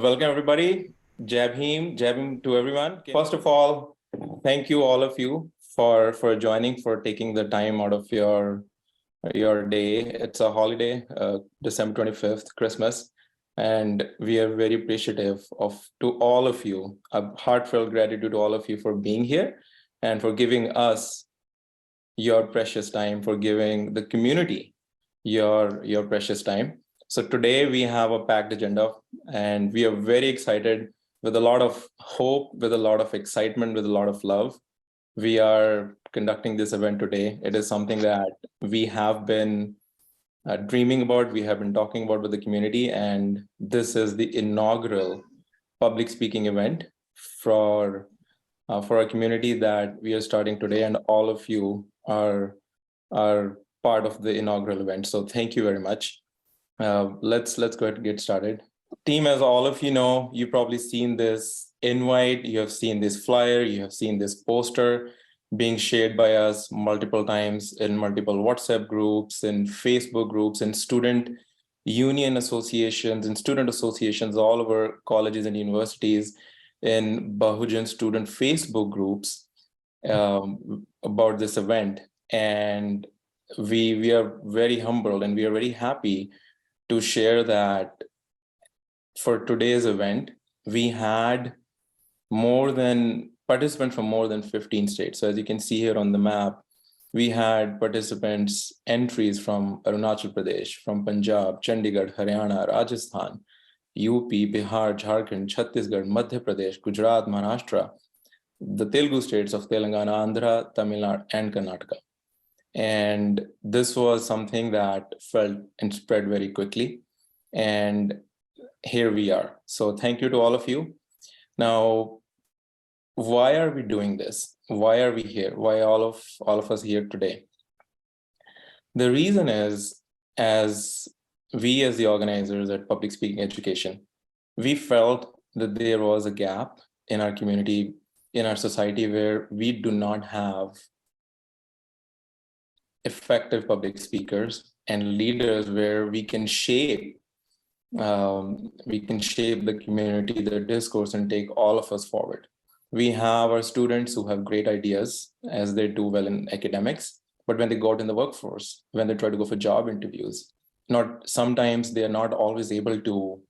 welcome everybody. Jab Him to everyone. First of all, thank you all of you for joining, for taking the time out of your day. It's a holiday, December 25th, Christmas, and we are very appreciative to all of you. A heartfelt gratitude to all of you for being here and for giving us your precious time, for giving the community your precious time. So today we have a packed agenda and we are very excited, with a lot of hope, with a lot of excitement, with a lot of love. We are conducting this event today. It is something that we have been dreaming about, we have been talking about with the community, and this is the inaugural public speaking event for our community that we are starting today, and all of you are part of the inaugural event. So thank you very much. Let's go ahead and get started. Team, as all of you know, you've probably seen this invite, you have seen this flyer, you have seen this poster being shared by us multiple times in multiple WhatsApp groups, in Facebook groups, in student union associations, in student associations all over colleges and universities, in Bahujan student Facebook groups about this event. And we are very humbled and we are very happy to share that for today's event, we had participants from more than 15 states. So as you can see here on the map, we had participants entries from Arunachal Pradesh, from Punjab, Chandigarh, Haryana, Rajasthan, UP, Bihar, Jharkhand, Chhattisgarh, Madhya Pradesh, Gujarat, Maharashtra, the Telugu states of Telangana, Andhra, Tamil Nadu, and Karnataka. And this was something that felt and spread very quickly. And here we are. So thank you to all of you. Now, why are we doing this? Why are we here? Why all of us here today? The reason is, as the organizers at Public Speaking Education, we felt that there was a gap in our community, in our society, where we do not have effective public speakers and leaders where we can shape the community, the discourse, and take all of us forward. We have our students who have great ideas as they do well in academics, but when they go out in the workforce, when they try to go for job interviews, sometimes they are not always able to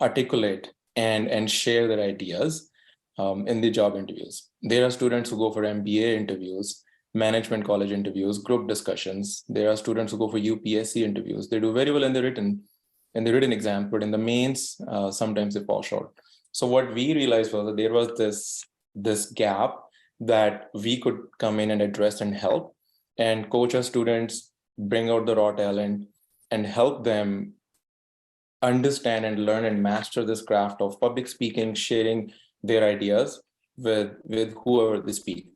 articulate and share their ideas in the job interviews. There are students who go for MBA interviews, management college interviews, group discussions. There are students who go for UPSC interviews. They do very well in the written exam, but in the mains, sometimes they fall short. So what we realized was that there was this gap that we could come in and address and help and coach our students, bring out the raw talent, and help them understand and learn and master this craft of public speaking, sharing their ideas with whoever they speak.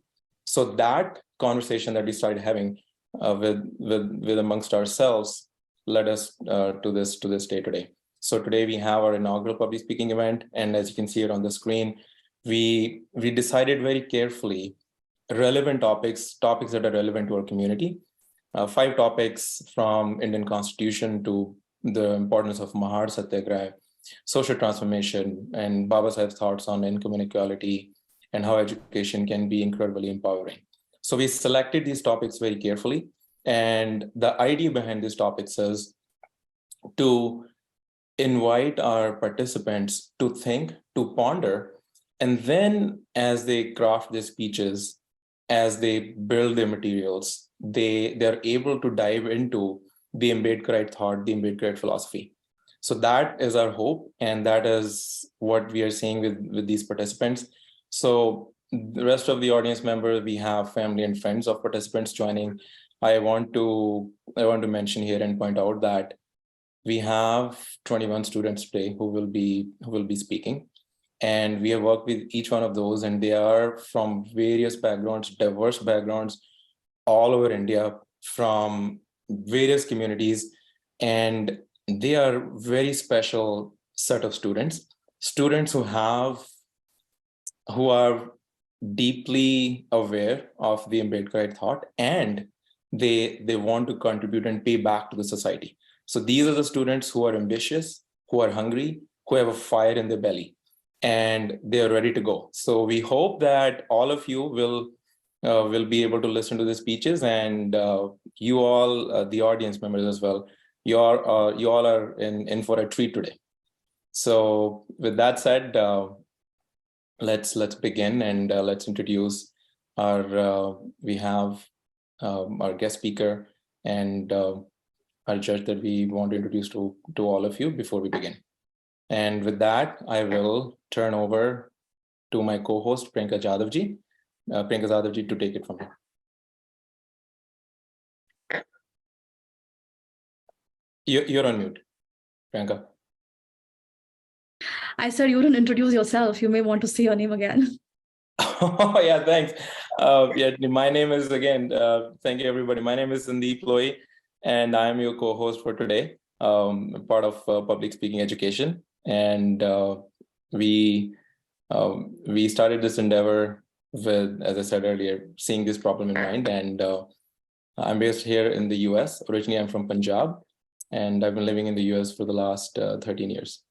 So that conversation that we started having with amongst ourselves led us to this day today. So today we have our inaugural public speaking event, and as you can see it on the screen, we decided very carefully relevant topics that are relevant to our community. 5 topics, from Indian Constitution to the importance of Mahar Satyagraha, social transformation, and Baba Saheb's thoughts on income inequality and how education can be incredibly empowering. So we selected these topics very carefully. And the idea behind these topics is to invite our participants to think, to ponder, and then as they craft their speeches, as they build their materials, they're able to dive into the Ambedkarite thought, the Ambedkarite philosophy. So that is our hope, and that is what we are seeing with these participants. So the rest of the audience members, we have family and friends of participants joining. I want to mention here and point out that we have 21 students today who will be speaking, and we have worked with each one of those, and they are from various backgrounds, diverse backgrounds, all over India, from various communities, and they are very special set of students who are deeply aware of the Ambedkarite thought, and they want to contribute and pay back to the society. So these are the students who are ambitious, who are hungry, who have a fire in their belly and they're ready to go. So we hope that all of you will be able to listen to the speeches, and you all, the audience members as well, you all are in for a treat today. So with that said, let's begin, and let's introduce our we have our guest speaker and our judge that we want to introduce to all of you before we begin. And with that, I will turn over to my co-host Priyanka Jadavji. Priyanka Jadavji, to take it from here. You're on mute, Priyanka. I said you didn't introduce yourself. You may want to say your name again. Oh, yeah, thanks. My name is, again, thank you, everybody. My name is Mandeep Kaur, and I'm your co-host for today, part of public speaking education. And we started this endeavor with, as I said earlier, seeing this problem in mind. And I'm based here in the US. Originally, I'm from Punjab, and I've been living in the US for the last 13 years.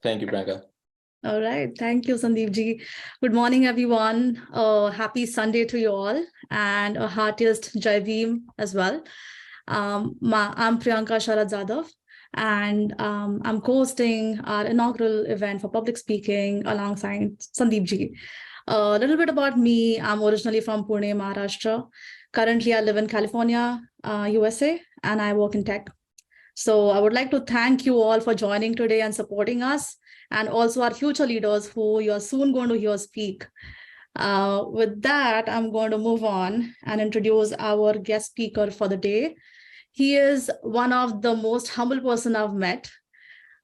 Thank you, Priyanka. All right. Thank you, Sandeep ji. Good morning, everyone. Happy Sunday to you all, and a heartiest Jai Bhim as well. I'm Priyanka Sharad Jadhav, and I'm co-hosting our inaugural event for public speaking alongside Sandeep ji. A little bit about me. I'm originally from Pune, Maharashtra. Currently, I live in California, USA, and I work in tech. So I would like to thank you all for joining today and supporting us, and also our future leaders who you are soon going to hear speak. With that, I'm going to move on and introduce our guest speaker for the day. He is one of the most humble person I've met,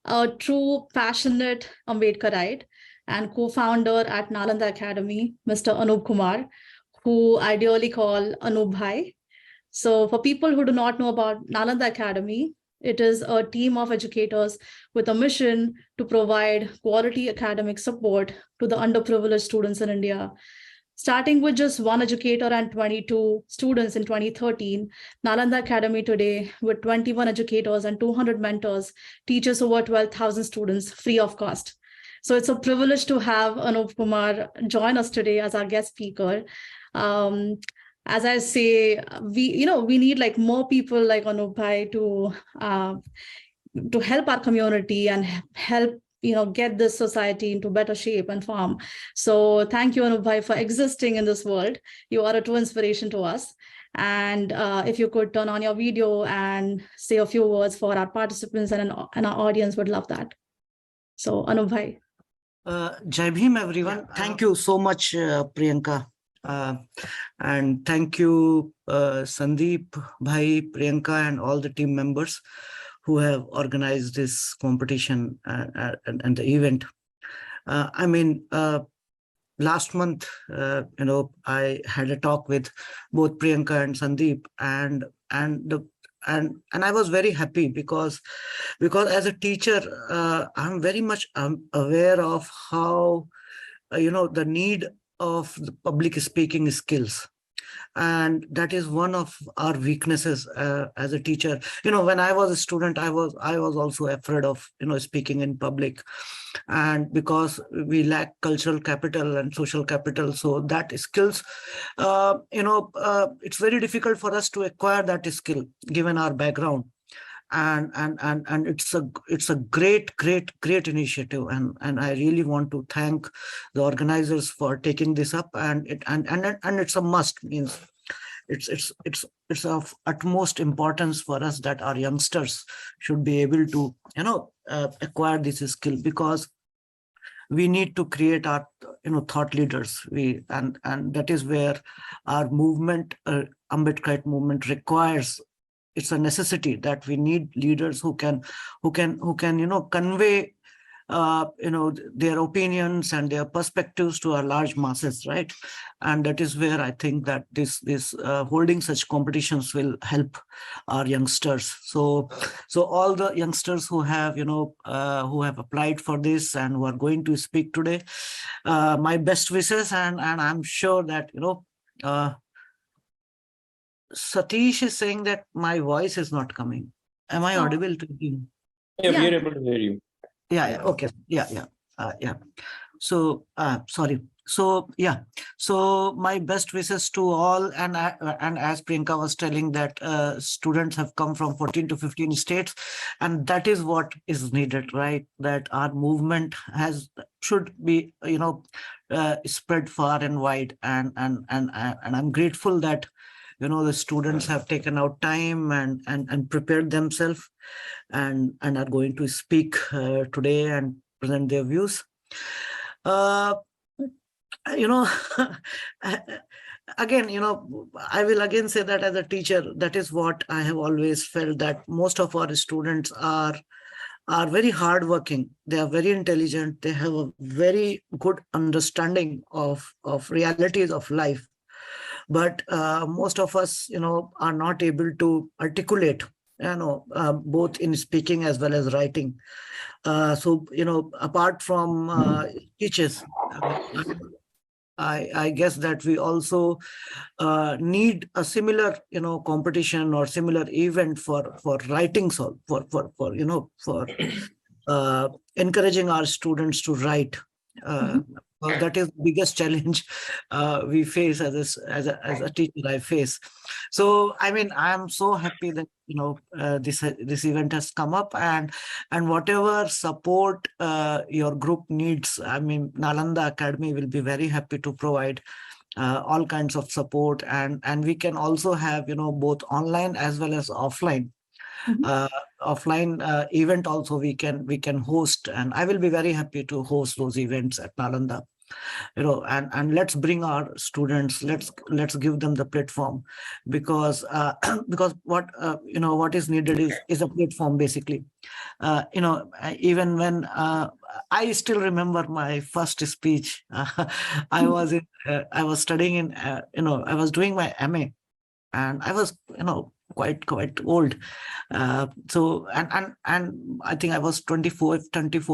a true passionate Ambedkarite and co-founder at Nalanda Academy, Mr. Anoop Kumar, who I dearly call Anoop Bhai. So for people who do not know about Nalanda Academy, it is a team of educators with a mission to provide quality academic support to the underprivileged students in India. Starting with just one educator and 22 students in 2013, Nalanda Academy today, with 21 educators and 200 mentors, teaches over 12,000 students free of cost. So it's a privilege to have Anoop Kumar join us today as our guest speaker. As I say, we need like more people like Anoop Bhai to help our community and help get this society into better shape and form. So thank you, Anoop Bhai, for existing in this world. You are a true inspiration to us. And if you could turn on your video and say a few words for our participants and our audience, would love that. So Anoop Bhai. Jai Bhim, everyone. Thank you so much, Priyanka. And thank you, Sandeep, Bhai, Priyanka, and all the team members who have organized this competition and the event. Last month, I had a talk with both Priyanka and Sandeep, and I was very happy because as a teacher, I'm very much aware of how the need of the public speaking skills, and that is one of our weaknesses as a teacher. When I was a student, I was also afraid of speaking in public, and because we lack cultural capital and social capital, so that skills, it's very difficult for us to acquire that skill given our background. And it's a great initiative, and I really want to thank the organizers for taking this up, and it's a must. Means it's of utmost importance for us that our youngsters should be able to acquire this skill, because we need to create our thought leaders. And that is where our movement, Ambedkarite movement, requires. It's a necessity that we need leaders who can convey their opinions and their perspectives to our large masses, right? And that is where I think that this holding such competitions will help our youngsters. So all the youngsters who have applied for this and who are going to speak today, my best wishes, and I'm sure that Satish is saying that my voice is not coming. Am I audible to him? Yeah, we are able to hear you. Okay. Yeah. So, sorry. So, yeah. So, my best wishes to all. And as Priyanka was telling that students have come from 14 to 15 states, and that is what is needed, right? That our movement should be, spread far and wide. And I'm grateful that, the students have taken out time and prepared themselves and are going to speak today and present their views. Uh, you know, again, I will again say that as a teacher, that is what I have always felt, that most of our students are very hardworking. They are very intelligent. They have a very good understanding of realities of life. But most of us, are not able to articulate, both in speaking as well as writing. So, apart from teachers, I guess that we also need a similar, competition or similar event for writing, so for encouraging our students to write. Because that is the biggest challenge we face as a teacher. I face. So I mean, I am so happy that this event has come up, and whatever support your group needs, I mean, Nalanda Academy will be very happy to provide all kinds of support, and we can also have both online as well as offline. Offline event also we can host, and I will be very happy to host those events at Nalanda. And let's bring our students, let's give them the platform, because because what is needed is a platform, basically. Even when I still remember my first speech. I was studying in I was doing my MA, and I was quite old. So and I think I was 24,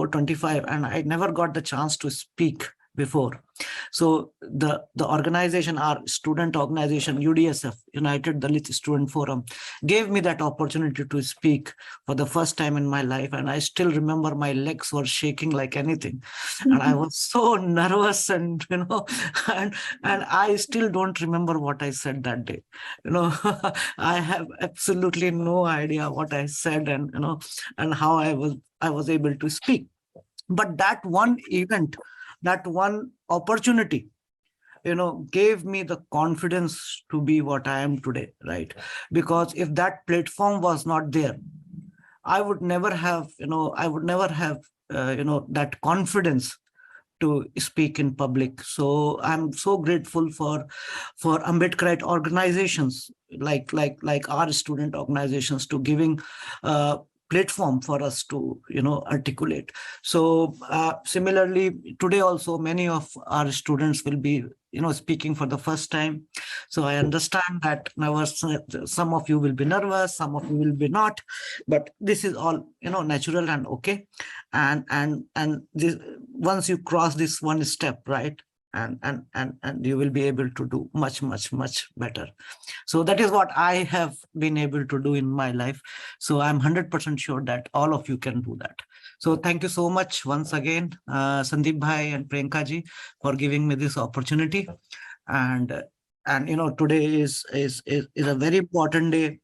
25, and I never got the chance to speak before. So the organization, our student organization, UDSF, United Dalit Student Forum, gave me that opportunity to speak for the first time in my life. And I still remember my legs were shaking like anything. And I was so nervous, and and I still don't remember what I said that day. I have absolutely no idea what I said, and and how I was able to speak. But that one event, that one opportunity, gave me the confidence to be what I am today, right? Because if that platform was not there, I would never have, that confidence to speak in public. So I'm so grateful for Ambedkarite organizations like our student organizations to giving platform for us to articulate. So similarly, today also many of our students will be speaking for the first time. So I understand that now some of you will be nervous, some of you will be not, but this is all natural and okay. And this, once you cross this one step, right, and you will be able to do much better. So that is what I have been able to do in my life. So I'm 100% sure that all of you can do that. So thank you so much once again, Sandeep Bhai and Priyanka ji, for giving me this opportunity. And today is a very important day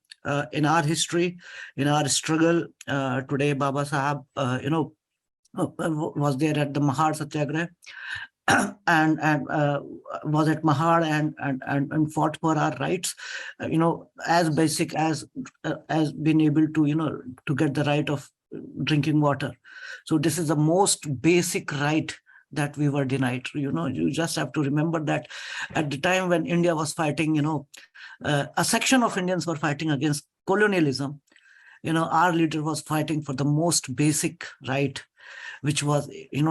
in our history, in our struggle. Today Baba Sahab was there at the Mahad Satyagraha, and was at Mahad and fought for our rights, as basic as being able to to get the right of drinking water. So this is the most basic right that we were denied. You just have to remember that at the time when India was fighting, a section of Indians were fighting against colonialism. Our leader was fighting for the most basic right, which was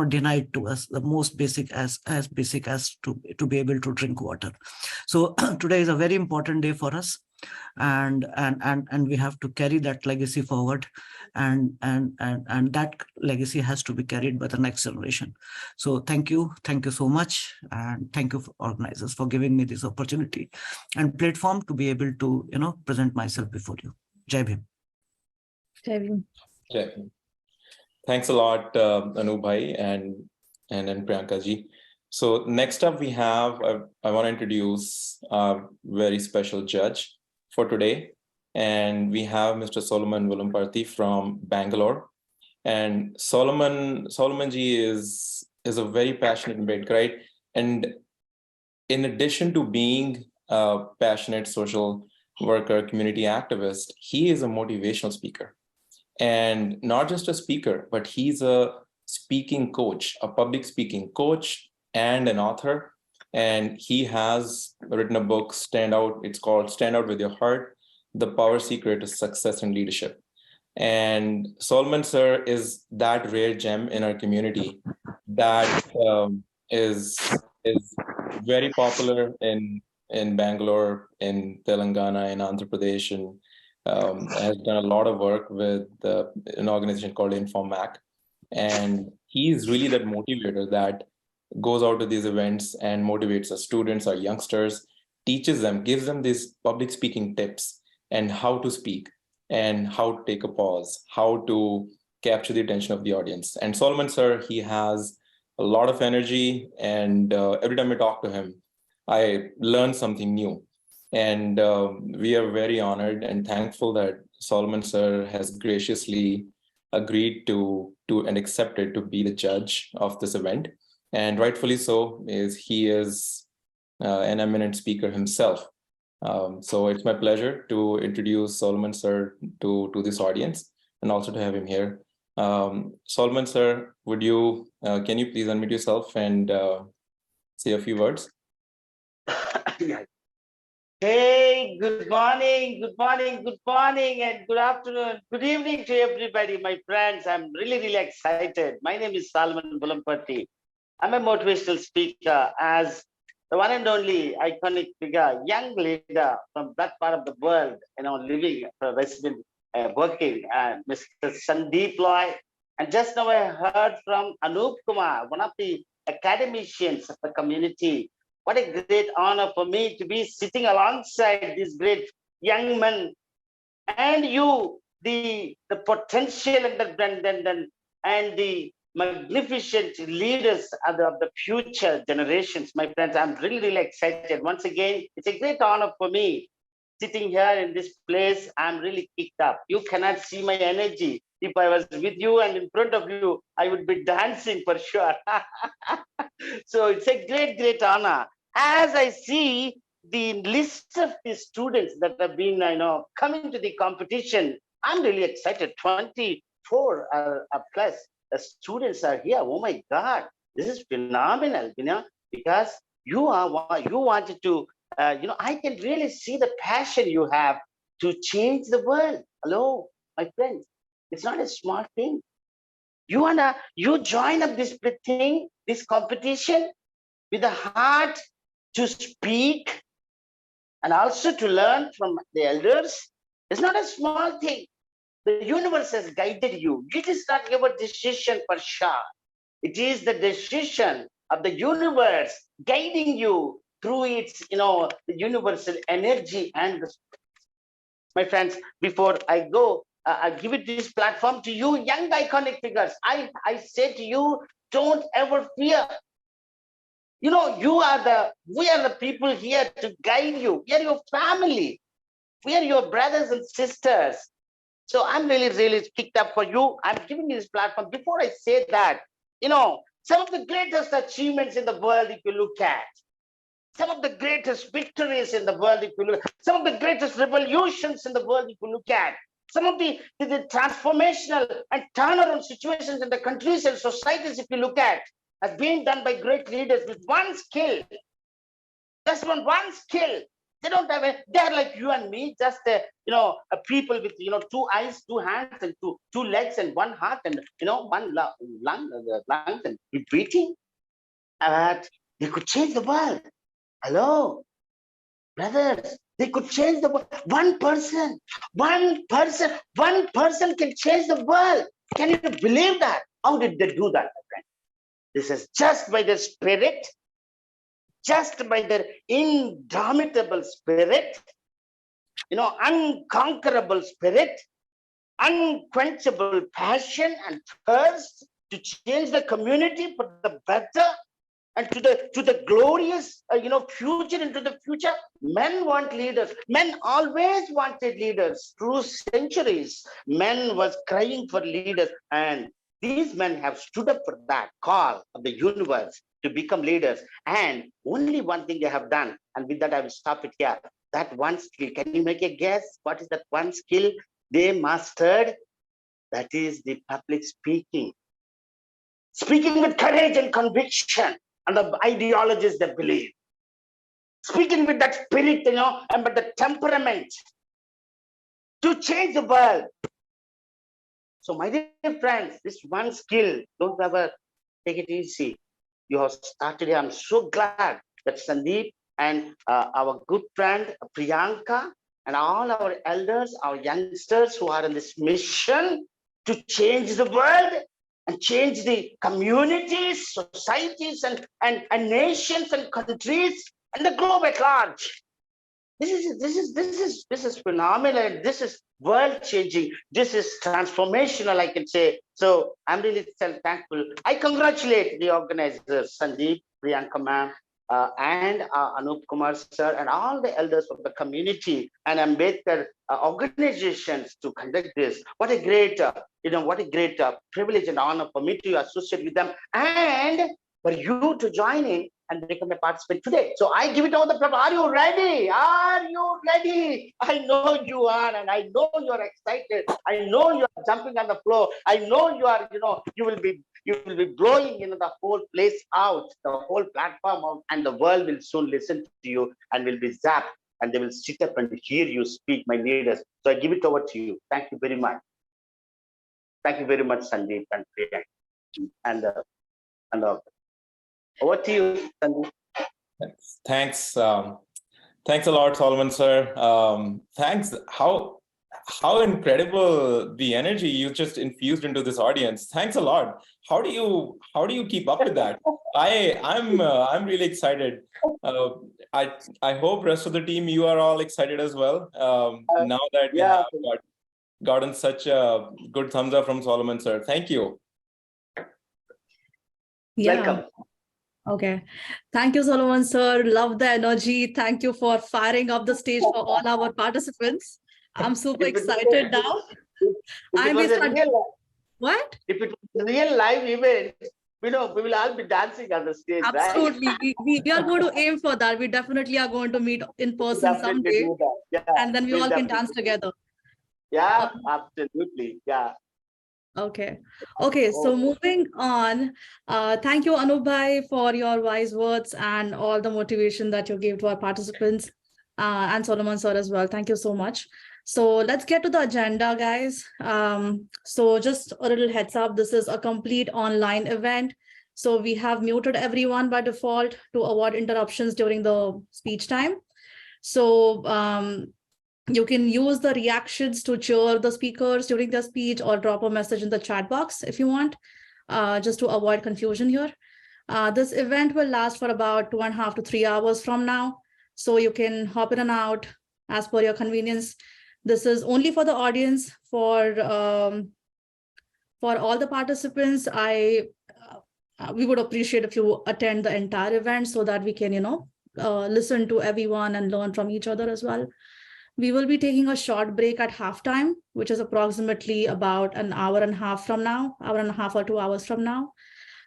denied to us, the most basic as basic as to be able to drink water. So today is a very important day for us, and we have to carry that legacy forward, and that legacy has to be carried by the next generation. So thank you so much, and thank you for organizers for giving me this opportunity and platform to be able to present myself before you. Jai Bhim. Jai Bhim. Yeah. Thanks a lot, Anoop bhai and Priyanka ji. So next up we have, I want to introduce a very special judge for today. And we have Mr. Solomon Vulamparti from Bangalore. And Solomon ji is a very passionate Ambedkarite, right? And in addition to being a passionate social worker, community activist, he is a motivational speaker. And not just a speaker, but he's a speaking coach, a public speaking coach and an author. And he has written a book, it's called Stand Out With Your Heart, The Power Secret to Success and Leadership. And Solomon sir is that rare gem in our community that is very popular in Bangalore, in Telangana, in Andhra Pradesh, and has done a lot of work with an organization called Informac. And he's really that motivator that goes out to these events and motivates our students, our youngsters, teaches them, gives them these public speaking tips and how to speak and how to take a pause, how to capture the attention of the audience. And Solomon sir, he has a lot of energy, and every time I talk to him, I learn something new. And we are very honored and thankful that Solomon sir has graciously agreed to and accepted to be the judge of this event. And rightfully so, he is an eminent speaker himself. So it's my pleasure to introduce Solomon sir to this audience and also to have him here. Solomon sir, can you please unmute yourself and say a few words? Hey, good morning, and good afternoon, good evening to everybody, my friends. I'm really excited. My name is Solomon Vulamparti. I'm a motivational speaker, as the one and only iconic figure, young leader from that part of the world, living, resident, working, Mr. Sandeep Loy. And just now I heard from Anoop Kumar, one of the academicians of the community. What a great honor for me to be sitting alongside these great young men, and you, the potential and the magnificent leaders of the future generations, my friends. I'm really excited. Once again, it's a great honor for me sitting here in this place. I'm really kicked up. You cannot see my energy. If I was with you and in front of you, I would be dancing for sure. So it's a great honor. As I see the list of the students that have been, coming to the competition, I'm really excited. 24 plus students are here. Oh my God, this is phenomenal, because you wanted to, I can really see the passion you have to change the world. Hello, my friends, it's not a small thing. You join up this thing, this competition, with a heart to speak and also to learn from the elders. It's not a small thing. The universe has guided you. It is not your decision for sure. It is the decision of the universe guiding you through its, the universal energy. And my friends, before I go, I give it this platform to you, young iconic figures. I say to you, don't ever fear. We are the people here to guide you. We are your family. We are your brothers and sisters. So I'm really kicked up for you. I'm giving you this platform. Before I say that, some of the greatest achievements in the world, if you look at, some of the greatest victories in the world, if you look at, some of the greatest revolutions in the world, if you look at, some of the transformational and turnaround situations in the countries and societies, if you look at, has been done by great leaders with one skill. Just one skill. They don't have they're like you and me, just a people with 2 eyes, 2 hands, and two legs, and 1 heart, and one lungs and breathing. But they could change the world. Hello, brothers. They could change the world. One person can change the world. Can you believe that? How did they do that, my friend? This is just by the spirit, just by their indomitable spirit, unconquerable spirit, unquenchable passion and thirst to change the community for the better and to the glorious future, into the future. Men want leaders. Men always wanted leaders. Through centuries, men was crying for leaders, and these men have stood up for that call of the universe to become leaders. And only one thing they have done, and with that I will stop it here. That one skill, can you make a guess what is that one skill they mastered? That is the public speaking. Speaking with courage and conviction and the ideologies they believe. Speaking with that spirit, and but the temperament to change the world. So, my dear friends, this one skill, don't ever take it easy. You have started here. I'm so glad that Sandeep and our good friend Priyanka and all our elders, our youngsters who are in this mission to change the world and change the communities, societies, and nations and countries and the globe at large. This is phenomenal. This is world changing. This is transformational, I can say. So I'm really thankful. I congratulate the organizers, Sandeep, Priyanka ma'am, and Anoop Kumar sir, and all the elders of the community and Ambedkar organizations to conduct this. What a great, what a great privilege and honor for me to associate with them and for you to join in and become a participant today. So I give it all the pleasure. Are you ready? Are you ready? I know you are, and I know you are excited. I know you are jumping on the floor. I know you are, you will be blowing the whole place out, the whole platform out, and the world will soon listen to you and will be zapped, and they will sit up and hear you speak, my leaders. So I give it over to you. Thank you very much. Thank you very much, Sandeep and Priyanka. And over to you, Sandeep. Thanks. Thanks a lot, Solomon sir. Thanks. How incredible the energy you just infused into this audience. Thanks a lot. How do you keep up with that? I'm really excited. I hope rest of the team, you are all excited as well. Now that we have gotten such a good thumbs up from Solomon sir. Thank you. Yeah. Welcome. Okay. Thank you, Solomon sir. Love the energy. Thank you for firing up the stage for all our participants. I'm super excited now. What? If it was a real live event, we will all be dancing on the stage. Absolutely. Right? We are going to aim for that. We definitely are going to meet in person someday. Yeah, and then we all can dance together. Yeah, absolutely. Yeah. Okay. So moving on, thank you, Anoop bhai, for your wise words and all the motivation that you gave to our participants, and Solomon sir as well. Thank you so much. So let's get to the agenda, guys. So just a little heads up, this is a complete online event. So we have muted everyone by default to avoid interruptions during the speech time. So you can use the reactions to cheer the speakers during their speech or drop a message in the chat box if you want, just to avoid confusion here. This event will last for about 2.5 to 3 hours from now. So you can hop in and out as per your convenience. This is only for the audience. For all the participants, we would appreciate if you attend the entire event so that we can, listen to everyone and learn from each other as well. We will be taking a short break at halftime, which is approximately about an hour and a half from now, hour and a half or 2 hours from now.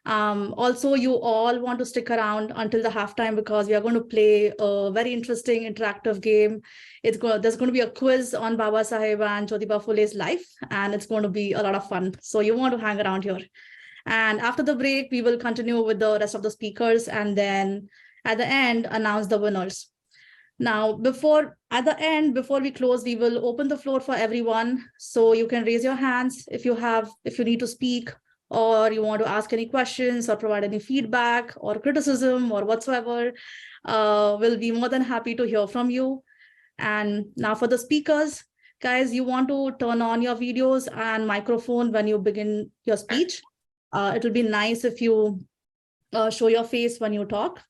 Also, you all want to stick around until the halftime because we are going to play a very interesting interactive game. There's going to be a quiz on Baba Saheb and Jyotiba Phule's life, and it's going to be a lot of fun. So you want to hang around here. And after the break, we will continue with the rest of the speakers, and then at the end, announce the winners. Now, before we close, we will open the floor for everyone. So you can raise your hands if you need to speak, or you want to ask any questions or provide any feedback or criticism or whatsoever. We'll be more than happy to hear from you. And now for the speakers, guys, you want to turn on your videos and microphone when you begin your speech. It'll be nice if you show your face when you talk.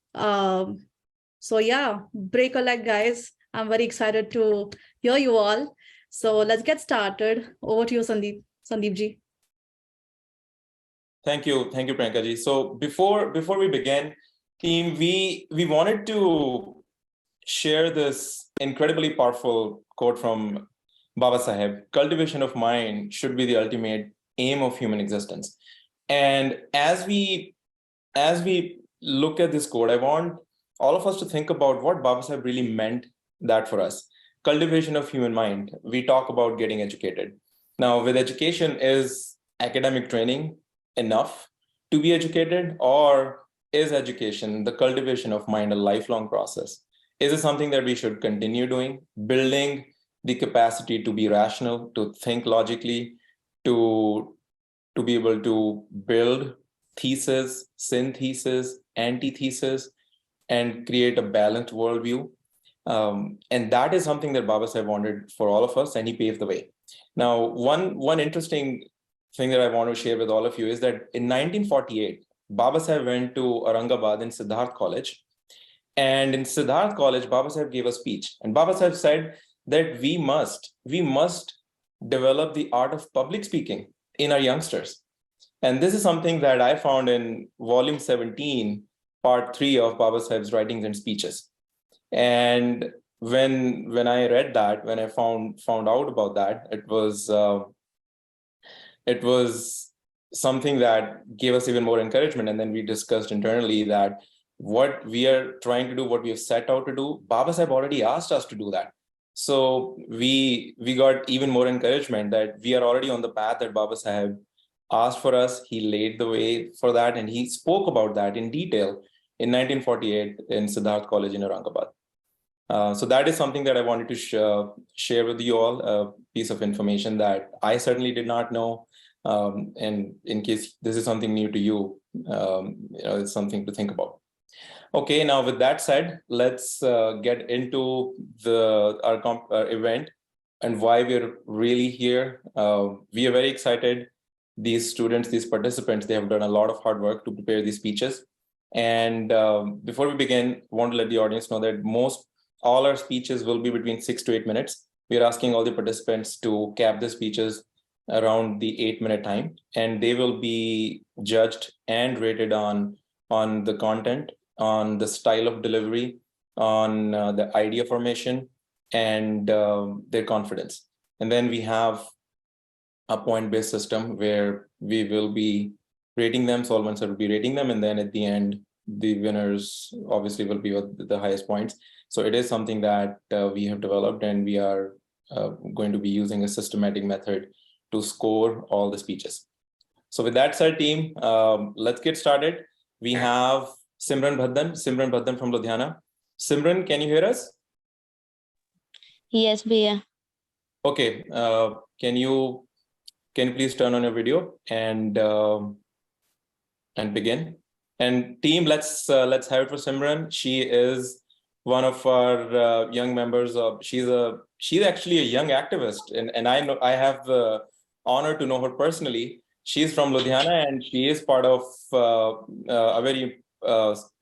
So yeah, break a leg, guys. I'm very excited to hear you all. So let's get started. Over to you, Sandeep ji. Thank you, Priyanka ji. So before we begin, team, we wanted to share this incredibly powerful quote from Baba Saheb: "Cultivation of mind should be the ultimate aim of human existence." And as we look at this quote, I want all of us to think about what Baba Saheb really meant that for us. Cultivation of human mind. We talk about getting educated. Now, with education, is academic training enough to be educated, or is education, the cultivation of mind, a lifelong process? Is it something that we should continue doing, building the capacity to be rational, to think logically, to be able to build thesis, synthesis, antithesis, and create a balanced worldview? And that is something that Baba Saheb wanted for all of us, and he paved the way. Now, one interesting thing that I want to share with all of you is that in 1948, Baba Saheb went to Aurangabad in Siddharth College. And in Siddharth College, Baba Saheb gave a speech. And Baba Saheb said that we must develop the art of public speaking in our youngsters. And this is something that I found in volume 17, part 3 of Baba Saheb's writings and speeches. And when I read that, when I found out about that, it was something that gave us even more encouragement. And then we discussed internally that what we are trying to do, what we have set out to do, Baba Saheb already asked us to do that. So we got even more encouragement that we are already on the path that Baba Saheb asked for us. He laid the way for that, and he spoke about that in detail in 1948 in Siddharth College in Aurangabad. So that is something that I wanted to share with you all, a piece of information that I certainly did not know. And in case this is something new to you, it's something to think about. Okay, now with that said, let's get into our event and why we're really here. We are very excited. These students, these participants, they have done a lot of hard work to prepare these speeches. And before we begin, I want to let the audience know that all our speeches will be between 6 to 8 minutes. We are asking all the participants to cap the speeches around the 8-minute time, and they will be judged and rated on the content, on the style of delivery, on the idea formation, and their confidence. And then we have a point-based system where we will be rating them. Solvents will be rating them, and then at the end, the winners obviously will be with the highest points. So it is something that we have developed, and we are going to be using a systematic method to score all the speeches. So with that said, team, let's get started. We have Simran Badhan from Ludhiana. Simran, can you hear us? Yes, Bhaiya. Okay, can you please turn on your video and begin? And team, let's have it for Simran. She is one of our young members of. She's actually a young activist, and I have the honor to know her personally. She's from Ludhiana, and she is part of a very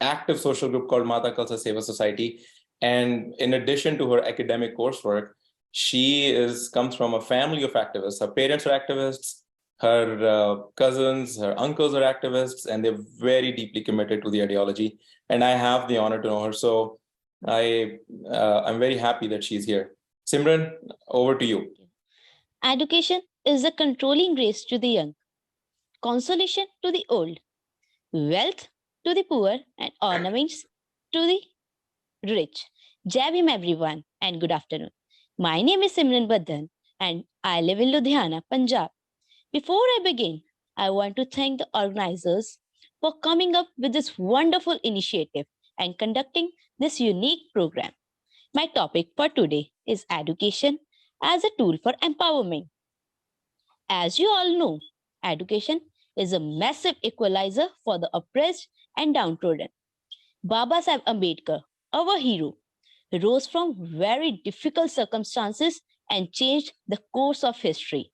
active social group called Mata Khalsa Seva Society. And in addition to her academic coursework, she comes from a family of activists. Her parents are activists. Her cousins, her uncles are activists, and they're very deeply committed to the ideology. And I have the honor to know her. So I'm very happy that she's here. Simran, over to you. Education is the controlling grace to the young, consolation to the old, wealth to the poor, and ornaments to the rich. Jai Bhim everyone, and good afternoon. My name is Simran Badhan, and I live in Ludhiana, Punjab. Before I begin, I want to thank the organizers for coming up with this wonderful initiative and conducting this unique program. My topic for today is education as a tool for empowerment. As you all know, education is a massive equalizer for the oppressed and downtrodden. Baba Saheb Ambedkar, our hero, rose from very difficult circumstances and changed the course of history.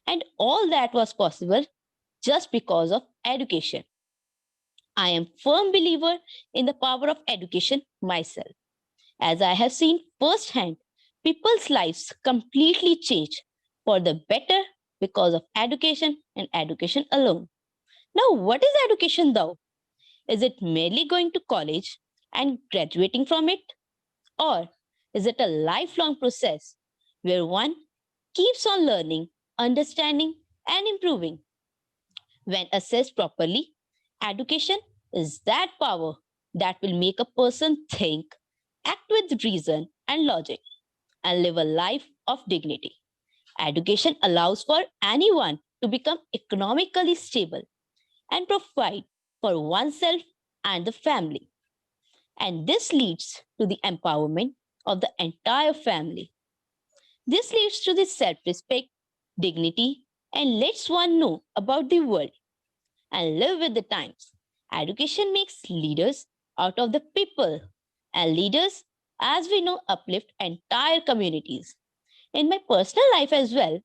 And all that was possible just because of education. I am a firm believer in the power of education myself, as I have seen firsthand people's lives completely change for the better because of education and education alone. Now, what is education though? Is it merely going to college and graduating from it? Or is it a lifelong process where one keeps on learning, understanding, and improving? When assessed properly, education is that power that will make a person think, act with reason and logic, and live a life of dignity. Education allows for anyone to become economically stable and provide for oneself and the family. And this leads to the empowerment of the entire family. This leads to the self respect, dignity, and lets one know about the world and live with the times. Education makes leaders out of the people, and leaders, as we know, uplift entire communities. In my personal life as well,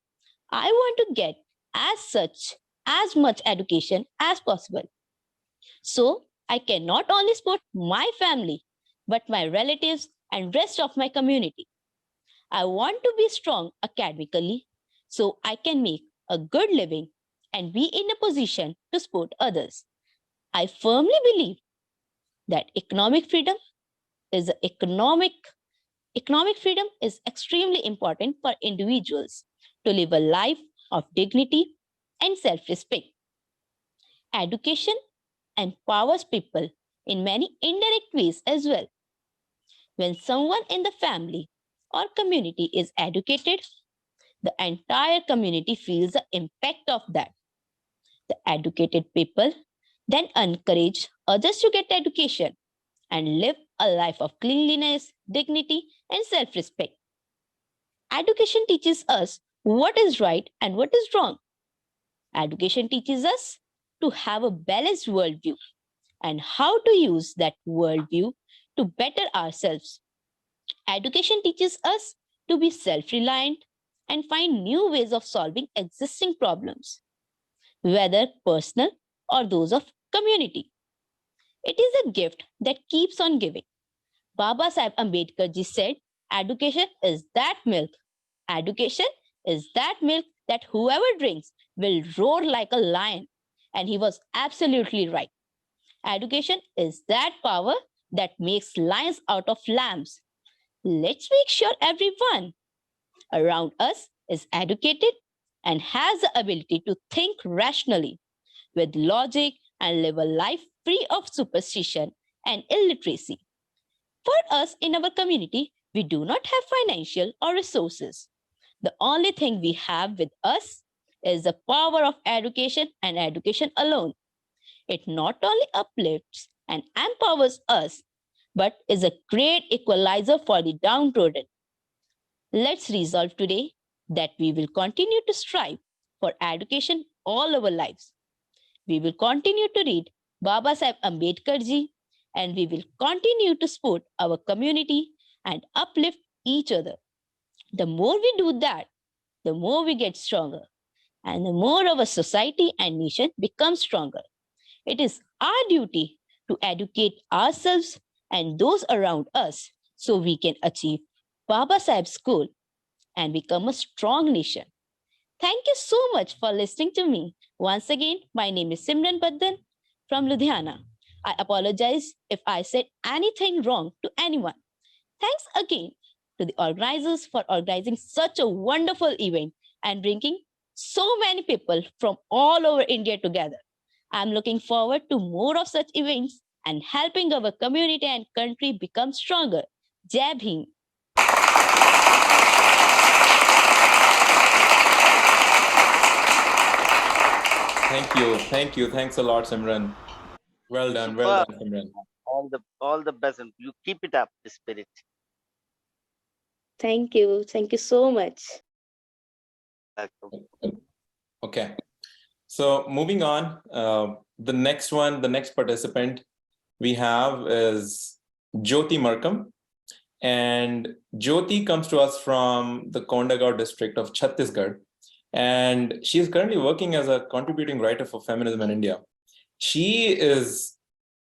I want to get as much education as possible. So I can not only support my family, but my relatives and rest of my community. I want to be strong academically so I can make a good living and be in a position to support others. I firmly believe that is economic economic freedom is extremely important for individuals to live a life of dignity and self-respect. Education empowers people in many indirect ways as well. When someone in the family or community is educated, the entire community feels the impact of that. The educated people then encourage others to get education and live a life of cleanliness, dignity, and self respect. Education teaches us what is right and what is wrong. Education teaches us to have a balanced worldview and how to use that worldview to better ourselves. Education teaches us to be self reliant and find new ways of solving existing problems, whether personal or those of community. It is a gift that keeps on giving. Baba Sahib Ambedkar ji said, education is that milk. Education is that milk that whoever drinks will roar like a lion. And he was absolutely right. Education is that power that makes lions out of lambs. Let's make sure everyone around us is educated and has the ability to think rationally with logic and live a life free of superstition and illiteracy. For us in our community, we do not have financial or resources. The only thing we have with us is the power of education and education alone. It not only uplifts and empowers us, but is a great equalizer for the downtrodden. Let's resolve today that we will continue to strive for education all our lives. We will continue to read Baba Sahib Ambedkar ji, and we will continue to support our community and uplift each other. The more we do that, the more we get stronger, and the more our society and nation become stronger. It is our duty to educate ourselves and those around us so we can achieve Baba Sahib's goal and become a strong nation. Thank you so much for listening to me. Once again, my name is Simran Badhan from Ludhiana. I apologize if I said anything wrong to anyone. Thanks again to the organizers for organizing such a wonderful event and bringing so many people from all over India together. I'm looking forward to more of such events and helping our community and country become stronger. Jai Bhim. Thank you. Thanks a lot, Simran. Well done, Simran. All the best, and you keep it up, the spirit. Thank you. Thank you so much. Okay. So moving on, the next participant we have is Jyoti Markam. And Jyoti comes to us from the Kondagaon district of Chhattisgarh. And she is currently working as a contributing writer for Feminism in India. She is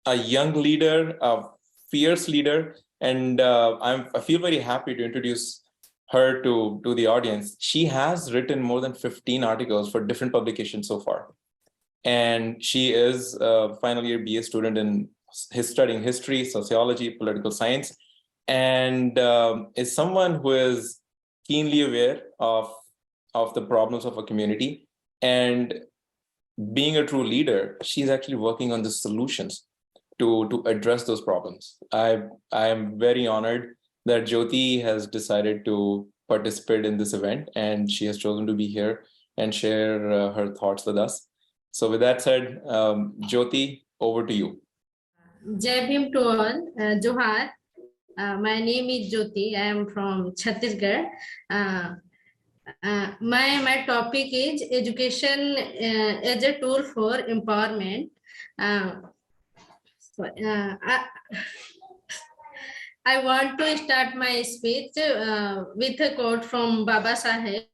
a young leader, a fierce leader, and I feel very happy to introduce her to the audience, she has written more than 15 articles for different publications so far. And she is a final year BA student in studying history, sociology, political science, and is someone who is keenly aware of the problems of a community. And being a true leader, she's actually working on the solutions to address those problems. I am very honored that Jyoti has decided to participate in this event, and she has chosen to be here and share her thoughts with us. So with that said, Jyoti, over to you. Jai Bhim to all. Johar. My name is Jyoti. I am from Chhattisgarh. My topic is education as a tool for empowerment. I want to start my speech with a quote from Baba Saheb.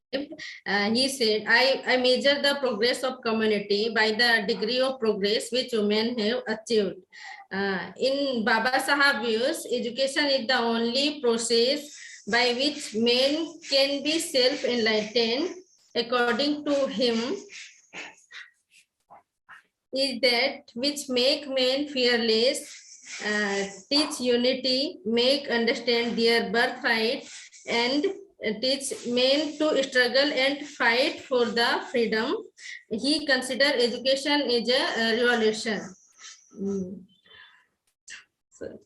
He said, I measure the progress of community by the degree of progress which women have achieved. In Baba Saheb views, education is the only process by which men can be self-enlightened. According to him, is that which make men fearless, teach unity, make understand their birthright, and teach men to struggle and fight for the freedom. He considered education as a revolution. So,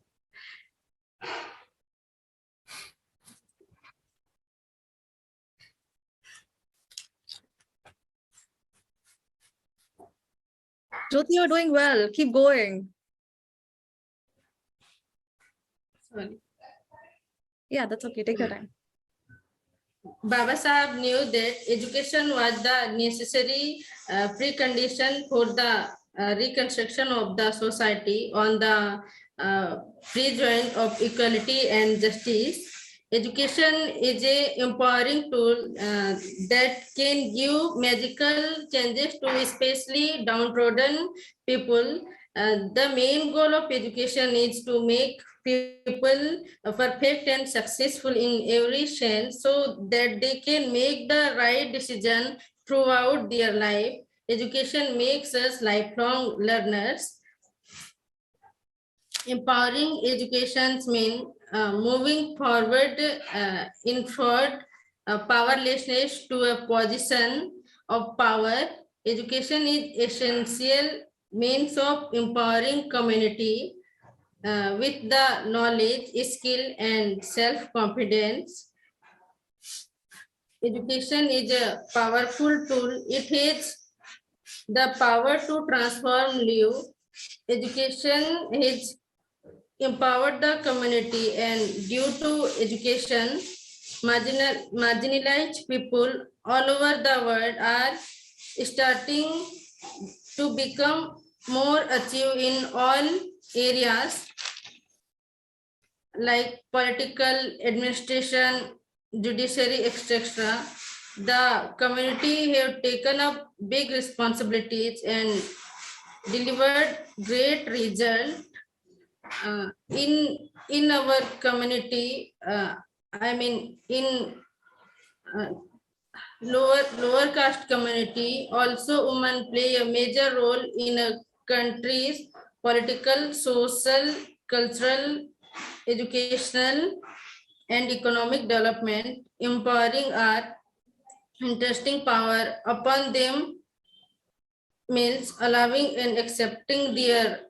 Jyoti, you're doing well. Keep going. sorry. Yeah, that's okay. Take your time. Baba Sahib knew that education was the necessary precondition for the reconstruction of the society on the pre-joint of equality and justice. Education is a empowering tool that can give magical changes to especially downtrodden people. The main goal of education is to make people perfect and successful in every sense so that they can make the right decision throughout their life. Education makes us lifelong learners. Empowering education means moving forward in fraud, powerlessness to a position of power. Education is essential means of empowering community with the knowledge, skill, and self-confidence. Education is a powerful tool. It has the power to transform life. Education has empowered the community, and due to education, marginalized people all over the world are starting to become more achieve in all areas like political, administration, judiciary, etc. The community have taken up big responsibilities and delivered great result. In our community, I mean in uh, lower caste community, also women play a major role in a country's political, social, cultural, educational, and economic development. Empowering our interesting power upon them means allowing and accepting their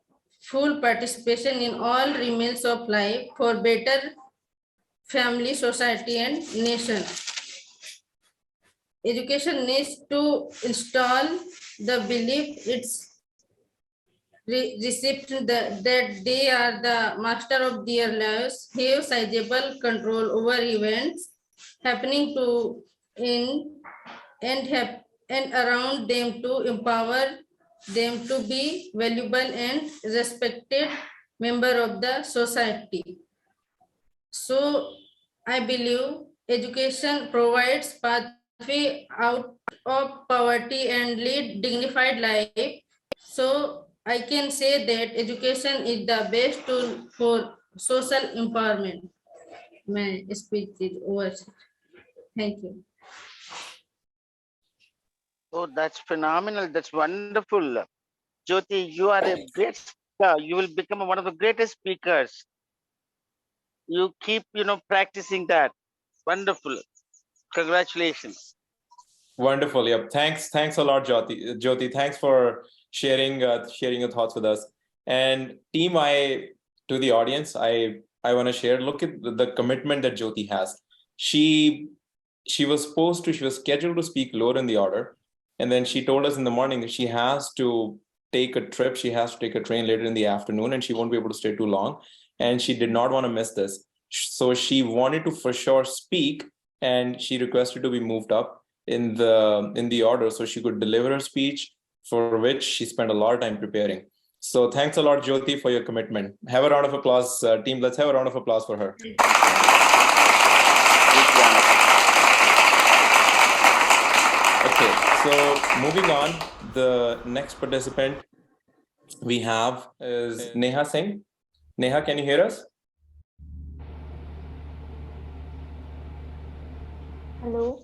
full participation in all realms of life for better family, society, and nation. Education needs to install the belief its recipient that they are the master of their lives, have sizable control over events happening to in and around them to empower them to be valuable and respected member of the society. So I believe education provides pathway out of poverty and lead dignified life. So I can say that education is the best tool for social empowerment. My speech is over. Thank you. Oh, that's phenomenal. That's wonderful. Jyoti, you are a great speaker. You will become one of the greatest speakers. You keep, practicing that. Wonderful. Congratulations. Wonderful. Yep. Thanks a lot, Jyoti. Jyoti, thanks for sharing your thoughts with us. And team, to the audience, I want to share. Look at the commitment that Jyoti has. She was scheduled to speak lower in the order, and then she told us in the morning that she has to take a trip. She has to take a train later in the afternoon, and she won't be able to stay too long. And she did not want to miss this, so she wanted to for sure speak, and she requested to be moved up in the order so she could deliver her speech, for which she spent a lot of time preparing. So thanks a lot, Jyoti, for your commitment. Have a round of applause, team. Let's have a round of applause for her. Okay, so moving on, the next participant we have is Neha Singh. Neha, can you hear us? Hello.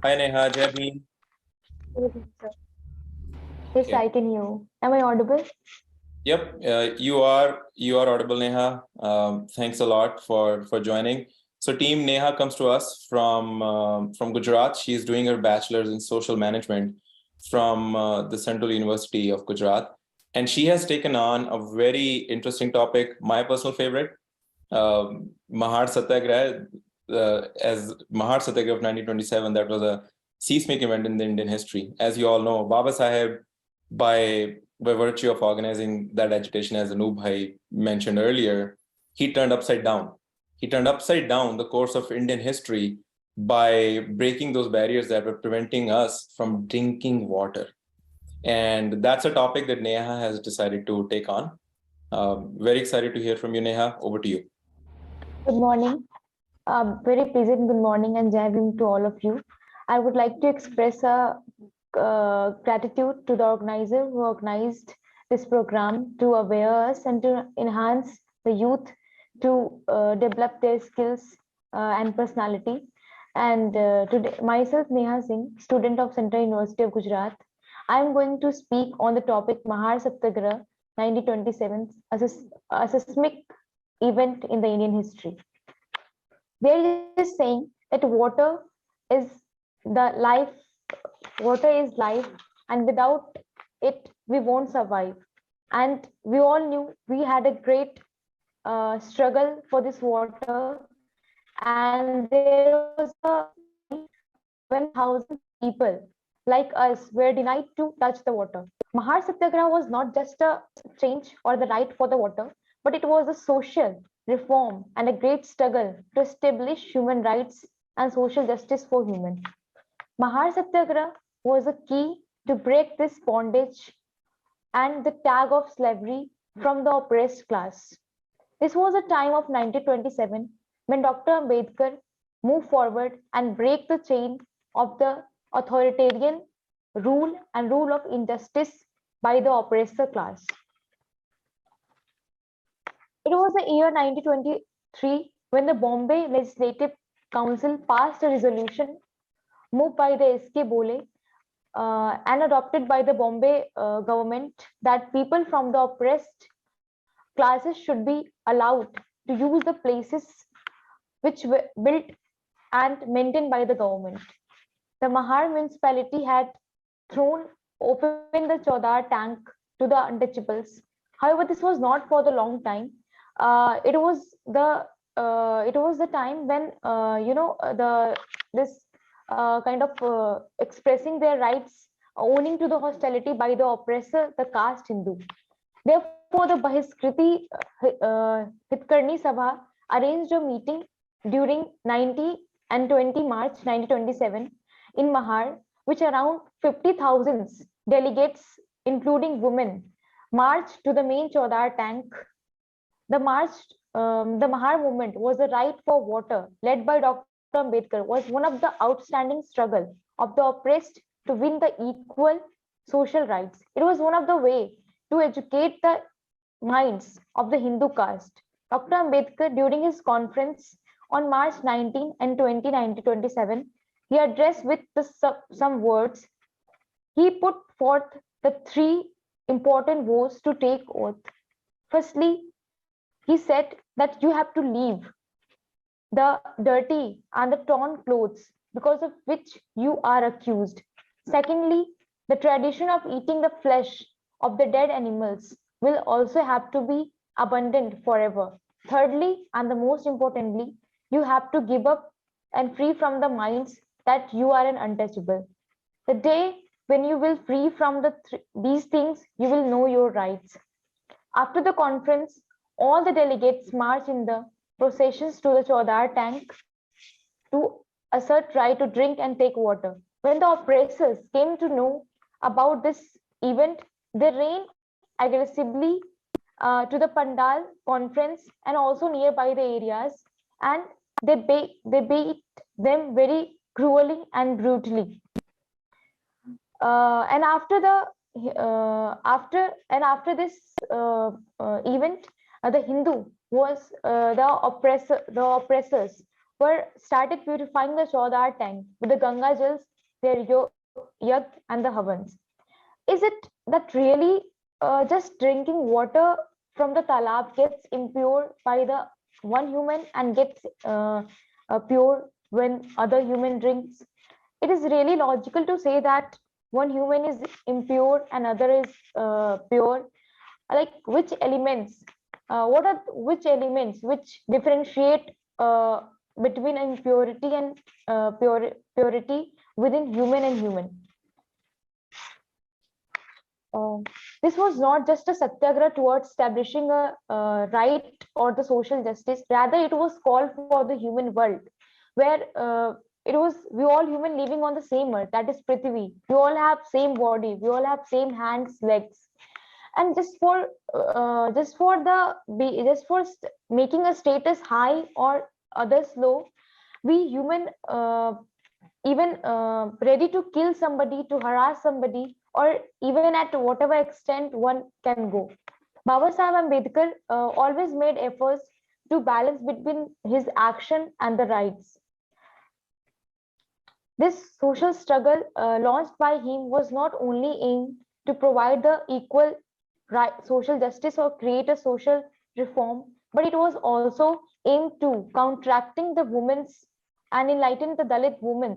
Hi, Neha. Jai Bhim. Good evening, sir. Yes, Okay. I can hear you. Am I audible? Yep, you are audible, Neha. Thanks a lot for joining. So, team, Neha comes to us from Gujarat. She's doing her bachelor's in social management from the Central University of Gujarat, and she has taken on a very interesting topic, my personal favorite, Mahar Satyagraha. As Mahar Satyagraha of 1927, that was a cease-making event in the Indian history. As you all know, Baba Saheb, by virtue of organizing that agitation, as Anoop bhai mentioned earlier, he turned upside down. He turned upside down the course of Indian history by breaking those barriers that were preventing us from drinking water. And that's a topic that Neha has decided to take on. Very excited to hear from you, Neha. Over to you. Good morning. Very pleasant good morning and Jai Bhim to all of you. I would like to express a gratitude to the organizer who organized this program to aware us and to enhance the youth to develop their skills and personality. And today, myself, Neha Singh, student of Central University of Gujarat, I am going to speak on the topic Mahar Satyagraha 1927, a seismic event in the Indian history. They're just saying that is the life, water is life, and without it, we won't survive. And we all knew we had a great struggle for this water, and there was a time 7,000 people like us were denied to touch the water. Mahar Satyagraha was not just a change or the right for the water, but it was a social reform and a great struggle to establish human rights and social justice for humans. Mahar Satyagraha was a key to break this bondage and the tag of slavery from the oppressed class. This was a time of 1927 when Dr. Ambedkar moved forward and break the chain of the authoritarian rule and rule of injustice by the oppressor class. It was the year 1923 when the Bombay Legislative Council passed a resolution moved by the S.K. Bole and adopted by the Bombay government that people from the oppressed classes should be allowed to use the places which were built and maintained by the government. The Mahar municipality had thrown open the Chaudhar tank to the untouchables. However, this was not for the long time. It was the time when this kind of expressing their rights, owning to the hostility by the oppressor, the caste Hindu. Therefore, the Bahaskriti Hitkarni Sabha arranged a meeting during 90 and 20 March 1927 in Mahar, which around 50,000 delegates, including women, marched to the main Chaudhar tank. The Mahar movement was the right for water, led by Dr. Ambedkar, was one of the outstanding struggle of the oppressed to win the equal social rights. It was one of the way to educate the minds of the Hindu caste. Dr. Ambedkar, during his conference on March 19 and 20, 1927, he addressed with some words. He put forth the three important vows to take oath. Firstly, he said that you have to leave the dirty and the torn clothes because of which you are accused. Secondly, the tradition of eating the flesh of the dead animals will also have to be abundant forever. Thirdly, and the most importantly, you have to give up and free from the minds that you are an untouchable. The day when you will free from these things, you will know your rights. After the conference, all the delegates marched in the processions to the Chodar tank to assert right to drink and take water. When the oppressors came to know about this event, they ran aggressively to the Pandal conference and also nearby the areas, and they beat them very cruelly and brutally. And after this event, the Hindu was the oppressors were started purifying the Chodar tank with the Ganga jals, their yag and the havans. Is it that really just drinking water from the talab gets impure by the one human and gets pure when other human drinks? It is really logical to say that one human is impure and other is pure. Like which elements? Which elements which differentiate between impurity and purity within human and human? This was not just a satyagraha towards establishing a right or the social justice. Rather, it was called for the human world, where we all human living on the same earth, that is Prithvi. We all have same body. We all have same hands, legs, and making a status high or others low, we human even ready to kill somebody, to harass somebody, or even at whatever extent one can go. Baba Sahib Ambedkar always made efforts to balance between his action and the rights. This social struggle launched by him was not only aimed to provide the equal social justice or create a social reform, but it was also aimed to counteracting the women's and enlighten the Dalit women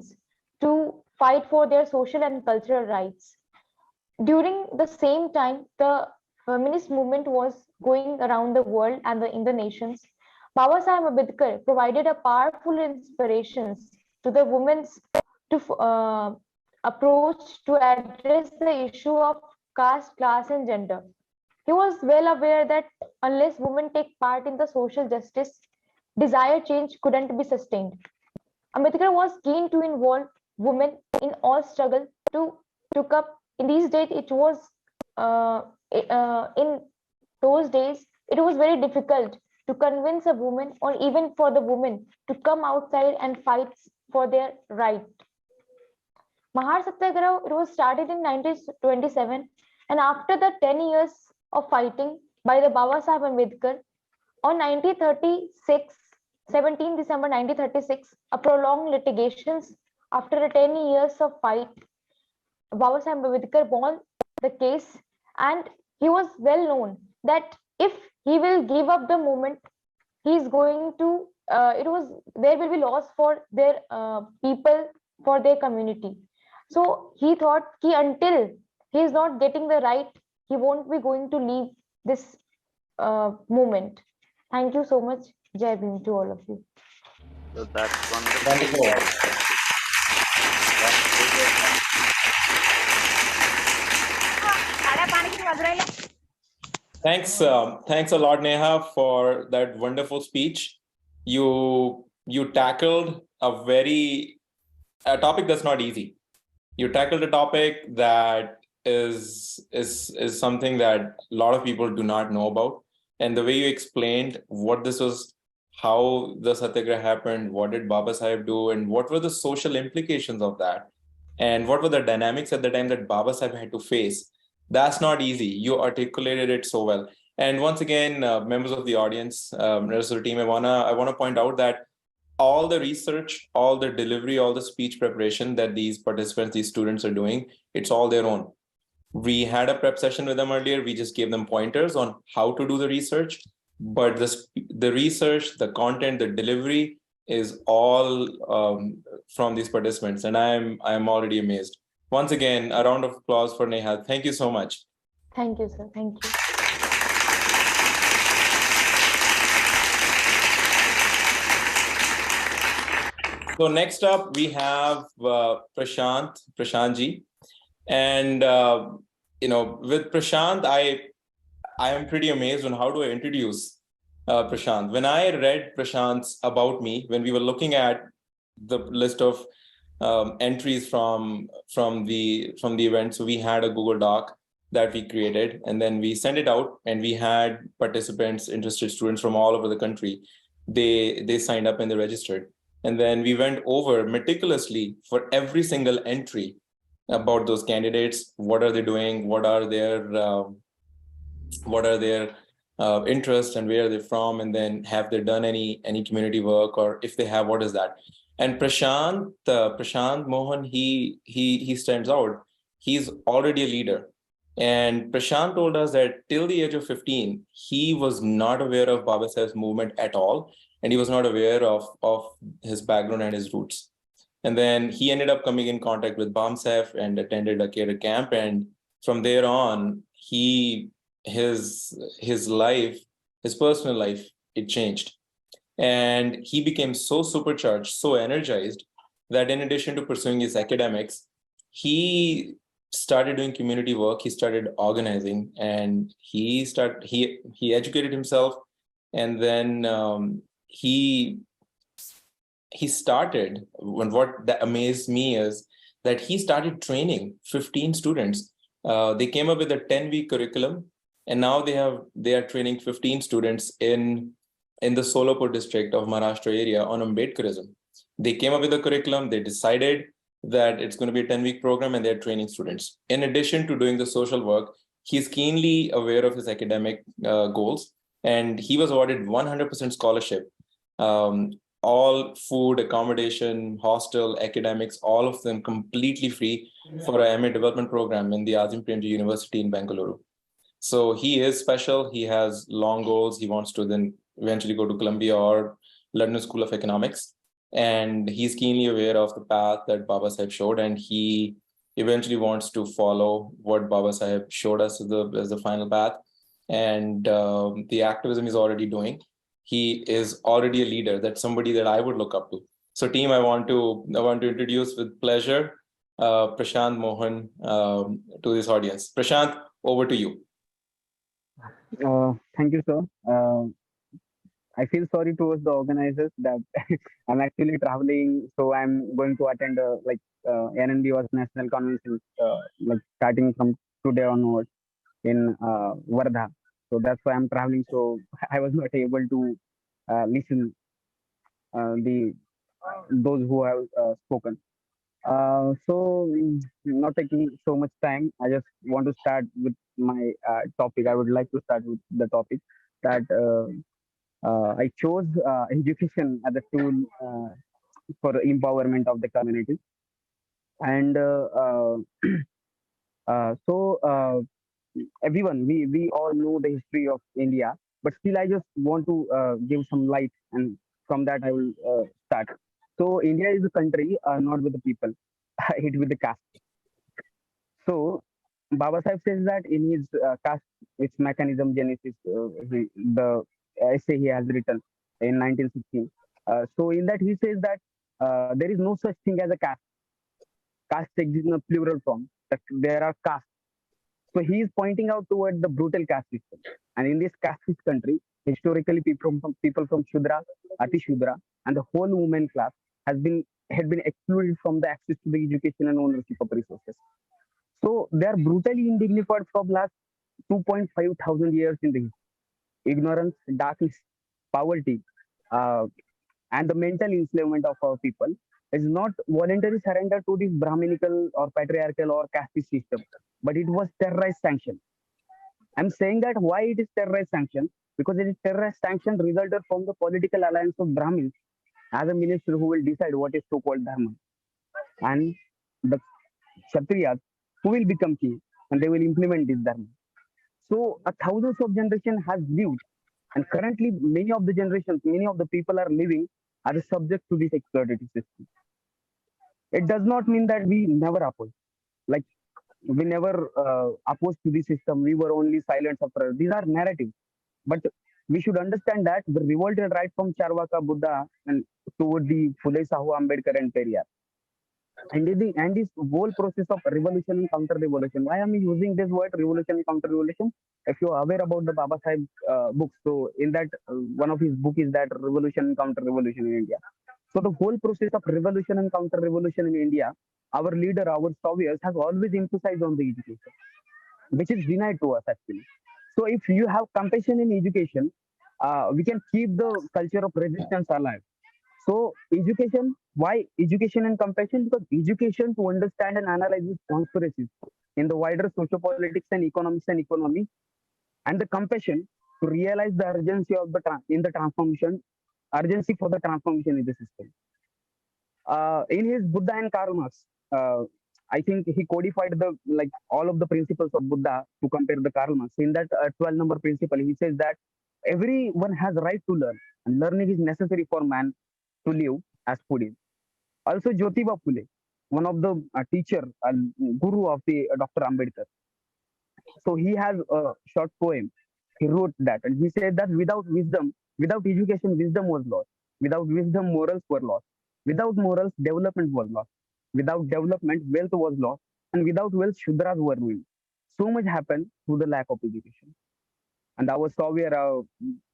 to fight for their social and cultural rights. During the same time, the feminist movement was going around the world and in the nations. Baba Sahib Ambedkar provided a powerful inspirations to the women to approach to address the issue of caste, class, and gender. He was well aware that unless women take part in the social justice, desired change couldn't be sustained. Ambedkar was keen to involve women in all struggle to took up. In these days, it was in those days it was very difficult to convince a woman or even for the woman to come outside and fight for their right. Mahar Satyagraha, it was started in 1927, and after the 10 years of fighting by the Baba Sahib Ambedkar, on 17 December 1936, a prolonged litigations after 10 years of fight, Baba Sahib Ambedkar won the case, and he was well known that if he will give up the movement, he is going to there will be loss for their people, for their community. So he thought that until he is not getting the right, he won't be going to leave this movement. Thank you so much. Jai Bhim to all of you. So that's wonderful. Thanks a lot, Neha, for that wonderful speech. You tackled a topic that's not easy. You tackled a topic that is something that a lot of people do not know about. And the way you explained what this was, how the Satyagraha happened, what did Baba Sahib do, and what were the social implications of that, and what were the dynamics at the time that Baba Sahib had to face, that's not easy. You articulated it so well. And once again, members of the audience, rest of the team, I wanna point out that all the research, all the delivery, all the speech preparation that these participants, these students are doing, it's all their own. We had a prep session with them earlier. We just gave them pointers on how to do the research, but the research, the content, the delivery is all from these participants, and I'm already amazed. Once again, a round of applause for Neha. Thank you so much. Thank you, sir. Thank you. So next up, we have Prashant ji. And, with Prashant, I am pretty amazed on how do I introduce Prashant. When I read Prashant's about me, when we were looking at the list of entries from the event, so we had a Google Doc that we created, and then we sent it out, and we had participants, interested students from all over the country. They signed up and they registered. And then we went over meticulously for every single entry about those candidates. What are they doing? What are their interests, and where are they from? And then have they done any community work, or if they have, what is that? And Prashant Mohan, he stands out. He's already a leader. And Prashant told us that till the age of 15, he was not aware of Baba Saheb's movement at all. And he was not aware of his background and his roots. And then he ended up coming in contact with Bam Saheb and attended a cater camp. And from there on, his life, his personal life, it changed. And he became so supercharged, so energized, that in addition to pursuing his academics, he started doing community work. He started organizing, and he educated himself. And then he started, when what that amazed me is that he started training 15 students. They came up with a 10-week curriculum, and now they are training 15 students in the Solapur district of Maharashtra area on Ambedkarism. They came up with a curriculum. They decided that it's going to be a 10-week program, and they're training students. In addition to doing the social work, he's keenly aware of his academic goals, and he was awarded 100% scholarship. All food, accommodation, hostel, academics, all of them completely free for a MA development program in the Azim Premji University in Bengaluru. So he is special. He has long goals. He wants to then eventually go to Columbia or London School of Economics. And he's keenly aware of the path that Baba Saheb showed. And he eventually wants to follow what Baba Saheb showed us as the final path. And the activism he's already doing. He is already a leader. That's somebody that I would look up to. So team, I want to introduce with pleasure Prashant Mohan to this audience. Prashant, over to you. Thank you, sir. I feel sorry towards the organizers that I'm actually traveling, so I'm going to attend NNB was National Convention, starting from today onwards in Wardha. So that's why I'm traveling. So I was not able to listen those who have spoken. So not taking so much time, I just want to start with my topic. I would like to start with the topic that I chose education as a tool for empowerment of the community. And everyone, we all know the history of India, but still I just want to give some light, and from that I will start. So India is a country not with the people, it with the caste. So Baba Sahib says that in his caste, its mechanism genesis, the essay he has written in 1916. So in that he says that there is no such thing as a caste. Caste exists in a plural form. That there are castes. So he is pointing out towards the brutal caste system. And in this caste country, historically people from Shudra, Ati Shudra, and the whole women class had been excluded from the access to the education and ownership of resources. So they are brutally indignified from last 2.5 thousand years in the ignorance, darkness, poverty, and the mental enslavement of our people is not voluntary surrender to this Brahminical or patriarchal or caste system, but it was terrorized sanction. I'm saying that why it is terrorized sanction, because it is terrorized sanction resulted from the political alliance of Brahmins as a minister who will decide what is so-called dharma, and the Kshatriyas who will become king and they will implement this dharma. So a thousands of generation has lived, and currently many of the generations, many of the people are living as a subject to this exploitative system. It does not mean that we never oppose. Like we never opposed to the system. We were only silent sufferers. These are narratives, but we should understand that the revolted right from Charvaka Buddha and toward the Phule Sahu Ambedkar and Periyar and this whole process of revolution and counter revolution. Why am I using this word revolution and counter revolution? If you are aware about the Baba Sahib books, so in that one of his book is that revolution and counter revolution in India. So the whole process of revolution and counter revolution in India, our leader, our saviors, has always emphasized on the education, which is denied to us actually. So if you have compassion in education, we can keep the culture of resistance alive. So education, why education and compassion? Because education to understand and analyze these conspiracies in the wider sociopolitics and economics and economy, and the compassion to realize the urgency of the in the transformation, urgency for the transformation in the system. In his Buddha and Karl Marx, I think he codified the like all of the principles of Buddha to compare the Karl Marx. In that 12 number principle, he says that everyone has right to learn, and learning is necessary for man to live as food is. Also, Jyotiba Phule, one of the teacher, guru of the Dr. Ambedkar. So he has a short poem. He wrote that, and he said that without wisdom, without education, wisdom was lost. Without wisdom, morals were lost. Without morals, development was lost. Without development, wealth was lost. And without wealth, Shudras were ruined. So much happened through the lack of education. And our savior,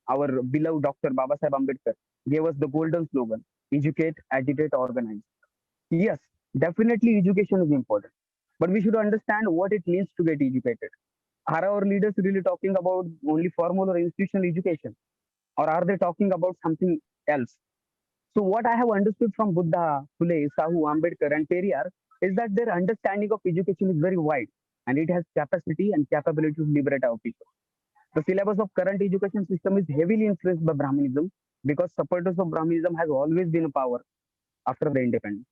our beloved Dr. Baba Sahib Ambedkar, gave us the golden slogan: educate, agitate, organize. Yes, definitely education is important. But we should understand what it means to get educated. Are our leaders really talking about only formal or institutional education? Or are they talking about something else? So, what I have understood from Buddha, Phule, Sahu, Ambedkar, and Periyar is that their understanding of education is very wide and it has capacity and capability to liberate our people. The syllabus of current education system is heavily influenced by Brahmanism because supporters of Brahmanism has always been a power after the independence.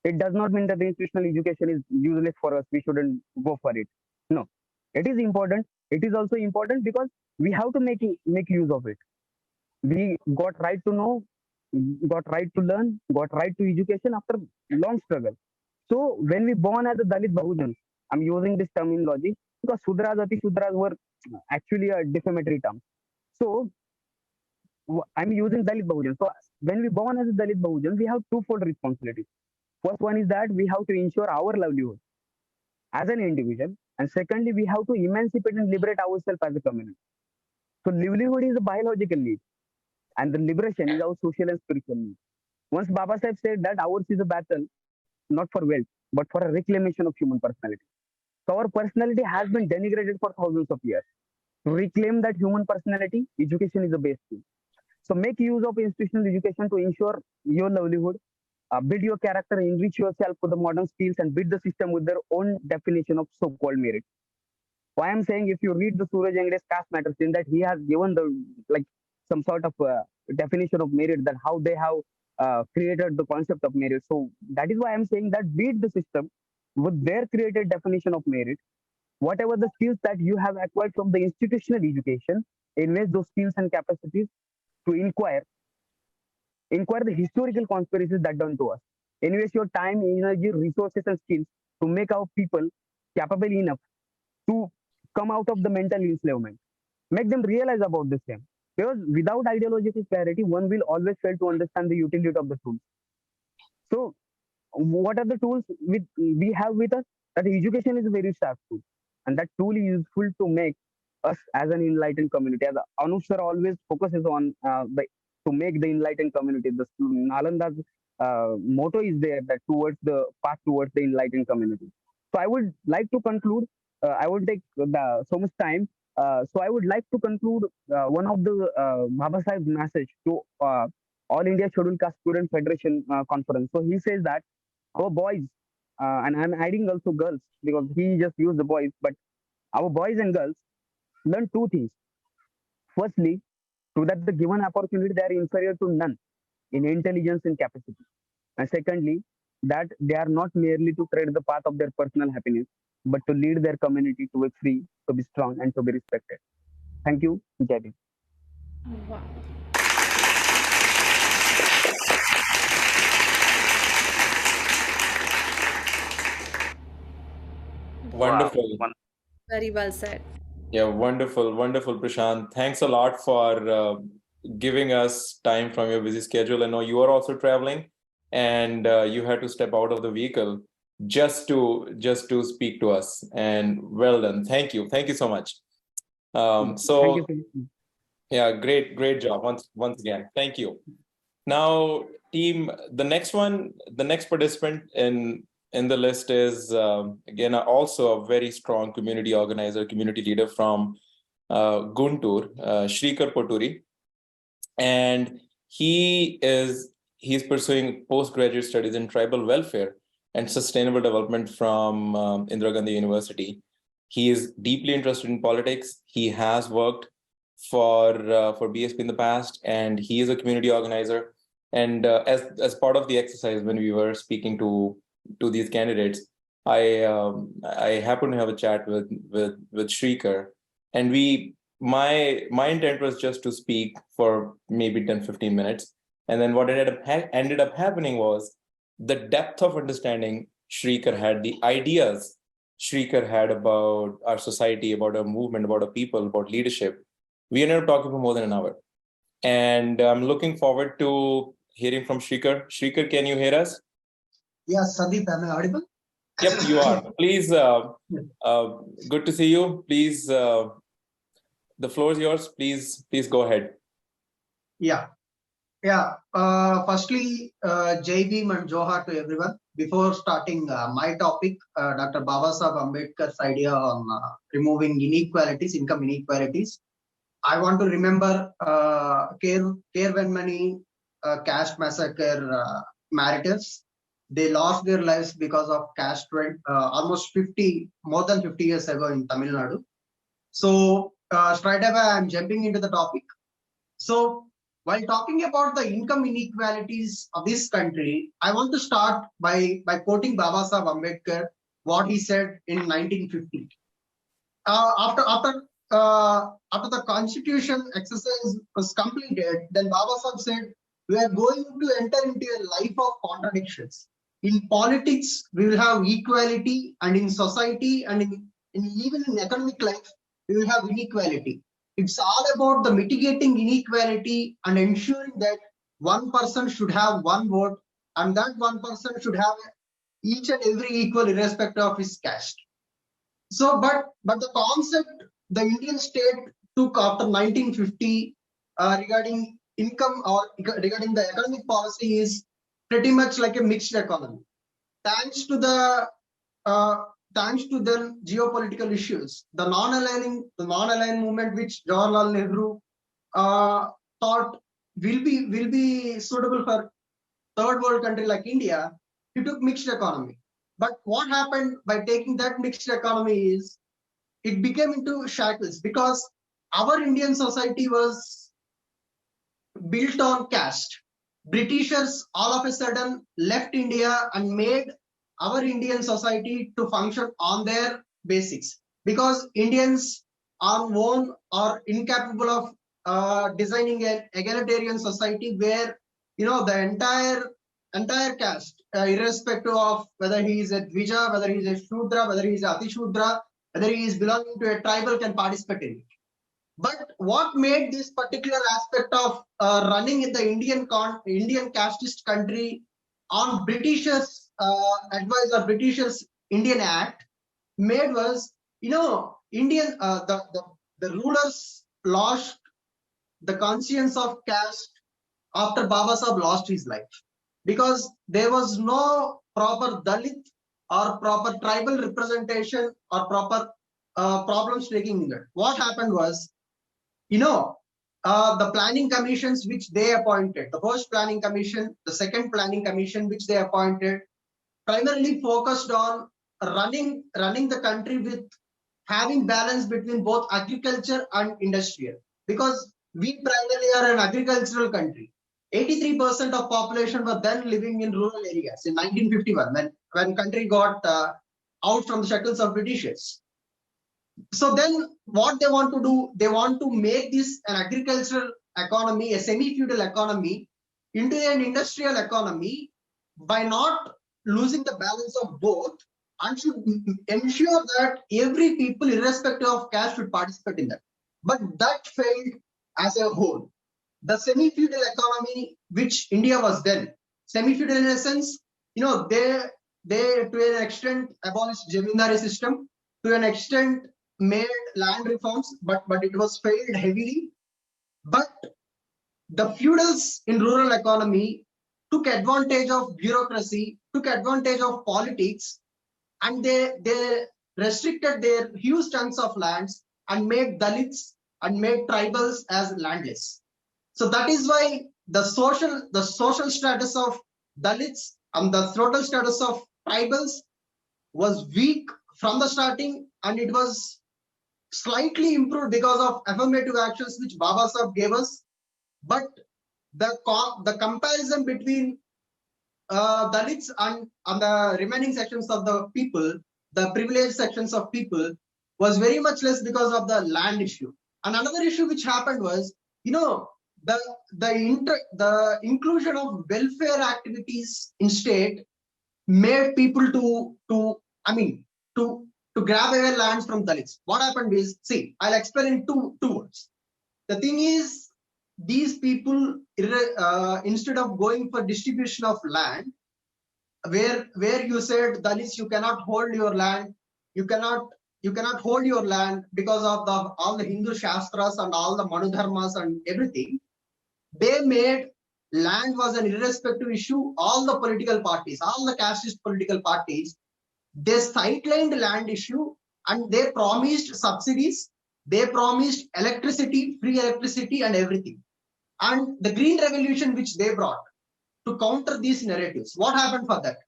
It does not mean that the institutional education is useless for us. We shouldn't go for it. No, it is important. It is also important because we have to make use of it. We got right to know, got right to learn, got right to education after long struggle. So when we born as a Dalit Bahujan, I'm using this terminology because Sudras, Ati Sudras were actually a defamatory term. So I'm using Dalit Bahujan. So when we born as a Dalit Bahujan, we have twofold responsibilities. First one is that we have to ensure our livelihood as an individual, and secondly, we have to emancipate and liberate ourselves as a community. So livelihood is a biological need, and the liberation is our social and spiritual need. Once Baba Sahib said that ours is a battle not for wealth, but for a reclamation of human personality. So our personality has been denigrated for thousands of years. To reclaim that human personality, education is the best tool. So make use of institutional education to ensure your livelihood, build your character, enrich yourself with the modern skills, and build the system with their own definition of so-called merit. Why I'm saying, if you read the Suraj Angre's caste matters, in that he has given the like some sort of definition of merit, that how they have created the concept of merit. So that is why I'm saying that beat the system with their created definition of merit. Whatever the skills that you have acquired from the institutional education, invest those skills and capacities to inquire the historical conspiracies that done to us. Invest your time, energy, resources, and skills to make our people capable enough to come out of the mental enslavement. Make them realize about the same. Because without ideological clarity, one will always fail to understand the utility of the tools. So, what are the tools we have with us? That education is a very sharp tool, and that tool is useful to make us as an enlightened community. As Anoop sir always focuses on to make the enlightened community. The Nalanda's motto is there, that towards the path towards the enlightened community. So I would like to conclude. I would take so much time. So I would like to conclude one of the Baba Sahib's message to All India Scheduled Caste Student Federation conference. So he says that our boys, and I'm adding also girls because he just used the boys, but our boys and girls learn two things. Firstly, to that the given opportunity they are inferior to none. in intelligence and capacity. And secondly, that they are not merely to tread the path of their personal happiness, but to lead their community to be free, to be strong, and to be respected. Thank you, Jai Bhim. Wow. Wonderful. Very well said. Yeah, wonderful, wonderful, Prashant. Thanks a lot for giving us time from your busy schedule. I know you are also traveling, and you had to step out of the vehicle just to speak to us. And well done. Thank you so much. Thank So you. yeah, great job once again. Thank you. Now, team, the next participant in the list is again also a very strong community organizer, community leader from Guntur, Srikar Potturi, and he's pursuing postgraduate studies in tribal welfare and sustainable development from Indira Gandhi University. He is deeply interested in politics. He has worked for BSP in the past, and he is a community organizer. And as part of the exercise, when we were speaking to these candidates, I happened to have a chat with Srikar, and my intent was just to speak for maybe 10-15 minutes, and then what ended up happening was the depth of understanding Srikar had, the ideas Srikar had about our society, about our movement, about our people, about leadership. We ended up talking for more than an hour, and I'm looking forward to hearing from Srikar. Srikar, can you hear us? Yes, Sandeep, am I audible? Yep, you are. Please, good to see you. Please, the floor is yours. Please go ahead. Yeah. Firstly, Jai Bhim and Johar to everyone. Before starting my topic, Dr. Babasaheb Ambedkar's idea on removing inequalities, income inequalities, I want to remember Kervenmani caste massacre narratives. They lost their lives because of caste trade almost more than 50 years ago in Tamil Nadu. So straight away, I'm jumping into the topic. So while talking about the income inequalities of this country, I want to start by quoting Babasaheb Ambedkar, what he said in 1950. After the constitution exercise was completed, then Babasaheb said, we are going to enter into a life of contradictions. In politics, we will have equality, and in society and even in economic life, we will have inequality. It's all about the mitigating inequality and ensuring that one person should have one vote, and that one person should have each and every equal irrespective of his caste. So, but the concept the Indian state took after 1950 regarding income or regarding the economic policy is pretty much like a mixed economy. Thanks to the geopolitical issues, the non-aligned movement which Jawaharlal Nehru thought will be suitable for third world country like India, he took mixed economy. But what happened by taking that mixed economy is it became into shackles, because our Indian society was built on caste. Britishers all of a sudden left India and made our Indian society to function on their basics, because Indians on own are incapable of designing an egalitarian society where the entire caste, irrespective of whether he is a Dvija, whether he is a Shudra, whether he is a Ati Shudra, whether he is belonging to a tribal, can participate in it. But what made this particular aspect of running in the Indian casteist country on Britishers' advice or Britishers' Indian Act made was, Indian the rulers lost the conscience of caste after Babasaheb lost his life, because there was no proper Dalit or proper tribal representation or proper problems taking in it. What happened was, the planning commissions which they appointed, the first planning commission, the second planning commission which they appointed, primarily focused on running the country with having balance between both agriculture and industrial, because we primarily are an agricultural country. 83% of population were then living in rural areas in 1951 when country got out from the shackles of Britishers. So then what they want to do, they want to make this an agricultural economy, a semi-feudal economy, into an industrial economy by not losing the balance of both, and should ensure that every people, irrespective of caste, should participate in that. But that failed as a whole. The semi-feudal economy, which India was then, semi-feudal in a sense, they to an extent abolished Jamindari system, to an extent made land reforms, but it was failed heavily. But the feudals in rural economy took advantage of bureaucracy, took advantage of politics, and they restricted their huge chunks of lands and made Dalits and made tribals as landless. So that is why the social status of Dalits and the total status of tribals was weak from the starting, and it was slightly improved because of affirmative actions which Baba Sahib gave us. But the comparison between Dalits and the remaining sections of the people, the privileged sections of people, was very much less because of the land issue. And another issue which happened was, the inclusion of welfare activities in state made people to grab away lands from Dalits. What happened is, see, I'll explain in two words. The thing is, these people, instead of going for distribution of land, where you said Dalits, you cannot hold your land, you cannot hold your land because of all the Hindu Shastras and all the Manu Dharmas and everything. They made land was an irrespective issue. All the political parties, all the casteist political parties, they sidelined the land issue, and they promised subsidies, they promised electricity, free electricity and everything. And the green revolution which they brought to counter these narratives, what happened for that?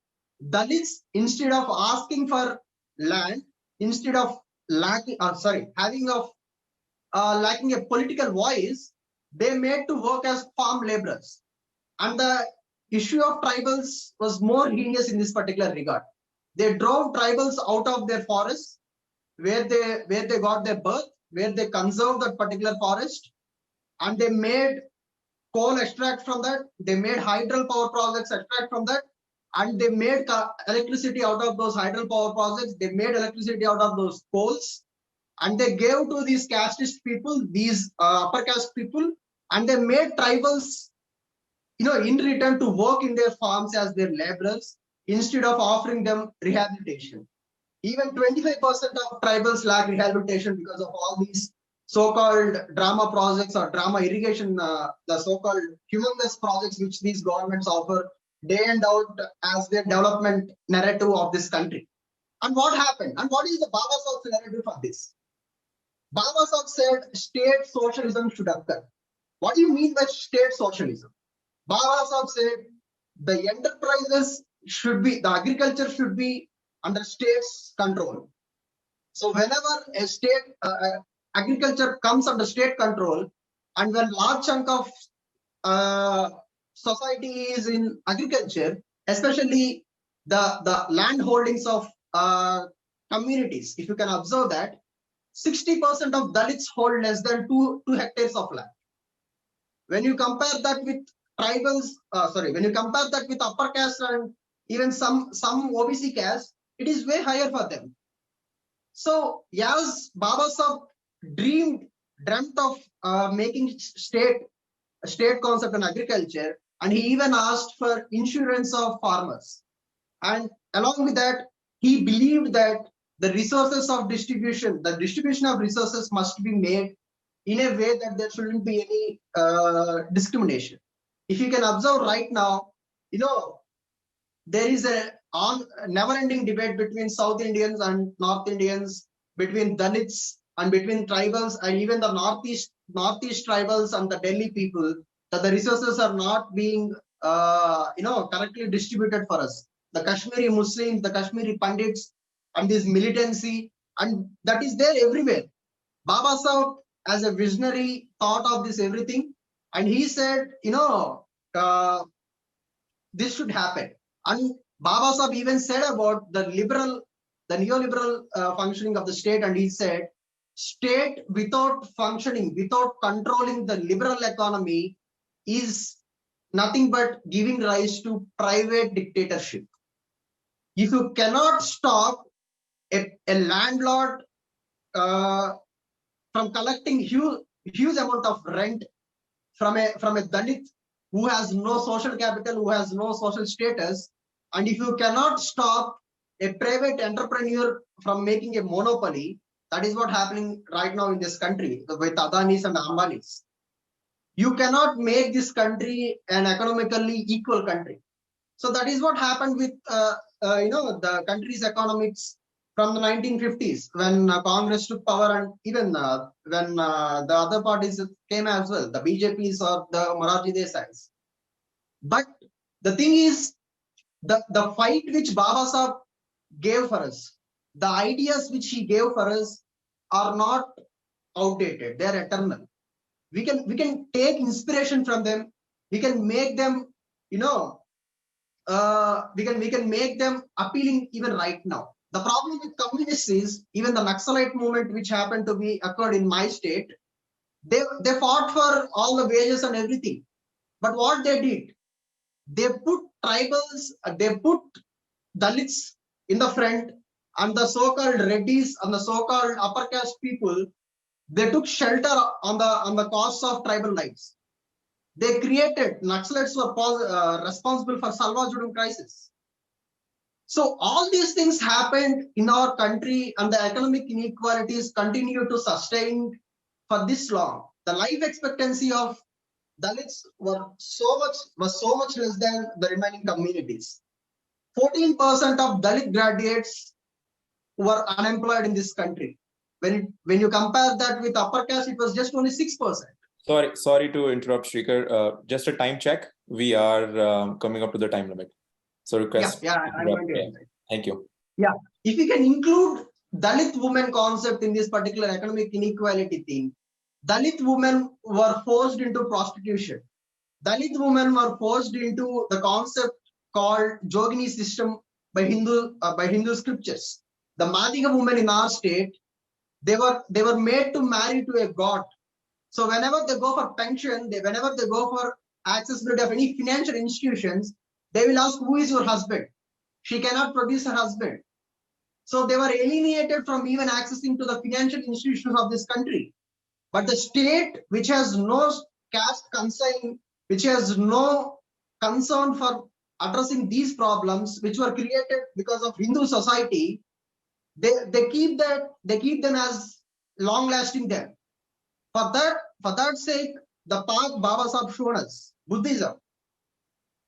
Dalits, instead of asking for land, instead of lacking a political voice, they made to work as farm laborers. And the issue of tribals was more heinous in this particular regard. They drove tribals out of their forests, where they got their birth, where they conserved that particular forest, and they made coal extract from that, they made hydropower projects extract from that, and they made electricity out of those hydropower projects, they made electricity out of those coals, and they gave to these casteist people, these upper caste people, and they made tribals, in return to work in their farms as their laborers, instead of offering them rehabilitation. Even 25% of tribals lack rehabilitation because of all these so-called drama projects or drama irrigation, the so-called humongous projects which these governments offer day and out as their development narrative of this country. And what happened? And what is the Baba Sahib's narrative for this? Baba Sahib said state socialism should occur. What do you mean by state socialism? Baba Sahib said the enterprises should be, the agriculture should be under state's control. So whenever a state agriculture comes under state control, and when large chunk of society is in agriculture, especially the land holdings of communities, if you can observe that, 60% of Dalits hold less than 2 hectares of land. When you compare that with tribals, when you compare that with upper caste and even some OBC caste, it is way higher for them. So yes, Baba Sahib dreamt of making state concept in agriculture, and he even asked for insurance of farmers. And along with that, he believed that the resources of distribution, the distribution of resources must be made in a way that there shouldn't be any discrimination. If you can observe right now, there is a never-ending debate between South Indians and North Indians, between Dalits and between tribals, and even the Northeast tribals and the Delhi people, that the resources are not being correctly distributed for us. The Kashmiri Muslims, the Kashmiri Pandits, and this militancy, and that is there everywhere. Baba Sahib, as a visionary, thought of this everything, and he said, this should happen. And Baba Sahib even said about the neoliberal functioning of the state, and he said, state without functioning, without controlling the liberal economy is nothing but giving rise to private dictatorship. If you cannot stop a landlord from collecting huge amount of rent from a Dalit who has no social capital, who has no social status, and if you cannot stop a private entrepreneur from making a monopoly, that is what happening right now in this country with Adanis and Ambanis. You cannot make this country an economically equal country. So that is what happened with the country's economics from the 1950s when Congress took power, and even when the other parties came as well, the BJPs or the Morarji Desais. But the thing is, the fight which Baba Sahib gave for us, the ideas which he gave for us are not outdated, they are eternal. We can take inspiration from them, we can make them, we can make them appealing even right now. The problem with communists is even the Naxalite movement, which happened to be occurred in my state, they fought for all the wages and everything. But what they did, they put tribals, they put Dalits in the front, and the so-called Reddis and the so-called upper caste people, they took shelter on the cost of tribal lives. They created, Naxalites were responsible for Salva Judum crisis. So all these things happened in our country, and the economic inequalities continue to sustain for this long. The life expectancy of Dalits was so much less than the remaining communities. 14% of Dalit graduates were unemployed in this country. When you compare that with upper caste, it was just only 6%. Sorry to interrupt, Srikar. Just a time check. We are coming up to the time limit. So request. Yeah, I'm going to. Thank you. Yeah, if we can include Dalit women concept in this particular economic inequality thing, Dalit women were forced into prostitution. Dalit women were forced into the concept called Jogini system by Hindu scriptures. The Madhika women in our state, they were made to marry to a god. So whenever they go for pension, whenever they go for accessibility of any financial institutions, they will ask, who is your husband? She cannot produce her husband. So they were alienated from even accessing to the financial institutions of this country. But the state, which has no caste concern, which has no concern for addressing these problems, which were created because of Hindu society, they keep them as long-lasting them. For that sake, the path Baba Sahib shown us, Buddhism,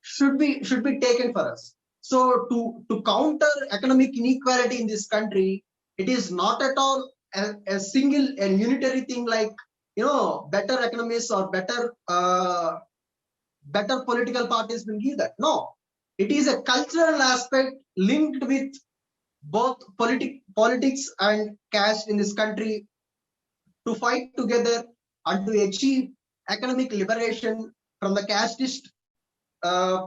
should be taken for us. So to counter economic inequality in this country, it is not at all a single and unitary thing like better economists or better political parties will give that. No, it is a cultural aspect linked with both politics and caste in this country to fight together and to achieve economic liberation from the casteist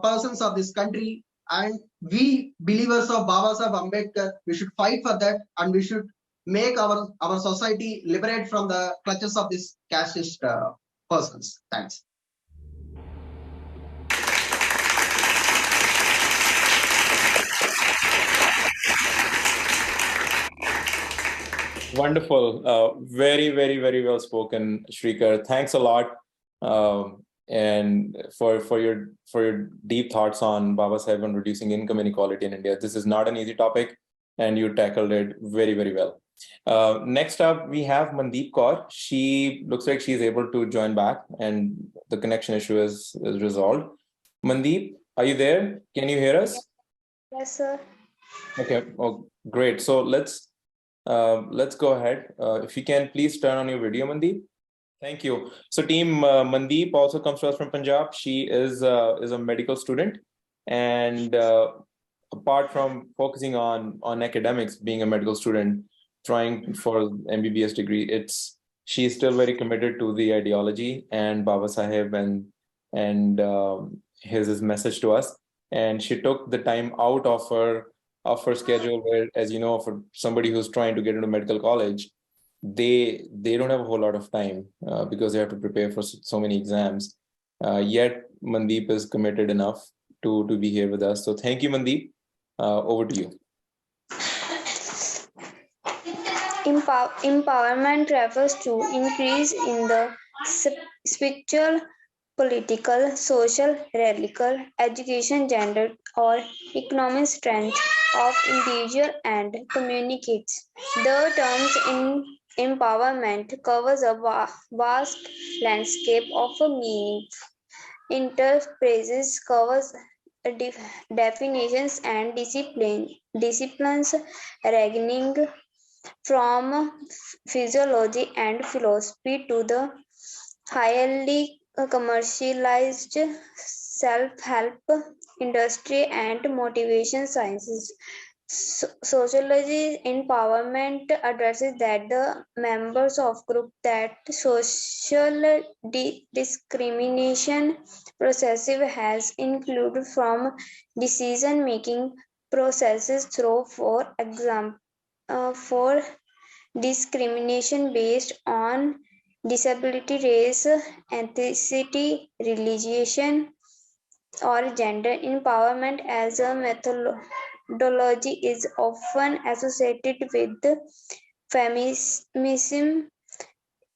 persons of this country. And we believers of Baba Sahib Ambedkar, we should fight for that, and we should make our society liberate from the clutches of these casteist persons. Thanks. Wonderful. Very, very, very well spoken, Srikar. Thanks a lot. And for your deep thoughts on Baba Sahib on reducing income inequality in India. This is not an easy topic, and you tackled it very, very well. Next up, we have Mandeep Kaur. She looks like she's able to join back, and the connection issue is resolved. Mandeep, are you there? Can you hear us? Yes, sir. Okay. Oh, great. So let's go ahead. If you can, please turn on your video, Mandeep. Thank you. So team, Mandeep also comes to us from Punjab. She is a medical student, and apart from focusing on academics, being a medical student, trying for MBBS degree, she's still very committed to the ideology and Baba Sahib and his message to us, and she took the time out of her schedule, where, as you know, for somebody who's trying to get into medical college, they don't have a whole lot of time because they have to prepare for so many exams. Yet Mandeep is committed enough to be here with us. So thank you, Mandeep. Over to you. Empowerment refers to increase in the spiritual, political, social, religious, education, gender, or economic strength of individual and communities. The terms in empowerment covers a vast landscape of meaning. Interphrases covers definitions and disciplines ranging from physiology and philosophy to the highly commercialized self-help industry and motivation sciences. Sociology empowerment addresses that the members of group that social discrimination processive has included from decision making processes through, for example, for discrimination based on disability, race, ethnicity, religion, or gender. Empowerment as a methodology is often associated with feminism.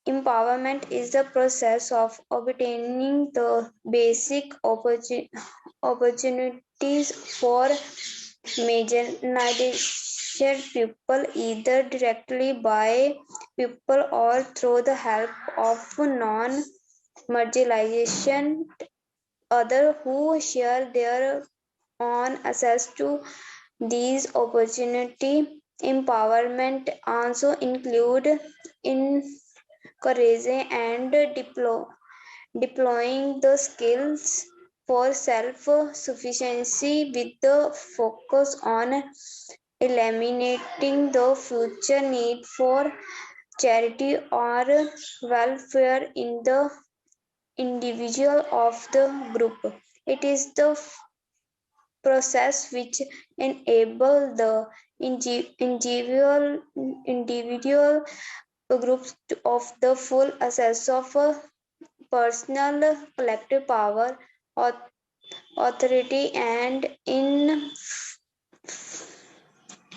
Empowerment is the process of obtaining the basic opportunities for marginalized people, either directly by people or through the help of non-marginalized others who share their own access to these opportunities. Empowerment also include encouraging and deploying the skills for self-sufficiency with the focus on eliminating the future need for charity or welfare in the individual of the group. It is the process which enable the individual groups of the full access of personal collective power, authority, and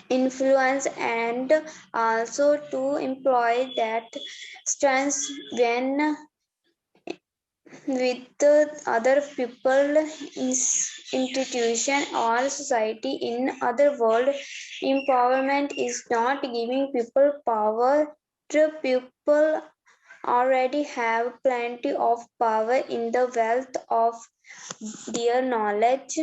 influence, and also to employ that strengths when with the other people, institution, or society. In other words, empowerment is not giving people power. The people already have plenty of power in the wealth of their knowledge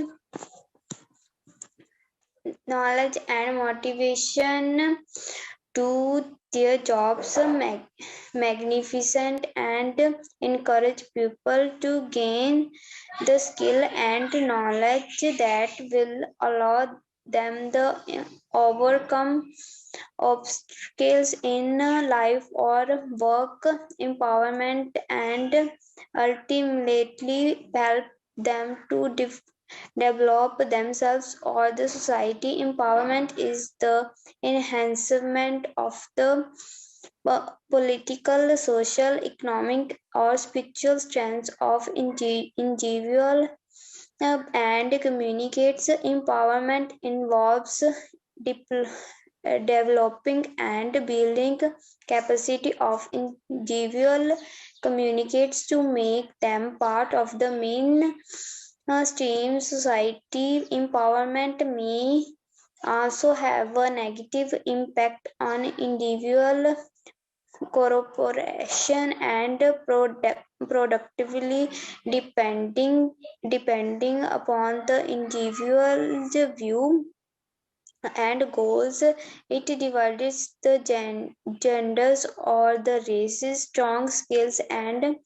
and motivation to their jobs magnificent, and encourage people to gain the skill and knowledge that will allow them to overcome obstacles in life or work. Empowerment and ultimately help them to develop themselves or the society. Empowerment is the enhancement of the political, social, economic, or spiritual strengths of individual and communicates. Empowerment involves developing and building capacity of individual communicates to make them part of the mainstream society. Empowerment may also have a negative impact on individual, corporation, and productively depending upon the individual's view and goals. It divides the genders or the races. Strong skills and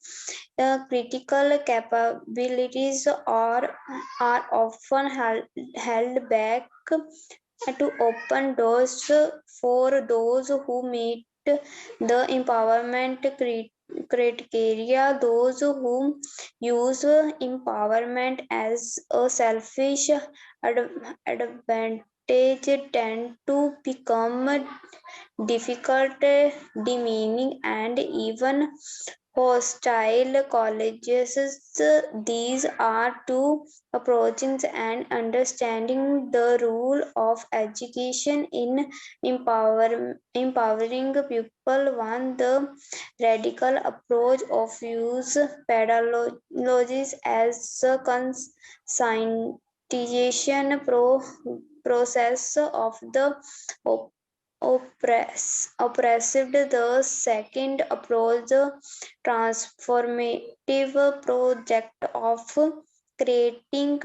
critical capabilities are often held back to open doors for those who meet the empowerment criteria. Those who use empowerment as a selfish advantage tend to become difficult, demeaning, and even hostile colleges. These are two approaches and understanding the role of education in empowering people. One, the radical approach of use pedagogies as a conscientization process of the oppressed. The second approach, the transformative project of creating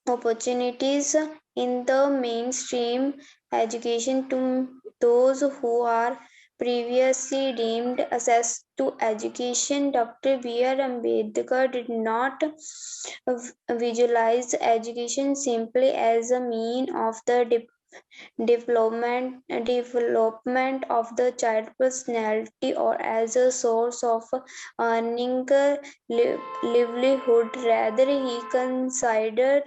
opportunities in the mainstream education to those who are previously deemed access to education. Dr. B.R. Ambedkar did not visualize education simply as a mean of the development of the child personality or as a source of earning livelihood. Rather, he considered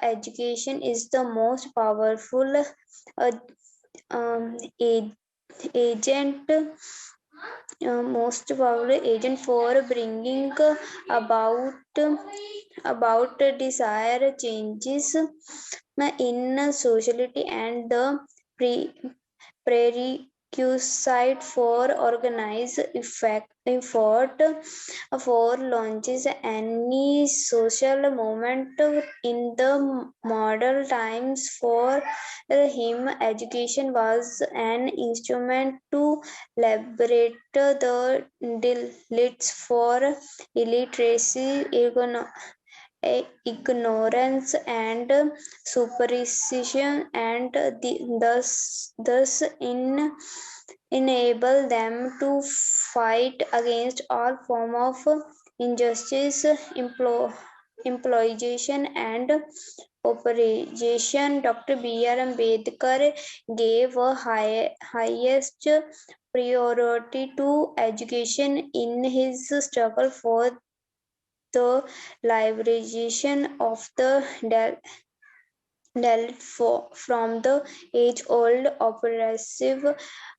education is the most powerful uh, um, agent most powerful agent for bringing about desired changes in society, and the prerequisite for organized effort for launches any social movement in the modern times. For him, education was an instrument to liberate the elites for illiteracy, ignorance, and superstition, and thus enable them to fight against all form of injustice, employation, and oppression. Dr. B.R. Ambedkar gave a highest priority to education in his struggle for the liberation of the Dalit from the age-old oppressive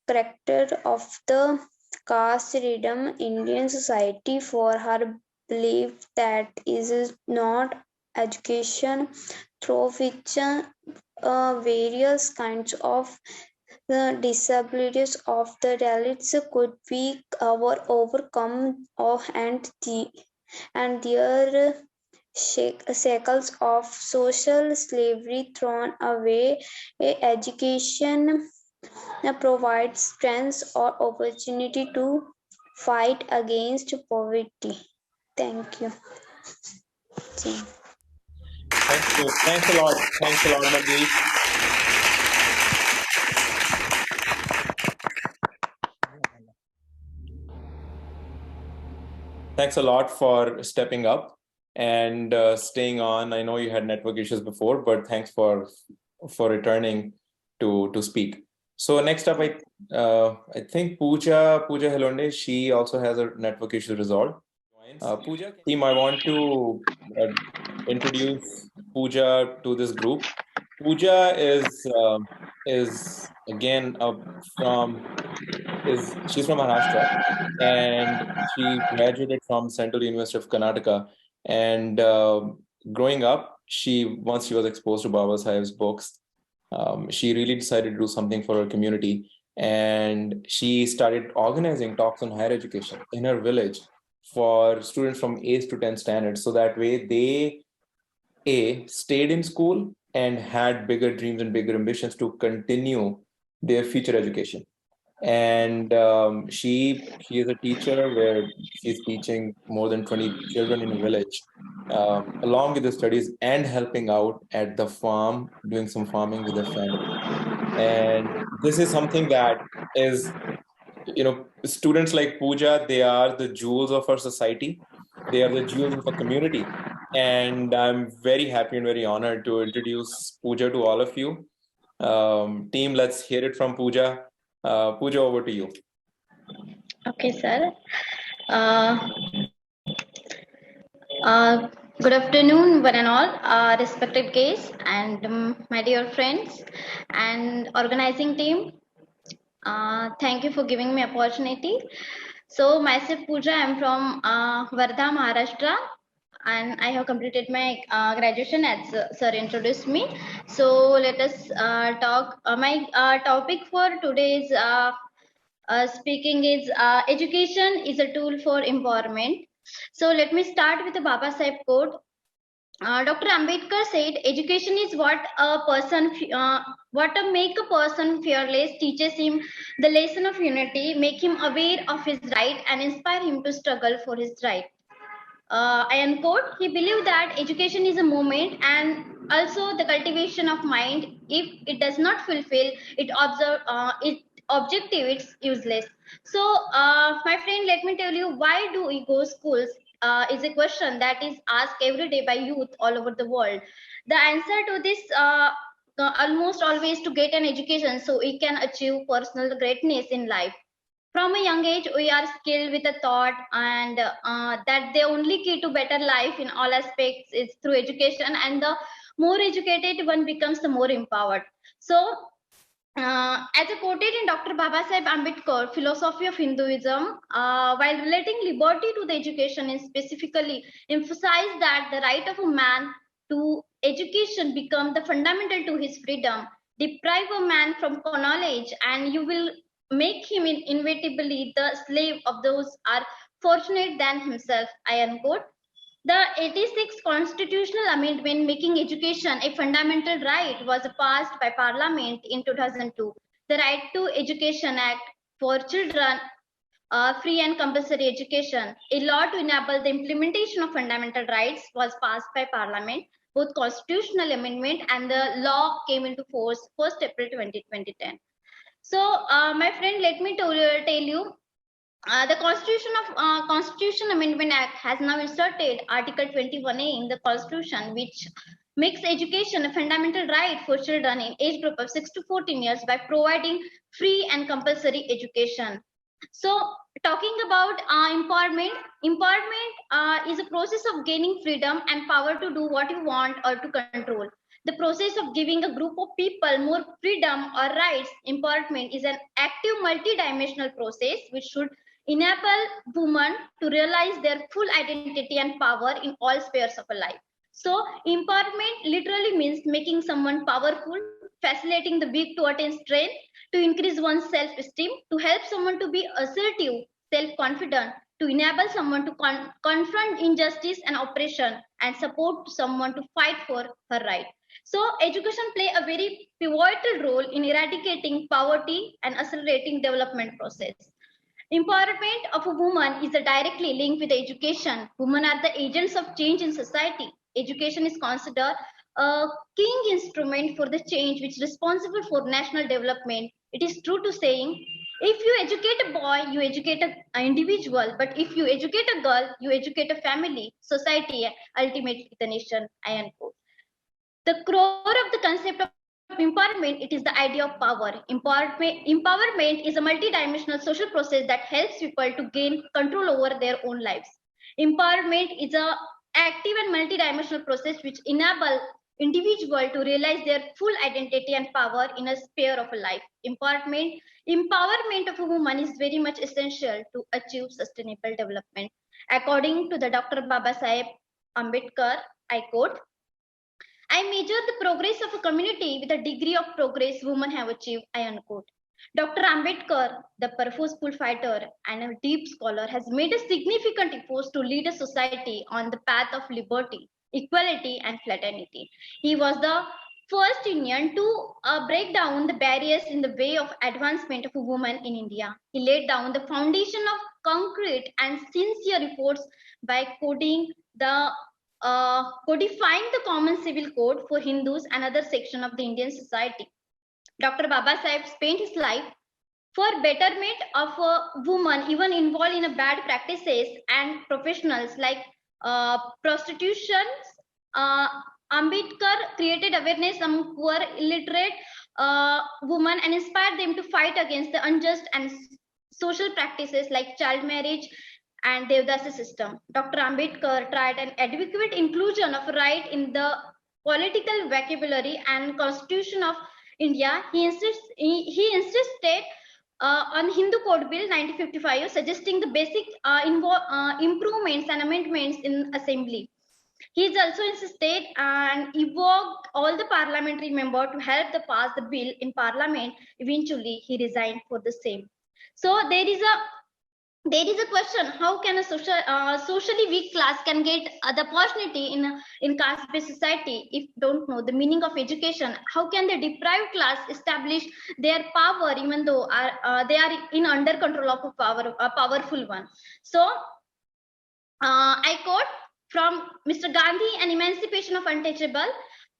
character of the caste system. Indian society, for her belief that is not education through which various kinds of the disabilities of the Dalits could be overcome, and their shackles of social slavery thrown away. Education provides strength or opportunity to fight against poverty. Thank you. Thank you. Thanks a lot. Thanks a lot, Mandeep. Thanks a lot for stepping up and staying on. I know you had network issues before, but thanks for returning to speak. So next up, I think Puja Helunde, she also has a network issue resolved. Puja team, I want to introduce Puja to this group. Puja is again she's from Maharashtra, and she graduated from Central University of Karnataka. And growing up, once she was exposed to Baba Saheb's books, she really decided to do something for her community, and she started organizing talks on higher education in her village for students from 8th to 10th standards, so that way they stayed in school and had bigger dreams and bigger ambitions to continue their future education. And she is a teacher where she's teaching more than 20 children in a village, along with the studies and helping out at the farm, doing some farming with her family. And this is something that is, students like Puja, they are the jewels of our society. They are the jewels of a community. And I'm very happy and very honored to introduce Puja to all of you. Team, let's hear it from Puja. Puja, over to you. Okay, sir. Uh, Good afternoon, one and all, respected guests and my dear friends and organizing team. Thank you for giving me opportunity. So myself Puja, I'm from Wardha, Maharashtra, and I have completed my graduation as sir introduced me. So let us talk. My topic for today's speaking is education is a tool for empowerment. So let me start with the Baba Sahib quote. Dr. Ambedkar said, "Education is what make a person fearless, teaches him the lesson of unity, make him aware of his right, and inspire him to struggle for his right." I unquote. He believed that education is a movement and also the cultivation of mind. If it does not fulfill its objective, it's useless. So, my friend, let me tell you, why do we go schools? Is a question that is asked every day by youth all over the world. The answer to this almost always to get an education so we can achieve personal greatness in life. From a young age, we are skilled with a thought and that the only key to better life in all aspects is through education, and the more educated one becomes, the more empowered. So as I quoted in Dr. Baba Sahib Ambedkar, Philosophy of Hinduism, while relating liberty to the education, and specifically emphasized that the right of a man to education become the fundamental to his freedom. Deprive a man from knowledge, and you will make him inevitably the slave of those are fortunate than himself. I unquote. The 86th constitutional amendment making education a fundamental right was passed by Parliament in 2002. The Right to Education Act for children, free and compulsory education, a law to enable the implementation of fundamental rights, was passed by Parliament. Both constitutional amendment and the law came into force 1st April 2010. So, my friend, let me tell you the Constitution Amendment Act has now inserted Article 21A in the Constitution, which makes education a fundamental right for children in age group of 6 to 14 years by providing free and compulsory education. So, talking about empowerment is a process of gaining freedom and power to do what you want or to control. The process of giving a group of people more freedom or rights. Empowerment is an active multidimensional process which should enable women to realize their full identity and power in all spheres of a life. So, empowerment literally means making someone powerful, facilitating the weak to attain strength, to increase one's self-esteem, to help someone to be assertive, self-confident, to enable someone to confront injustice and oppression, and support someone to fight for her right. So, education play a very pivotal role in eradicating poverty and accelerating development process. Empowerment of a woman is directly linked with education. Women are the agents of change in society. Education is considered a key instrument for the change which is responsible for national development. It is true to saying, if you educate a boy, you educate an individual, but if you educate a girl, you educate a family, society, ultimately the nation. I unquote. The core of the concept of empowerment, it is the idea of power. Empowerment is a multidimensional social process that helps people to gain control over their own lives. Empowerment is a active and multidimensional process which enable individual to realize their full identity and power in a sphere of a life. Empowerment of a woman is very much essential to achieve sustainable development. According to the Dr. Baba Sahib Ambedkar, I quote, "I measure the progress of a community with the degree of progress women have achieved," I unquote. Dr. Ambedkar, the purposeful fighter and a deep scholar, has made a significant effort to lead a society on the path of liberty, equality, and fraternity. He was the first Indian to break down the barriers in the way of advancement of a woman in India. He laid down the foundation of concrete and sincere efforts by codifying the common civil code for Hindus and other section of the Indian society. Dr. Baba Sahib spent his life for betterment of a woman even involved in a bad practices and professionals like prostitution. Uh, Ambedkar created awareness among poor, illiterate women and inspired them to fight against the unjust and social practices like child marriage and Devdasi system. Dr. Ambedkar tried an adequate inclusion of right in the political vocabulary and Constitution of India. He insisted on Hindu Code Bill 1955, suggesting the basic improvements and amendments in assembly. He is also insisted and evoked all the parliamentary members to help the pass the bill in parliament. Eventually, he resigned for the same. So there is a question: how can a socially weak class can get the opportunity in caste-based society if don't know the meaning of education? How can the deprived class establish their power even though they are in under control of a powerful one? So I quote from Mr. Gandhi: "An emancipation of untouchable."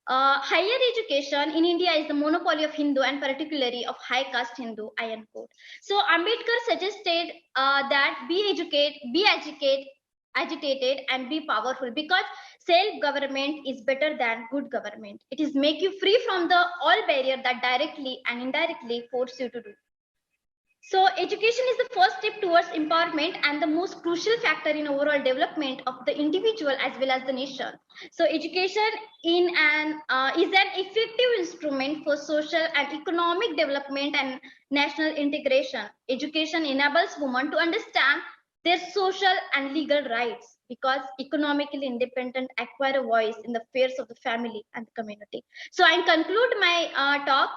Higher education in India is the monopoly of Hindu and particularly of high caste Hindu. I end quote. So Ambedkar suggested that be agitated, and be powerful because self-government is better than good government. It is make you free from the all barrier that directly and indirectly force you to do. So education is the first step towards empowerment and the most crucial factor in overall development of the individual as well as the nation. So education is an effective instrument for social and economic development and national integration. Education enables women to understand their social and legal rights, because economically independent acquire a voice in the affairs of the family and the community. So I conclude my talk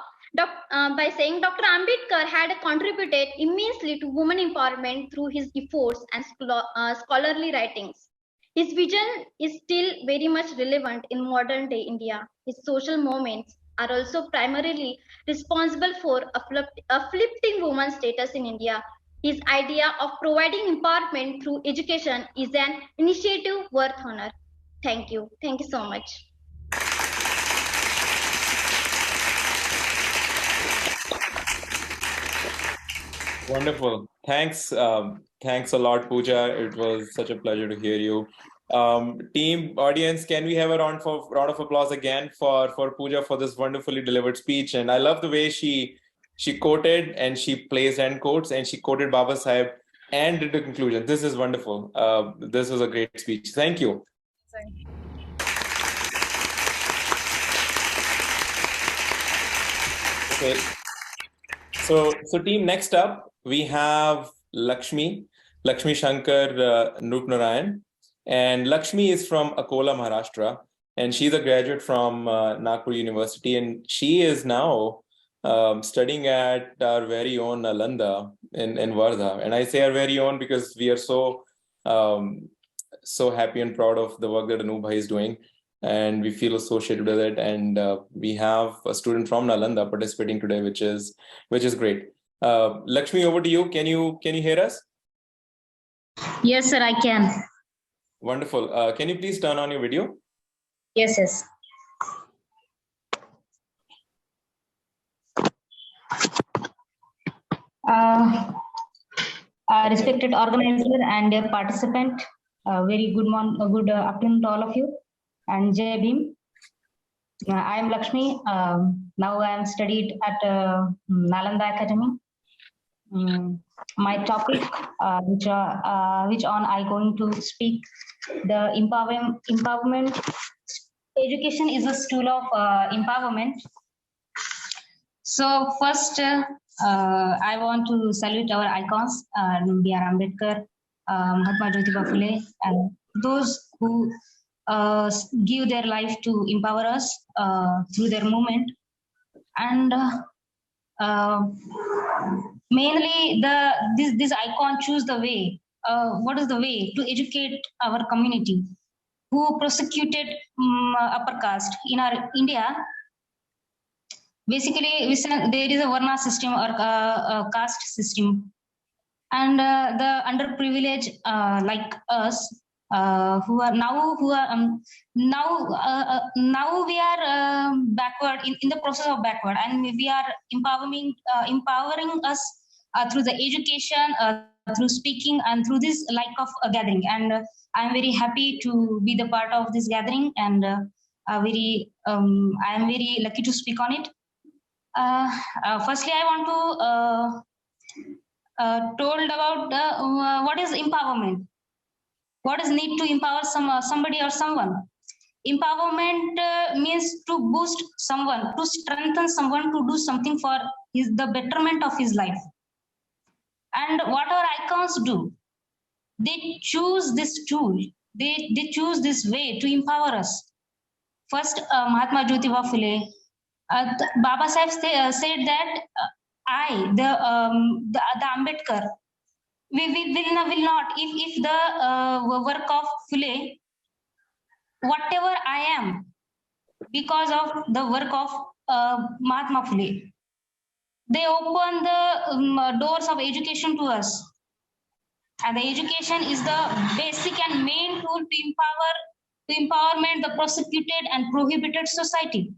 by saying Dr. Ambedkar had contributed immensely to women empowerment through his efforts and scholarly writings. His vision is still very much relevant in modern day India. His social movements are also primarily responsible for uplifting women's status in India. His idea of providing empowerment through education is an initiative worth honor. Thank you. Thank you so much. Wonderful. Thanks. Thanks a lot, Pooja. It was such a pleasure to hear you. Team, audience, can we have a round of applause again for Pooja for this wonderfully delivered speech? And I love the way she quoted and she placed end quotes and she quoted Baba Saheb and did the conclusion. This is wonderful. This was a great speech. Thank you. Thank you. Okay. So team, next up, we have Laxmi Shankar Narayan. And Laxmi is from Akola, Maharashtra. And she's a graduate from Nagpur University. And she is now studying at our very own Nalanda in Wardha. And I say our very own because we are so happy and proud of the work that Anoop is doing. And we feel associated with it. And we have a student from Nalanda participating today, which is great. Laxmi, over to you. Can you hear us? Yes, sir, I can. Wonderful. Can you please turn on your video? Yes. Respected organizer and a participant, very good afternoon to all of you, and Jai Bhim. I am Laxmi. Now I am studied at Nalanda Academy. My topic, which on I going to speak, the empowerment. Education is a tool of empowerment. So first, I want to salute our icons, B.R. Ambedkar, Mahatma Jyotiba Phule, and those who give their life to empower us through their movement. And mainly, this icon choose the way. What is the way to educate our community who persecuted upper caste in our India? Basically, there is a Varna system or a caste system, and the underprivileged like us who are now we are backward in the process of backward, and we are empowering us through the education, through speaking, and through this gathering. And I'm very happy to be the part of this gathering, and I am very lucky to speak on it. Firstly, I want to told about what is empowerment. What is need to empower somebody or someone? Empowerment means to boost someone, to strengthen someone to do something for the betterment of his life. And what our icons do, they choose this tool, they choose this way to empower us. First, Mahatma Jyotiba Phule, Baba Sahib said that the Ambedkar, we will not, if the work of Phule, whatever I am, because of the work of Mahatma Phule, they open the doors of education to us. And the education is the basic and main tool to empowerment the persecuted and prohibited society.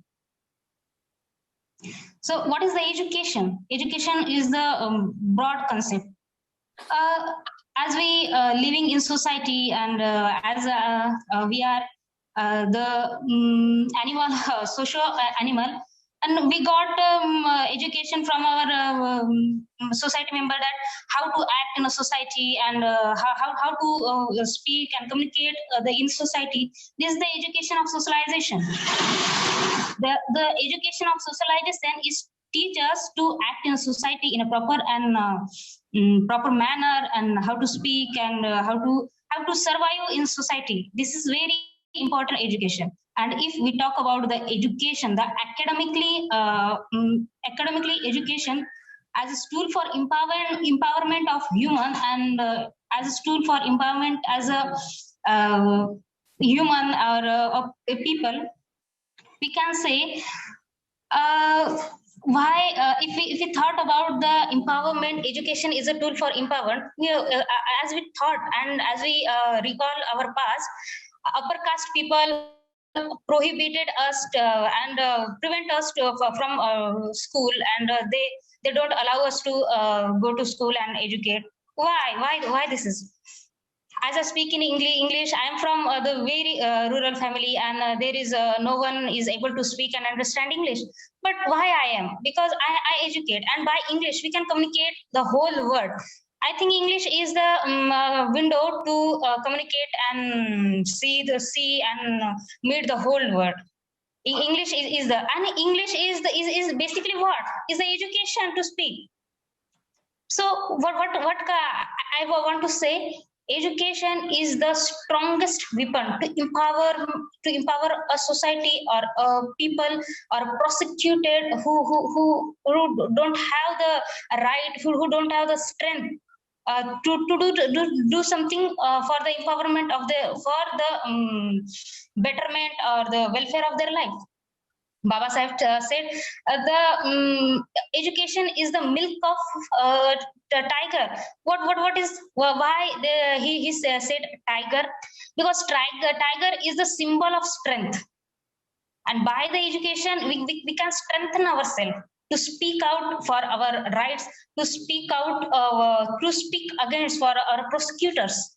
So what is the education? Education is the broad concept. As we living in society, and as we are the animal, social animal, and we got education from our society member that how to act in a society, and how to speak and communicate in society. This is the education of socialization. The education of socialization is teach us to act in society in a proper and proper manner, and how to speak, and how to survive in society. This is very important education. And if we talk about the education, the academically education as a tool for empowerment of human, and as a tool for empowerment as a human or of a people, we can say why if we thought about the empowerment, education is a tool for empowerment. As we thought and as we recall our past, upper caste people prohibited us and prevent us from school, and they don't allow us to go to school and educate. Why this is? As I speak in English, I am from the very rural family, and there is no one is able to speak and understand English. But why I am? Because I educate, and by English we can communicate the whole world. I think English is the window to communicate and see and meet the whole world. English is is basically what is the education to speak. So what I want to say, education is the strongest weapon to empower a society or a people or prosecuted who don't have the right, who don't have the strength to do something for the empowerment of betterment or the welfare of their life. Baba Sahib said the education is the milk of the tiger. What is why he said tiger? Because tiger is the symbol of strength, and by the education we can strengthen ourselves to speak out for our rights, to speak out to speak against for our prosecutors.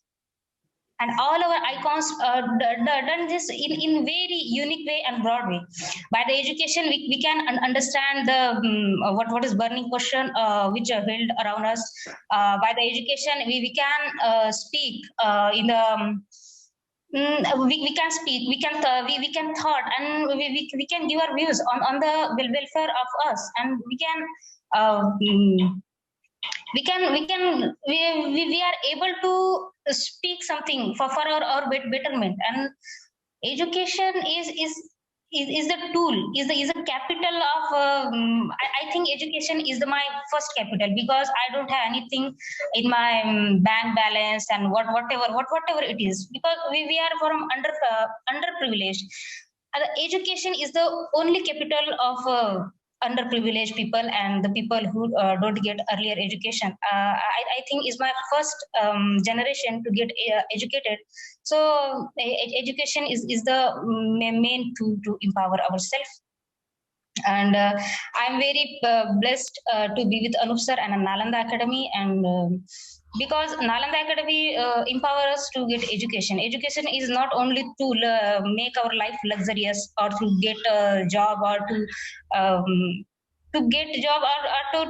And all our icons done this in very unique way and broad way. By the education, we can understand the what is burning question which are held around us. By the education, we can speak in the we can speak, we can thought, and we can give our views on the welfare of us, and we are able to speak something for our betterment. And education is the tool, is a capital of I think education is my first capital, because I don't have anything in my bank balance and whatever it is, because we are from underprivileged. Education is the only capital of underprivileged people and the people who don't get earlier education. I think is my first generation to get educated. So education is the main tool to empower ourselves. And I'm very blessed to be with Anoop sir and Nalanda Academy, and because Nalanda Academy empower us to get education. Education is not only to make our life luxurious or to get a job or to to get job, or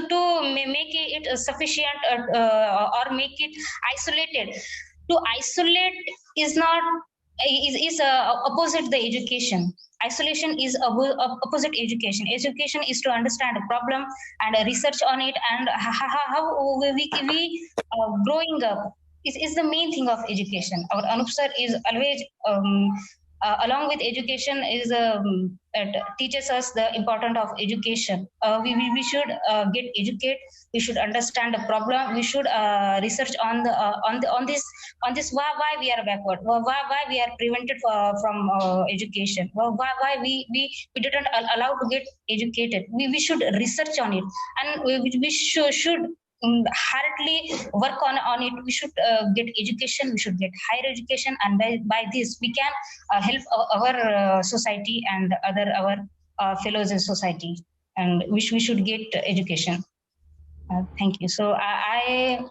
to make it sufficient, or make it isolated. To isolate is not is opposite the education. Isolation is opposite education. Education is to understand a problem and research on it, and how we growing up is the main thing of education. Our Anoop sir is always along with education is teaches us the importance of education. We should get educated. We should understand the problem. We should research on this why we are backward, why we are prevented from education, why we didn't allow to get educated. We should research on it, and we should hardly work on it. We should get education. We should get higher education, and by this we can help our society and our fellows in society. And we should get education. Thank you. So I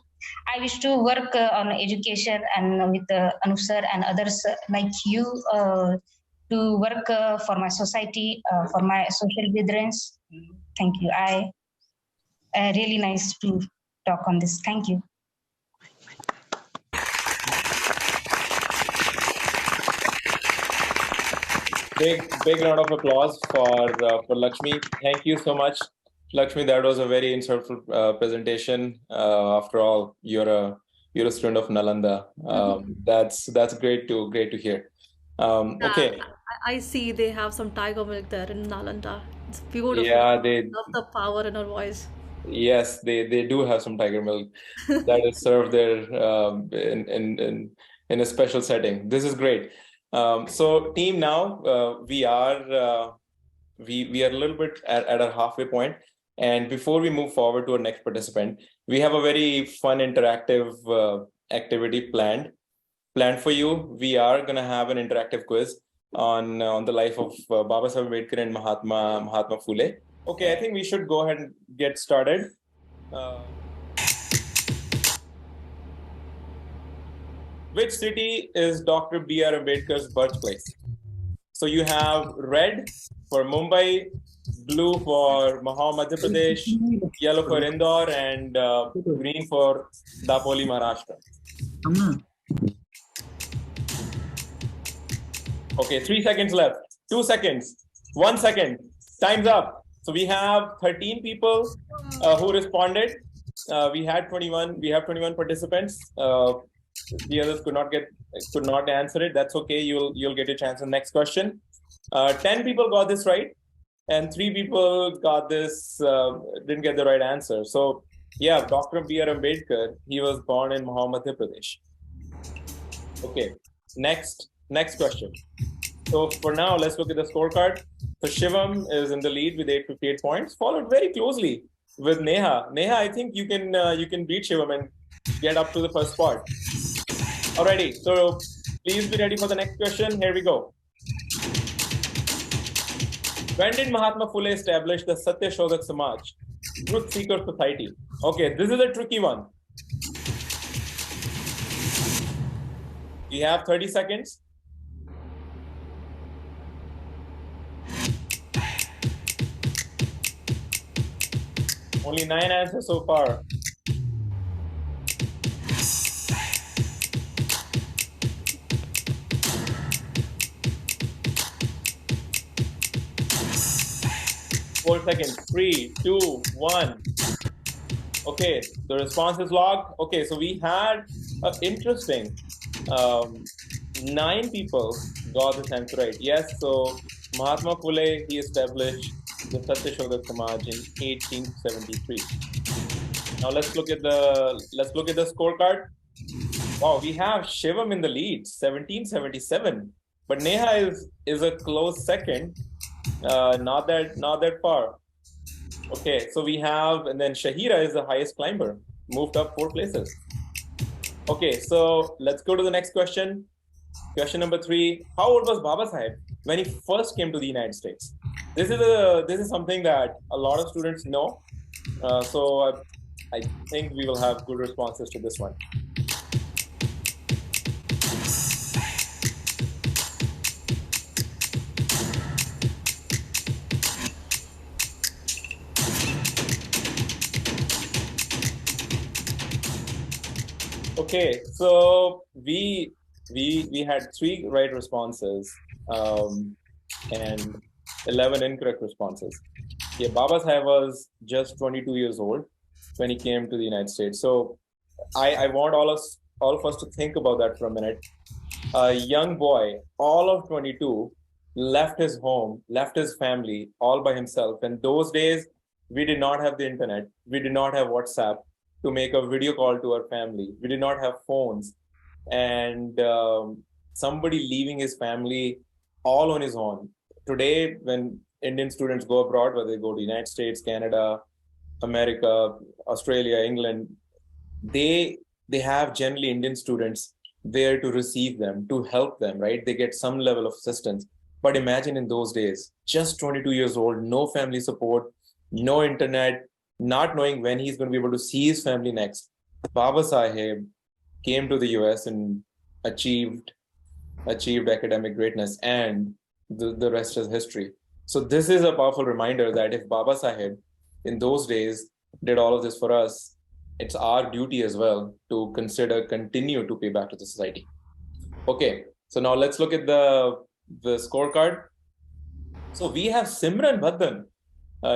wish to work on education and with Anoop sir and others like you to work for my society, for my social brethren. Thank you. Really nice to talk on this. Thank you. Big round of applause for Laxmi. Thank you so much, Laxmi. That was a very insightful presentation. After all, you're a student of Nalanda. That's great to hear. Okay. I see they have some tiger milk there in Nalanda. It's beautiful. Yeah, Love the power in her voice. Yes, they do have some tiger milk that is served there in a special setting. This is great. So team, now we are a little bit at a halfway point, and before we move forward to our next participant, we have a very fun interactive activity planned for you. We are gonna have an interactive quiz on the life of Baba Saheb Ambedkar and Mahatma Phule. Okay, I think we should go ahead and get started. Which city is Dr. B.R. Ambedkar's birthplace? So you have red for Mumbai, blue for Mahau, Madhya Pradesh, yellow for Indore, and green for Dapoli, Maharashtra. Okay, 3 seconds left. 2 seconds. 1 second. Time's up. So we have 13 people who responded. We have 21 participants. The others could not answer it. That's okay. You'll get a chance in the next question. 10 people got this right, and 3 people got this didn't get the right answer. So yeah, Dr. B.R. Ambedkar, he was born in Mahau, Madhya Pradesh. Okay, next question. So for now, let's look at the scorecard. So Shivam is in the lead with 858 points, followed very closely with Neha. Neha, I think you can beat Shivam and get up to the first spot. Alrighty, so please be ready for the next question. Here we go. When did Mahatma Phule establish the Satya Shodak Samaj, Truth Seeker Society? Okay, this is a tricky one. We have 30 seconds. Only 9 answers so far. Four seconds. 3, 2, 1. Okay, the response is logged. Okay, so we had interesting 9 people got this answer right. Yes, so Mahatma Phule, he established the Satya Shodak Samaj in 1873. Now let's look at the scorecard. Wow, we have Shivam in the lead, 1777. But Neha is a close second. Not that far. Okay, so we have, and then Shahira is the highest climber, moved up 4 places. Okay, so let's go to the next question. Question number 3. How old was Baba Saheb when he first came to the United States? This is something that a lot of students know. So I think we will have good responses to this one. Okay, so we had 3 right responses and 11 incorrect responses. Yeah, Baba Saheb was just 22 years old when he came to the United States. So I want all of us to think about that for a minute. A young boy, all of 22, left his home, left his family all by himself. And those days, we did not have the internet. We did not have WhatsApp to make a video call to our family. We did not have phones. And somebody leaving his family all on his own. Today, when Indian students go abroad, whether they go to the United States, Canada, America, Australia, England, they have generally Indian students there to receive them, to help them, right? They get some level of assistance. But imagine in those days, just 22 years old, no family support, no internet, not knowing when he's going to be able to see his family next. Baba Saheb came to the US and achieved academic greatness, and the rest is history. So this is a powerful reminder that if Baba Saheb in those days did all of this for us, it's our duty as well to continue to pay back to the society. Okay, so now let's look at the scorecard. So we have Simran Badhan.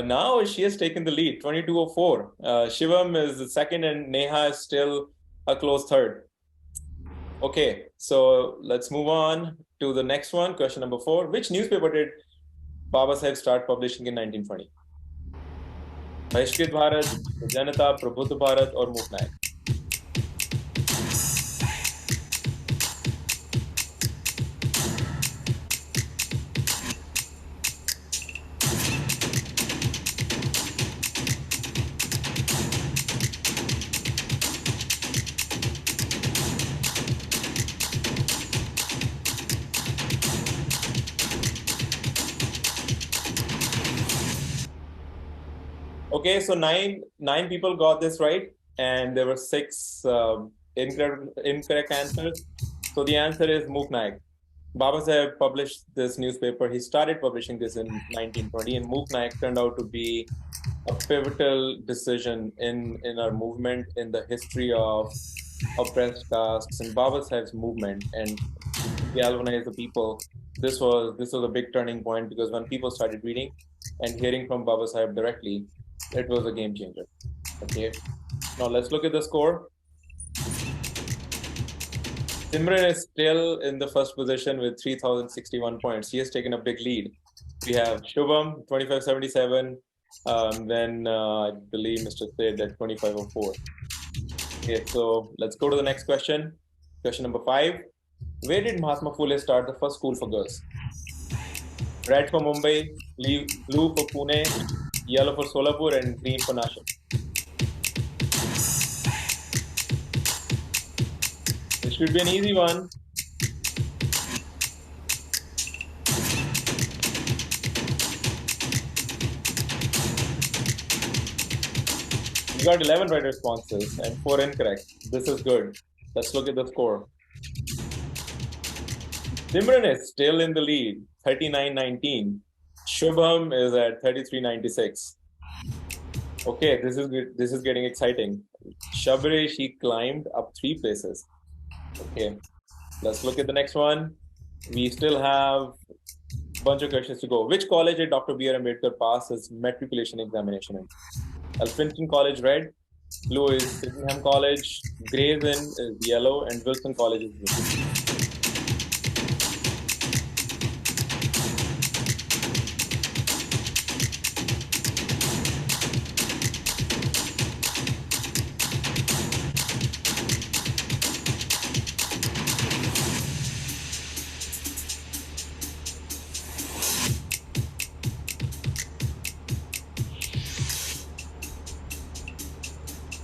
Now she has taken the lead, 2204. Shivam is the second and Neha is still a close third. Okay, so let's move on to the next one, question number 4. Which newspaper did Baba Saheb start publishing in 1920? Bahishkrit Bharat, Janata, Prabhuddha Bharat, or Muk Naik? Okay, so nine people got this right, and there were 6 incorrect answers. So the answer is Muk Naik. Baba Saheb published this newspaper. He started publishing this in 1920, and Muk Naik turned out to be a pivotal decision in our movement, in the history of oppressed castes and Baba Saheb's movement, and galvanize the people. This was a big turning point, because when people started reading and hearing from Baba Saheb directly, it was a game changer. Okay, now let's look at the score. Simran is still in the first position with 3,061 points. He has taken a big lead. We have Shubham, 2577. Then I believe Mr. Sid at 2504. Okay, so let's go to the next question. Question number 5. Where did Mahatma Phule start the first school for girls? Red for Mumbai, blue for Pune, yellow for Solapur, and green for Nashik. This should be an easy one. You got 11 right responses and 4 incorrect. This is good. Let's look at the score. Simran is still in the lead, 39-19. Shubham is at 33-96. Okay, this is good. This is getting exciting. Shabarish, he climbed up 3 places. Okay, let's look at the next one. We still have a bunch of questions to go. Which college did Dr. B.R. Ambedkar pass his matriculation examination in? Elphinstone College, red. Blue is Sydenham College. Gray's Inn is yellow, and Wilson College is blue.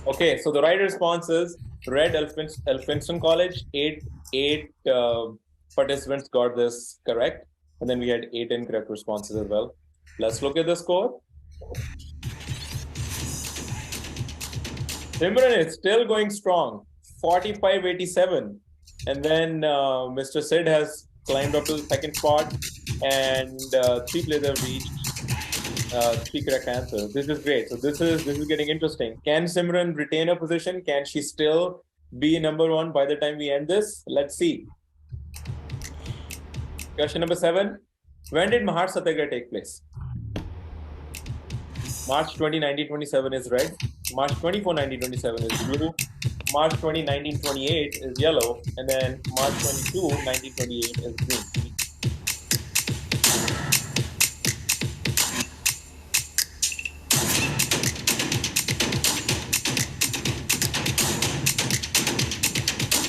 Okay, so the right response is red, Elphinstone College. Eight participants got this correct. And then we had 8 incorrect responses as well. Let's look at the score. Simran is still going strong, 45-87. And then Mr. Sid has climbed up to the second spot, and 3 players have reached 3 correct answers. This is great. So this is getting interesting. Can Simran retain her position? Can she still be number 1 by the time we end this? Let's see. Question number 7. When did Mahar Satyagraha take place? March 20, 1927 is red. March 24, 1927 is blue. March 20, 1928 is yellow. And then March 22, 1928 is green.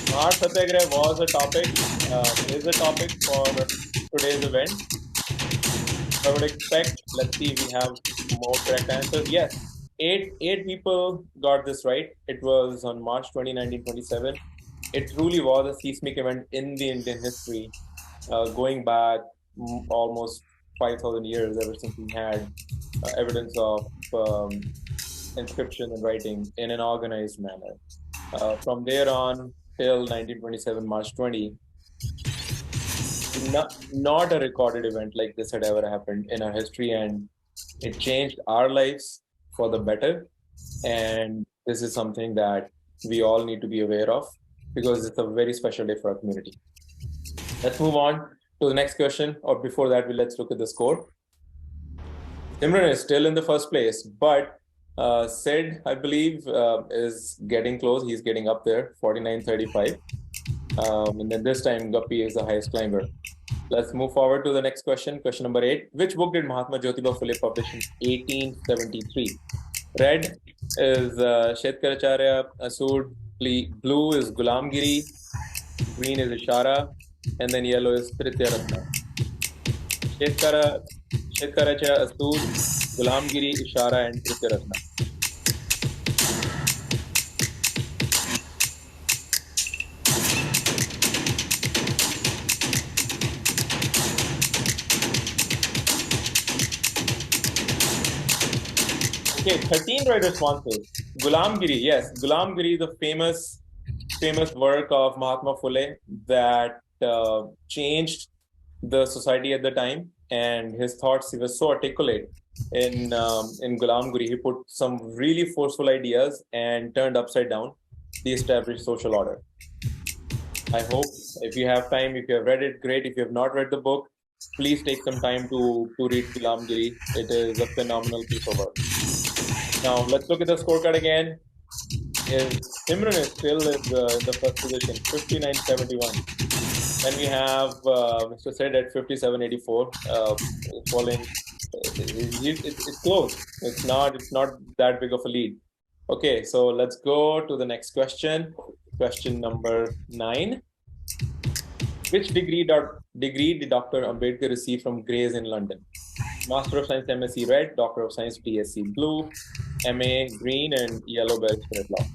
Mahar Satyagraha was a topic, is a topic for today's event. I would expect, let's see, we have more correct answers. Yes, eight people got this right. It was on March 20, 1927. It truly was a seismic event in the Indian history, going back almost 5,000 years, ever since we had evidence of inscription and writing in an organized manner. From there on till 1927, March 20, not a recorded event like this had ever happened in our history, and it changed our lives for the better. And this is something that we all need to be aware of because it's a very special day for our community. Let's move on to the next question, or before that, let's look at the score. Simran is still in the first place, but Sid, I believe, is getting close. He's getting up there, 49.35. And then this time, Guppy is the highest climber. Let's move forward to the next question. Question number 8. Which book did Mahatma Jyotiba Phule publish in 1873? Red is Shetkaracharya Asud, blue is Gulamgiri, green is Ishara, and then yellow is Tritya Ratna. Shetkaracharya Asud, Gulamgiri, Ishara, and Tritya Ratna. Okay, 13 right responses. Gulamgiri, yes, Gulamgiri, the famous work of Mahatma Phule that changed the society at the time, and his thoughts, he was so articulate in Gulamgiri. He put some really forceful ideas and turned upside down the established social order. I hope if you have time, if you have read it, great. If you have not read the book, please take some time to read Gulamgiri. It is a phenomenal piece of work. Now, let's look at the scorecard again. Simran is still in the first position, 59.71. Then we have Mr. Sid at 57.84. Falling, it's close. It's not that big of a lead. Okay, so let's go to the next question. Question number 9. Which degree did Dr. Ambedkar receive from Gray's in London? Master of Science MSc red, Doctor of Science BSc blue, MA green, and yellow barrister at law.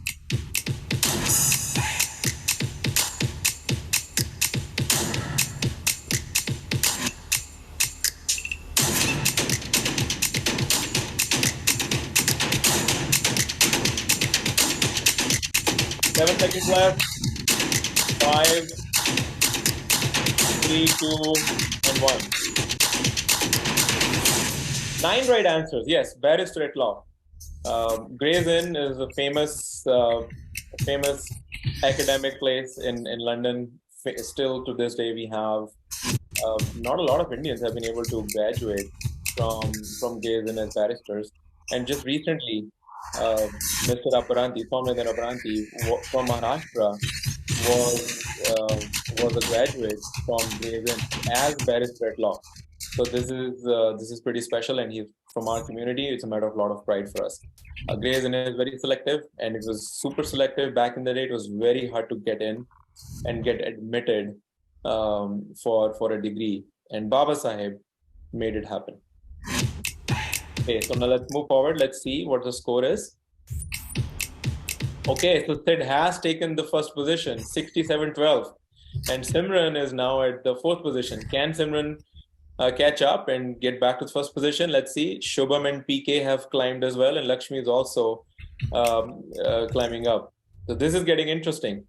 Seven seconds left. 5, 3, 2, and 1. 9 right answers. Yes, barrister at law. Gray's Inn is a famous academic place in London. Still to this day, we have not a lot of Indians have been able to graduate from Gray's Inn as barristers. And just recently, Mr. Aparanti, Soumyadan Aparanti from Maharashtra was a graduate from Gray's Inn as barrister at law. So this is pretty special, and he's from our community. It's a matter of a lot of pride for us. Gray's Inn is very selective, and it was super selective back in the day. It was very hard to get in and get admitted for a degree, and Baba Sahib made it happen. Okay, so now let's move forward. Let's see what the score is. Okay, so Sid has taken the first position, 67-12, and Simran is now at the 4th position. Can Simran catch up and get back to the first position? Let's see. Shubham and PK have climbed as well, and Laxmi is also climbing up. So this is getting interesting.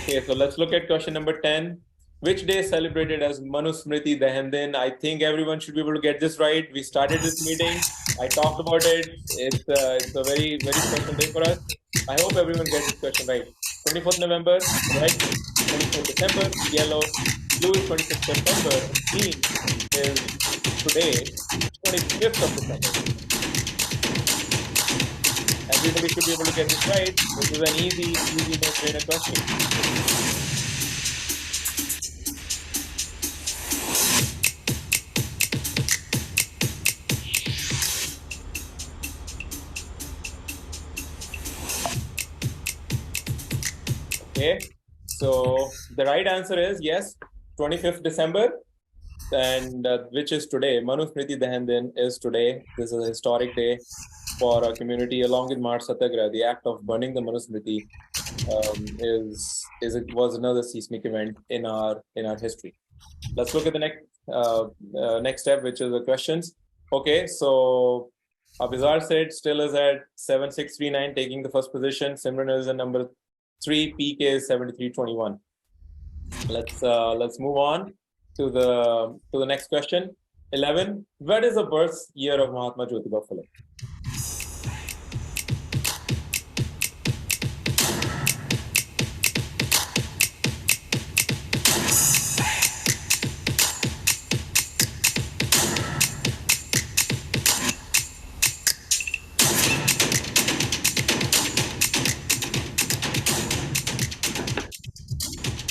Okay, so let's look at question number 10. Which day is celebrated as Manusmriti Dahan Din? I think everyone should be able to get this right. We started this meeting. I talked about it. It's a very, very special day for us. I hope everyone gets this question right. 24th November, red, 24th December, yellow, blue is 26th September, green is today, 25th of December. Everybody should be able to get this right. This is an easy no-brainer question. Okay, so the right answer is yes, 25th December, and which is today. Manusmriti Dahan Din is today. This is a historic day for our community, along with Mart Satyagraha. The act of burning the Manusmriti was another seismic event in our history. Let's look at the next step, which is the questions. Okay, so Abizar said still is at 7639, taking the first position. Simran is at number 3, PK is 7321. Let's move on to the next question. 11. What is the birth year of Mahatma Jyotiba Phule?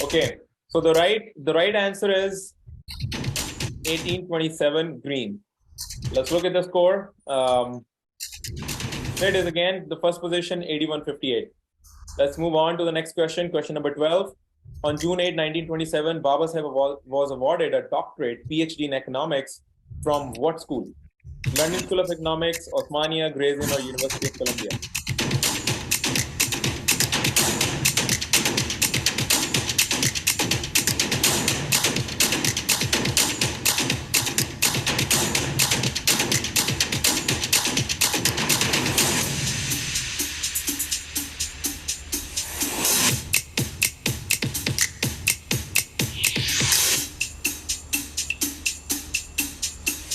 Okay, so the right answer is 1827, green. Let's look at the score. It is again the first position, 8158. Let's move on to the next question. Question number 12. On June 8, 1927, Baba Saheb was awarded a doctorate, PhD in economics from what school? London School of Economics, Osmania, Gray's Inn, or University of Columbia?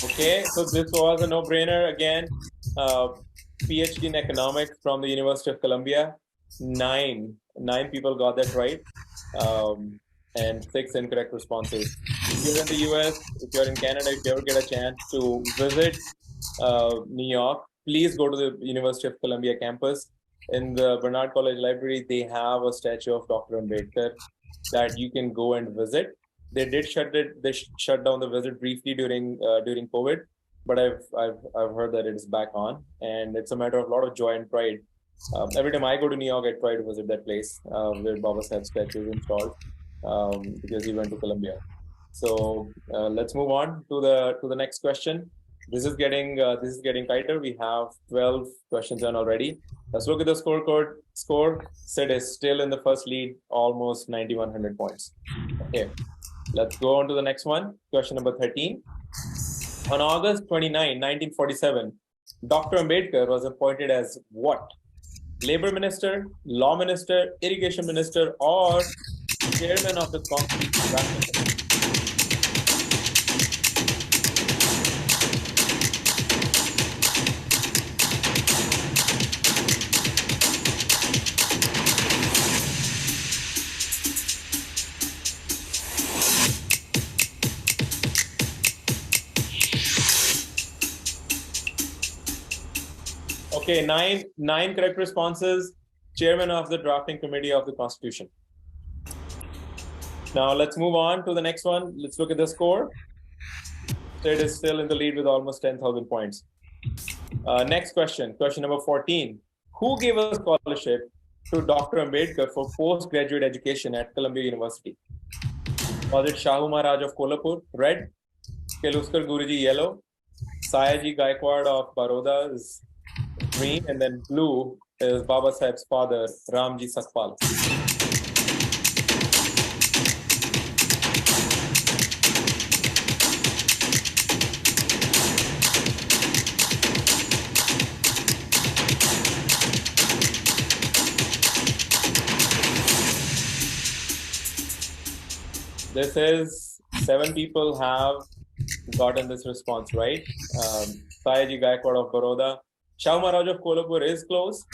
Okay, so this was a no-brainer again. PhD in economics from the University of Columbia. Nine people got that right, and 6 incorrect responses. If you're in the US, if you're in Canada, if you ever get a chance to visit New York, please go to the University of Columbia campus. In the Barnard College Library, they have a statue of Dr. Ambedkar that you can go and visit. They did shut down the visit briefly during COVID, but I've heard that it is back on, and it's a matter of a lot of joy and pride. Every time I go to New York, I try to visit that place where Baba Saheb's statue is installed, because he went to Columbia. So let's move on to the next question. This is getting tighter. We have 12 questions on already. Let's look at the score. Sid is still in the first lead, almost 9100 points. Okay. Let's go on to the next one. Question number 13. On August 29, 1947, Dr. Ambedkar was appointed as what? Labor Minister, Law Minister, Irrigation Minister, or Chairman of the Constitution Drafting Committee? Okay, nine correct responses. Chairman of the Drafting Committee of the Constitution. Now let's move on to the next one. Let's look at the score. State is still in the lead with almost 10,000 points. Next question number 14. Who gave a scholarship to Dr. Ambedkar for postgraduate education at Columbia University? Was it Shahu Maharaj of Kolhapur, red? Keluskar Guruji, yellow? Sayaji Gaikwad of Baroda is green, and then blue is Baba Saheb's father, Ramji Sakpal. This is 7 people have gotten this response right. Sayaji Gaikwad of Baroda. Shahu Maharaj of Kolhapur is close,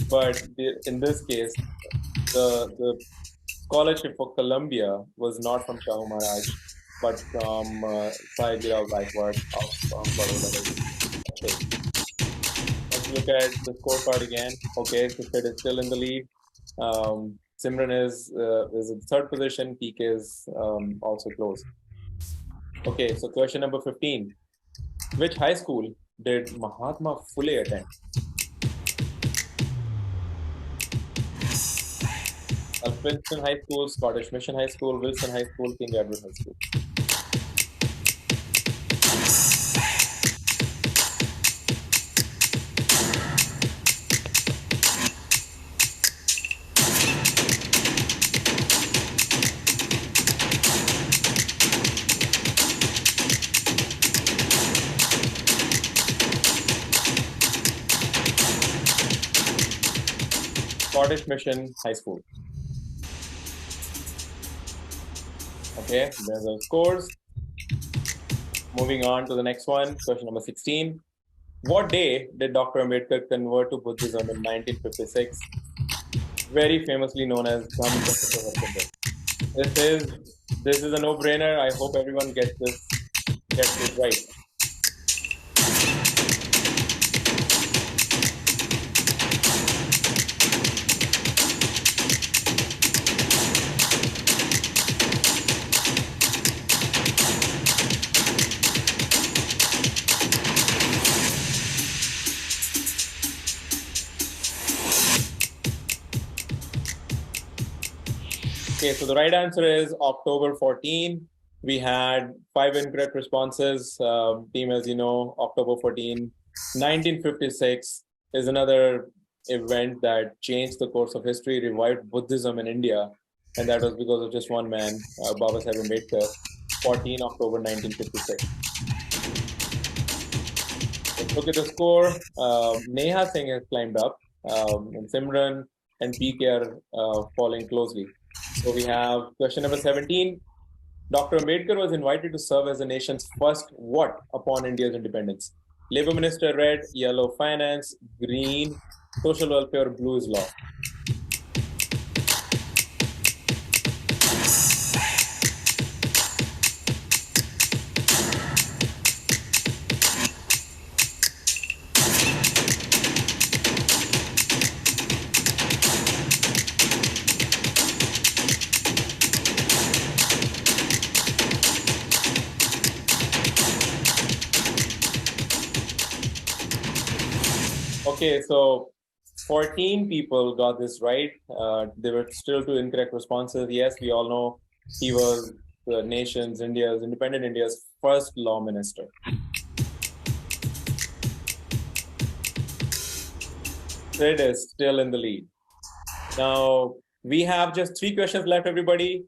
but in this case, the scholarship for Columbia was not from Shahu Maharaj, but from Sahibjirao Gaikwad of Baroda. Okay. Let's look at the scorecard again. Okay, so Sid is still in the lead. Simran is in third position. PK is also close. Okay, so question number 15. Which high school did Mahatma Phule attend? Princeton High School, Scottish Mission High School, Wilson High School, King Edward High School. Scottish Mission High School. Okay, there's the scores. Moving on to the next one, question number 16. What day did Dr. Ambedkar convert to Buddhism in 1956? Very famously known as Dham Chakra Pravartan. This is a no-brainer. I hope everyone gets this right. Okay, so the right answer is October 14. We had 5 incorrect responses. Team, as you know, October 14, 1956 is another event that changed the course of history, revived Buddhism in India. And that was because of just one man, Baba Sahib Ambedkar, 14 October 1956. Let's look at the score. Neha Singh has climbed up, and Simran and PK are following closely. So we have question number 17. Dr. Ambedkar was invited to serve as the nation's first what upon India's independence? Labor Minister, red, yellow, finance, green, social welfare, blue is law. Okay, so 14 people got this right. There were still 2 incorrect responses. Yes, we all know he was the nation's, independent India's first law minister. Sid is still in the lead. Now, we have just 3 questions left, everybody.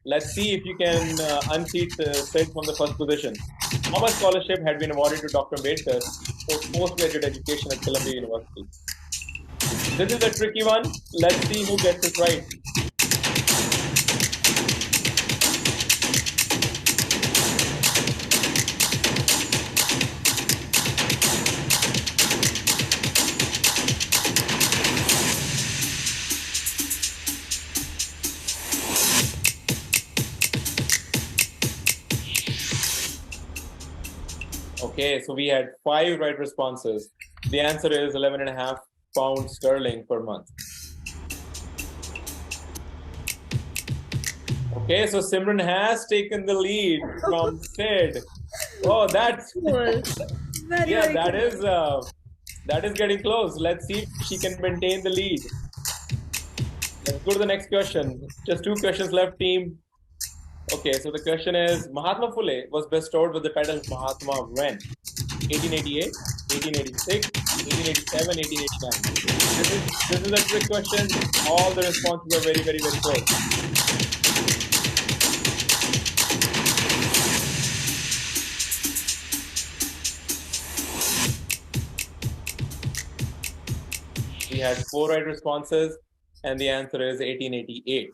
Let's see if you can unseat Sid from the first position. How much scholarship had been awarded to Dr. Ambedkar for postgraduate education at Columbia University? This is a tricky one. Let's see who gets it right. Okay, so we had 5 right responses. The answer is 11.5 pounds sterling per month. Okay, so Simran has taken the lead from Sid. Oh, that's Cool. Very, yeah, very cool. that is getting close. Let's see if she can maintain the lead. Let's go to the next question. Just 2 questions left, team. Okay, so the question is, Mahatma Phule was bestowed with the title Mahatma when? 1888, 1886, 1887, 1889. This is a trick question. All the responses are very, very, very close. We had 4 right responses, and the answer is 1888.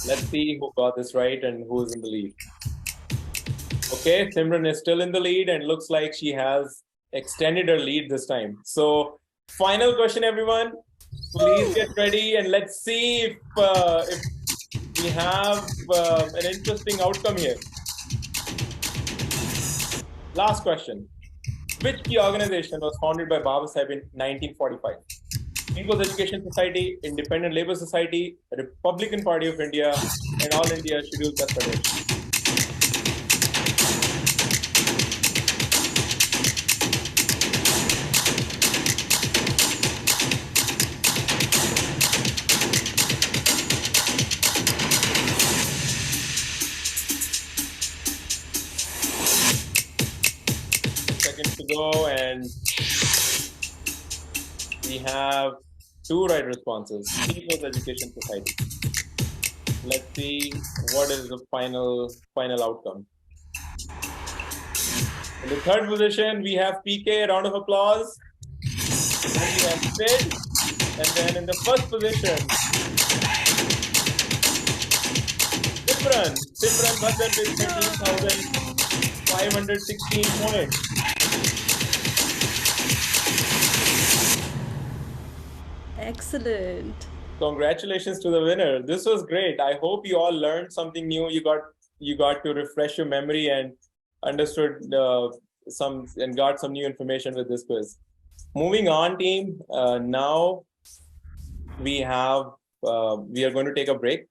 Let's see who got this right and who's in the lead. Okay, Simran is still in the lead and looks like she has extended her lead this time. So Final question, everyone. Please get ready and let's see if we have an interesting outcome here. Last question. Which key organization was founded by Baba Sahib in 1945? People's Education Society, Independent Labour Society, Republican Party of India, and All India Scheduled Caste Federation. Seconds to go, and we have 2 right responses. People's Education Society. Let's see what is the final outcome. In the third position, we have PK. Round of applause. Then we have Sid, and then in the first position, Simran Badhan with 13,516 points. Excellent. Congratulations to the winner. This was great. I hope you all learned something new. You got to refresh your memory and understood got some new information with this quiz. Moving on, team. Now we are going to take a break.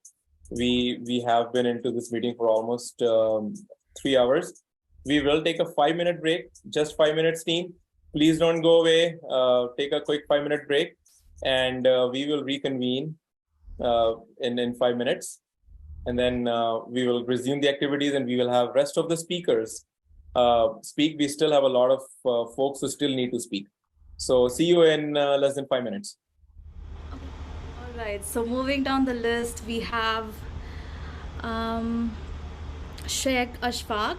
We have been into this meeting for almost 3 hours. We will take a 5-minute break, just 5 minutes, team. Please don't go away. Take a quick 5-minute break, and we will reconvene in 5 minutes. And then we will resume the activities, and we will have rest of the speakers speak. We still have a lot of folks who still need to speak. So see you in less than 5 minutes. All right, so moving down the list, we have Shaik Ashfaq.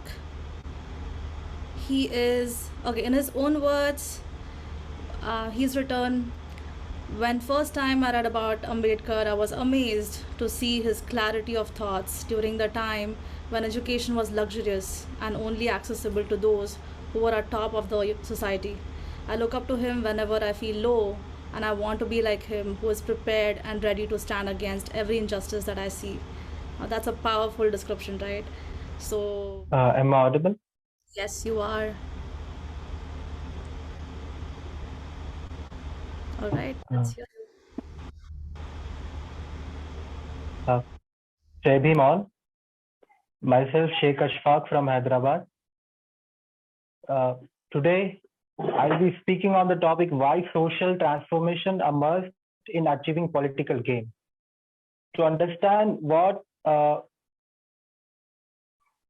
He is, okay, in his own words, he's written, when first time I read about Ambedkar, I was amazed to see his clarity of thoughts during the time when education was luxurious and only accessible to those who were at top of the society. I look up to him whenever I feel low, and I want to be like him, who is prepared and ready to stand against every injustice that I see. That's a powerful description, right? So, am I audible? Yes, you are. All right. Let's hear Jai Bhim all. Myself, Shaik Ashfaq from Hyderabad. Today, I'll be speaking on the topic why social transformation are must in achieving political gain. To understand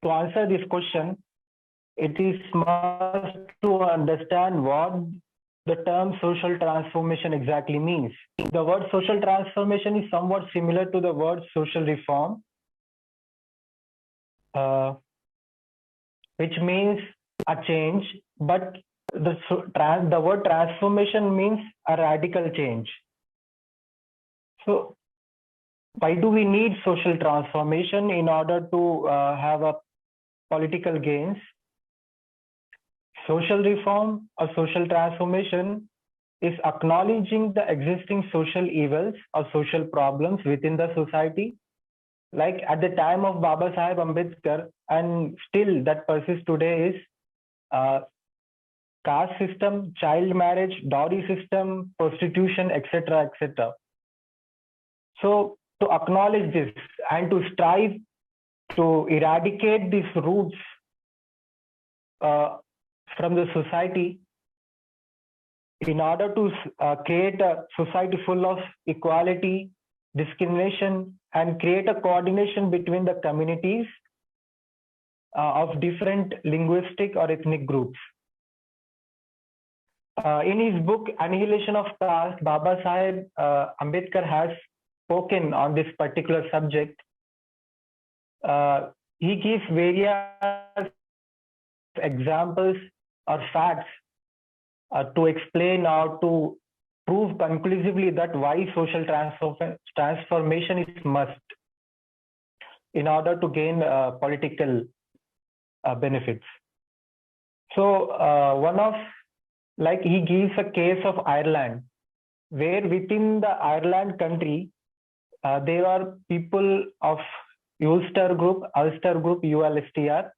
to answer this question, it is must to understand what the term social transformation exactly means. The word social transformation is somewhat similar to the word social reform, which means a change, but the word transformation means a radical change. So why do we need social transformation in order to have a political gains? Social reform or social transformation is acknowledging the existing social evils or social problems within the society. Like at the time of Baba Sahib Ambedkar, and still that persists today, is caste system, child marriage, dowry system, prostitution, etc., etc. So to acknowledge this and to strive to eradicate these roots from the society, in order to create a society full of equality, discrimination, and create a coordination between the communities of different linguistic or ethnic groups. In his book Annihilation of Caste, Baba Sahib Ambedkar has spoken on this particular subject. He gives various examples or facts to explain or to prove conclusively that why social transformation is must in order to gain political benefits. So one of like he gives a case of Ireland, where within the Ireland country, there are people of Ulster group, ULSTR,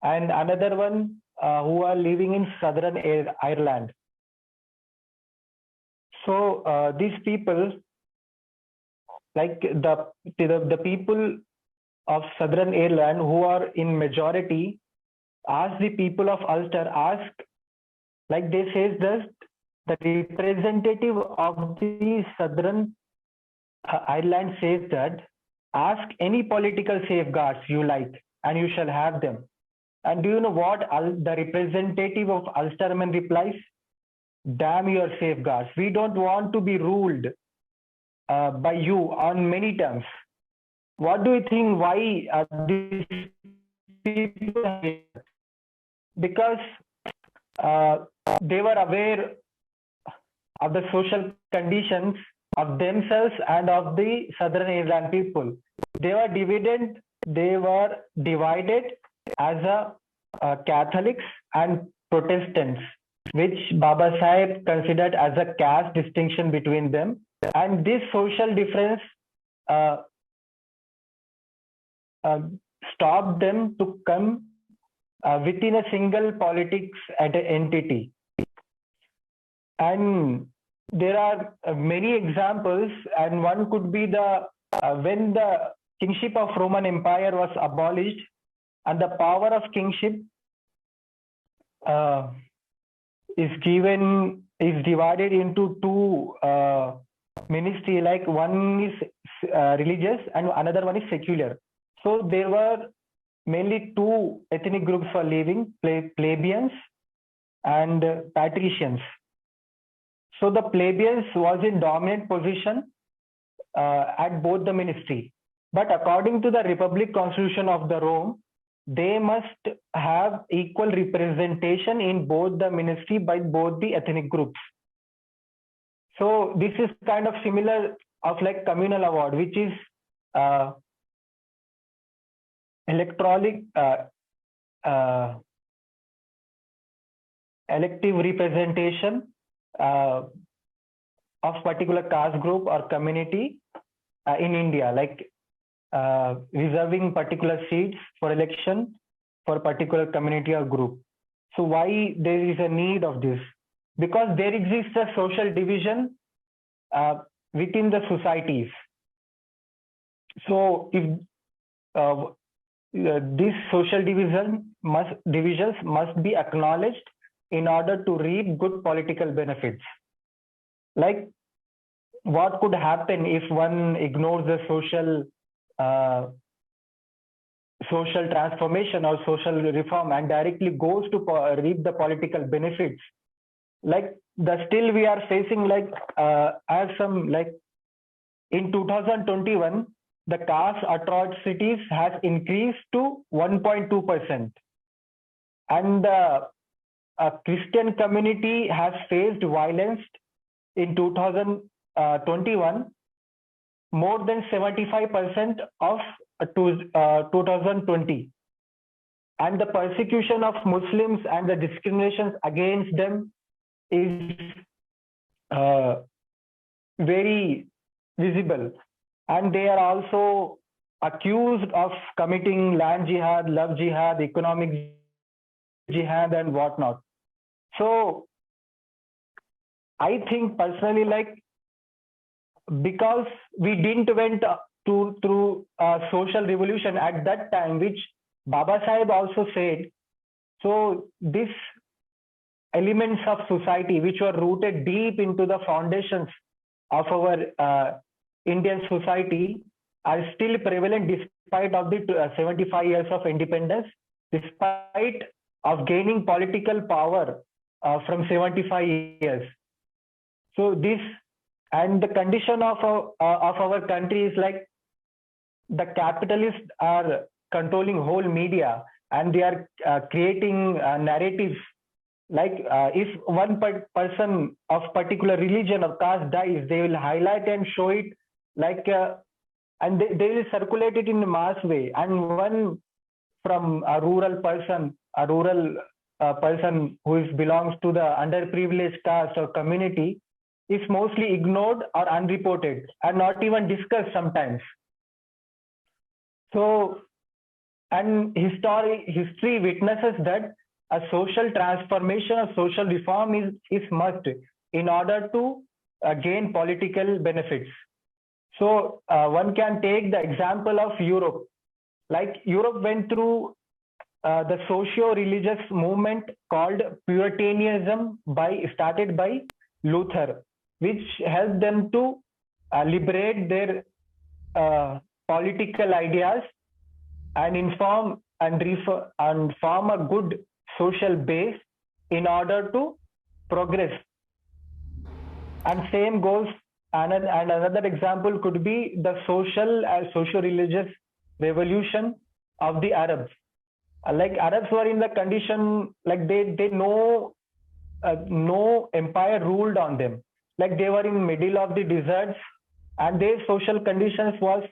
and another one who are living in Southern Ireland. So these people, like the people of Southern Ireland who are in majority, ask the people of Ulster, like they says that the representative of the Southern Ireland says that ask any political safeguards you like and you shall have them. And do you know what the representative of Ulsterman replies? Damn your safeguards. We don't want to be ruled by you on many terms. What do you think? Why these people? Because they were aware of the social conditions of themselves and of the Southern Ireland people. They were divided as Catholics and Protestants, which Baba Sahib considered as a caste distinction between them. And this social difference stopped them to come within a single politics entity. And there are many examples, and one could be when the kingship of Roman Empire was abolished, and the power of kingship is divided into two ministry, like one is religious and another one is secular. So there were mainly two ethnic groups for living, plebeians and patricians. So the plebeians was in dominant position at both the ministry. But according to the Republic Constitution of the Rome, they must have equal representation in both the ministry by both the ethnic groups. So this is kind of similar of like communal award, which is elective representation of particular caste group or community in India, like reserving particular seats for election for particular community or group. So why there is a need of this? Because there exists a social division within the societies. So if this social divisions must be acknowledged in order to reap good political benefits. Like what could happen if one ignores the social transformation or social reform and directly goes to reap the political benefits? Like still we are facing like as some like in 2021 the caste atrocities has increased to 1.2%, and the Christian community has faced violence in 2021 more than 75% of 2020, and the persecution of Muslims and the discriminations against them is very visible, and they are also accused of committing land jihad, love jihad, economic jihad and whatnot. So I think personally, like, because we didn't went through a social revolution at that time, which Baba Sahib also said, so these elements of society which were rooted deep into the foundations of our Indian society are still prevalent despite of the 75 years of independence, despite of gaining political power from 75 years. So this, and the condition of our country is like the capitalists are controlling whole media, and they are creating narratives. Like if one person of particular religion or caste dies, they will highlight and show it like, and they will circulate it in a mass way. And one from a rural person, a rural person who belongs to the underprivileged caste or community is mostly ignored or unreported and not even discussed sometimes. So, and history witnesses that a social transformation, a social reform is must in order to gain political benefits. So one can take the example of Europe. Like Europe went through the socio-religious movement called Puritanism started by Luther, which helped them to liberate their political ideas and inform and form a good social base in order to progress. And same goes, and another example could be the socio-religious revolution of the Arabs. Like Arabs were in the condition, like they know no empire ruled on them. Like they were in middle of the deserts, and their social conditions was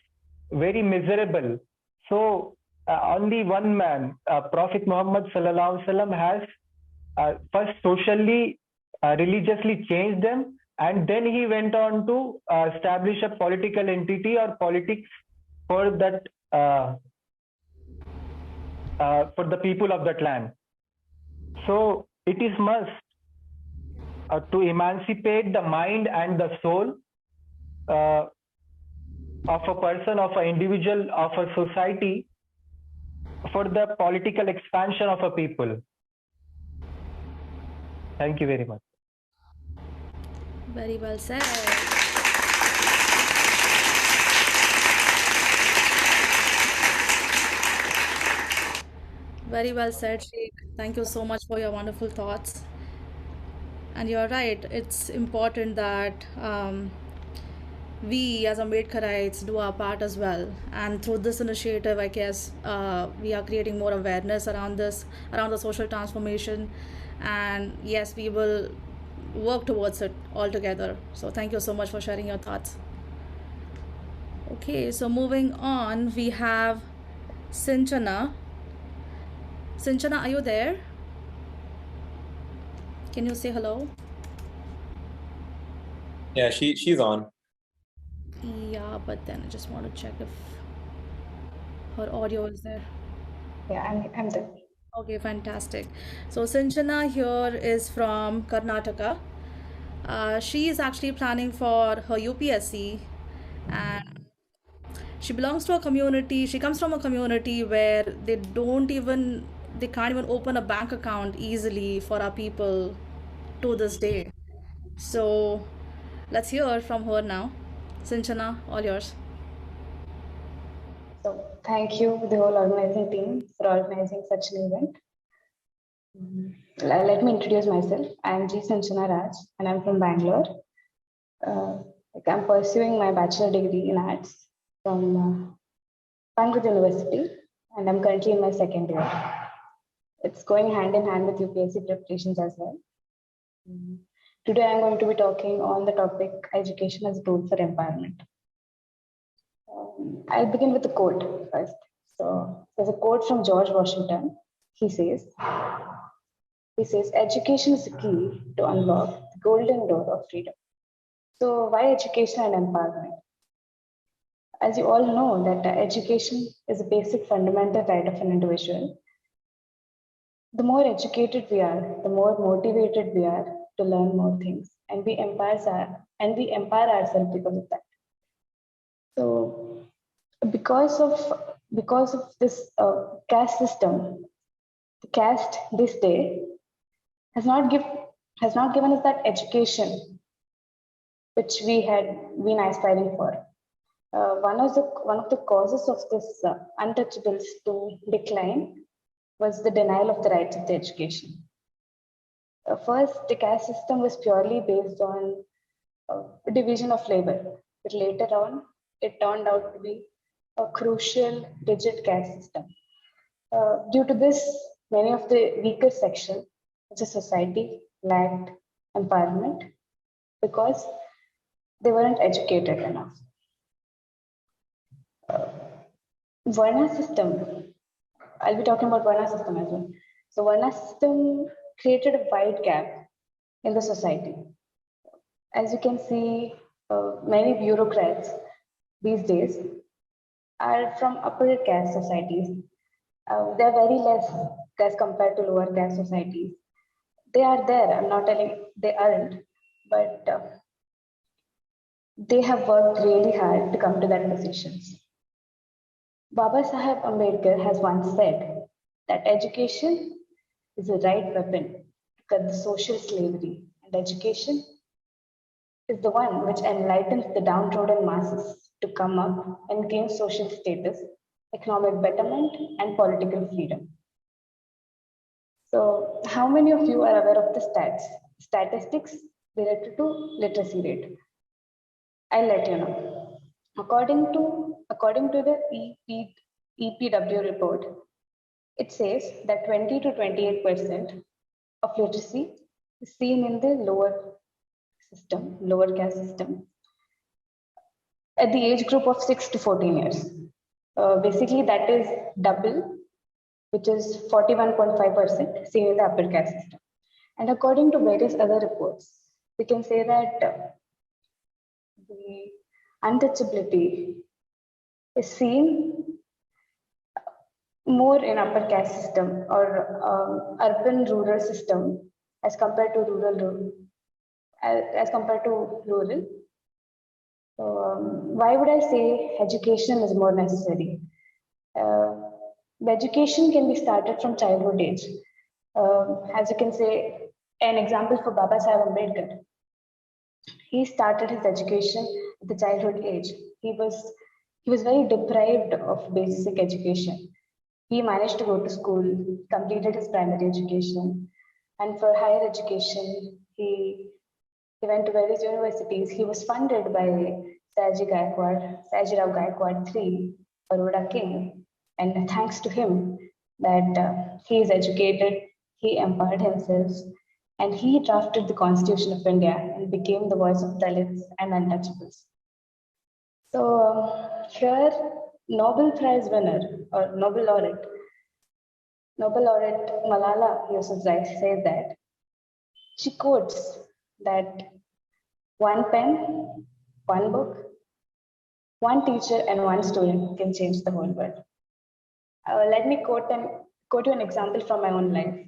very miserable. So only one man, Prophet Muhammad sallallahu alaihi wasallam, has first socially, religiously changed them, and then he went on to establish a political entity or politics for that for the people of that land. So it is must to emancipate the mind and the soul of a person, of an individual, of a society for the political expansion of a people. Thank you very much. Very well said. Very well said, Sheikh. Thank you so much for your wonderful thoughts. And you're right, it's important that we as Ambedkarites do our part as well. And through this initiative, I guess we are creating more awareness around this, around the social transformation. And yes, we will work towards it all together. So thank you so much for sharing your thoughts. Okay, so moving on, we have Sinchana. Sinchana, are you there? Can you say hello? Yeah, she's on. Yeah, but then I just want to check if her audio is there. Yeah, I'm there. Okay, fantastic. So Sinchana here is from Karnataka. She is actually planning for her UPSC, and she belongs to a community. She comes from a community where they can't even open a bank account easily for our people to this day. So let's hear from her now. Sinchana, all yours. So thank you, the whole organizing team, for organizing such an event. Let me introduce myself. I'm G. Sinchana Raj, and I'm from Bangalore. I'm pursuing my bachelor degree in arts from Bangalore University, and I'm currently in my second year. It's going hand in hand with UPSC preparations as well. Today, I'm going to be talking on the topic education as a tool for empowerment. I'll begin with the quote first. So there's a quote from George Washington. He says, education is the key to unlock the golden door of freedom. So why education and empowerment? As you all know that education is a basic fundamental right of an individual. The more educated we are, the more motivated we are to learn more things, and we empower ourselves because of that. So because of this caste system, the caste this day has not given us that education which we had been aspiring for. One of the causes of this untouchables to decline was the denial of the rights of the education. First, the caste system was purely based on division of labor, but later on, it turned out to be a crucial, rigid caste system. Due to this, many of the weaker sections of the society lacked empowerment because they weren't educated enough. Varna system, I'll be talking about Varna system as well. So Varna system created a wide gap in the society. As you can see, many bureaucrats these days are from upper caste societies. They're very less as compared to lower caste societies. They are there, I'm not telling they aren't, but they have worked really hard to come to that positions. Baba Saheb Ambedkar has once said that education is the right weapon to cut the social slavery, and education is the one which enlightens the downtrodden masses to come up and gain social status, economic betterment, and political freedom. So, how many of you are aware of the statistics related to literacy rate? I'll let you know. According to the EPW report, it says that 20 to 28% of literacy is seen in the lower caste system, at the age group of 6 to 14 years. Basically, that is double, which is 41.5% seen in the upper caste system. And according to various other reports, we can say that the untouchability is seen more in upper caste system or urban rural system as compared to rural. Why would I say education is more necessary? The education can be started from childhood age. As you can say, an example for Baba Saheb Ambedkar. He started his education at the childhood age. He was very deprived of basic education. He managed to go to school, completed his primary education, and for higher education, he went to various universities. He was funded by Sajirao Gaikwad III, Baroda King, and thanks to him that he is educated, he empowered himself, and he drafted the Constitution of India and became the voice of Dalits and untouchables. So here, Nobel Prize winner or Nobel laureate Malala Yousafzai says that she quotes that one pen, one book, one teacher, and one student can change the whole world. Let me quote you an example from my own life.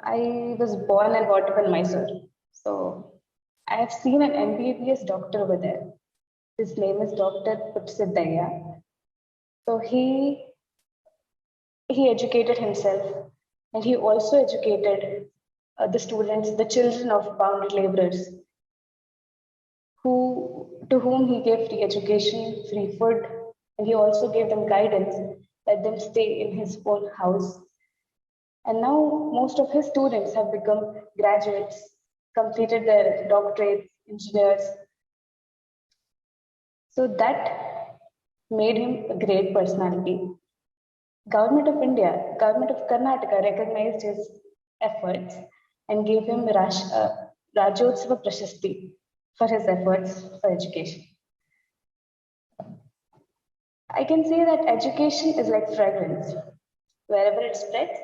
I was born and brought up in Mysore. So I have seen an MBBS doctor over there. His name is Dr. Putsiddaya. So he educated himself, and he also educated the students, the children of bounded laborers, to whom he gave free education, free food, and he also gave them guidance, let them stay in his own house. And now most of his students have become graduates, completed their doctorates, engineers. So that made him a great personality. Government of Karnataka recognized his efforts and gave him Rajotsava Prashasti for his efforts for education. I can say that education is like fragrance. Wherever it spreads,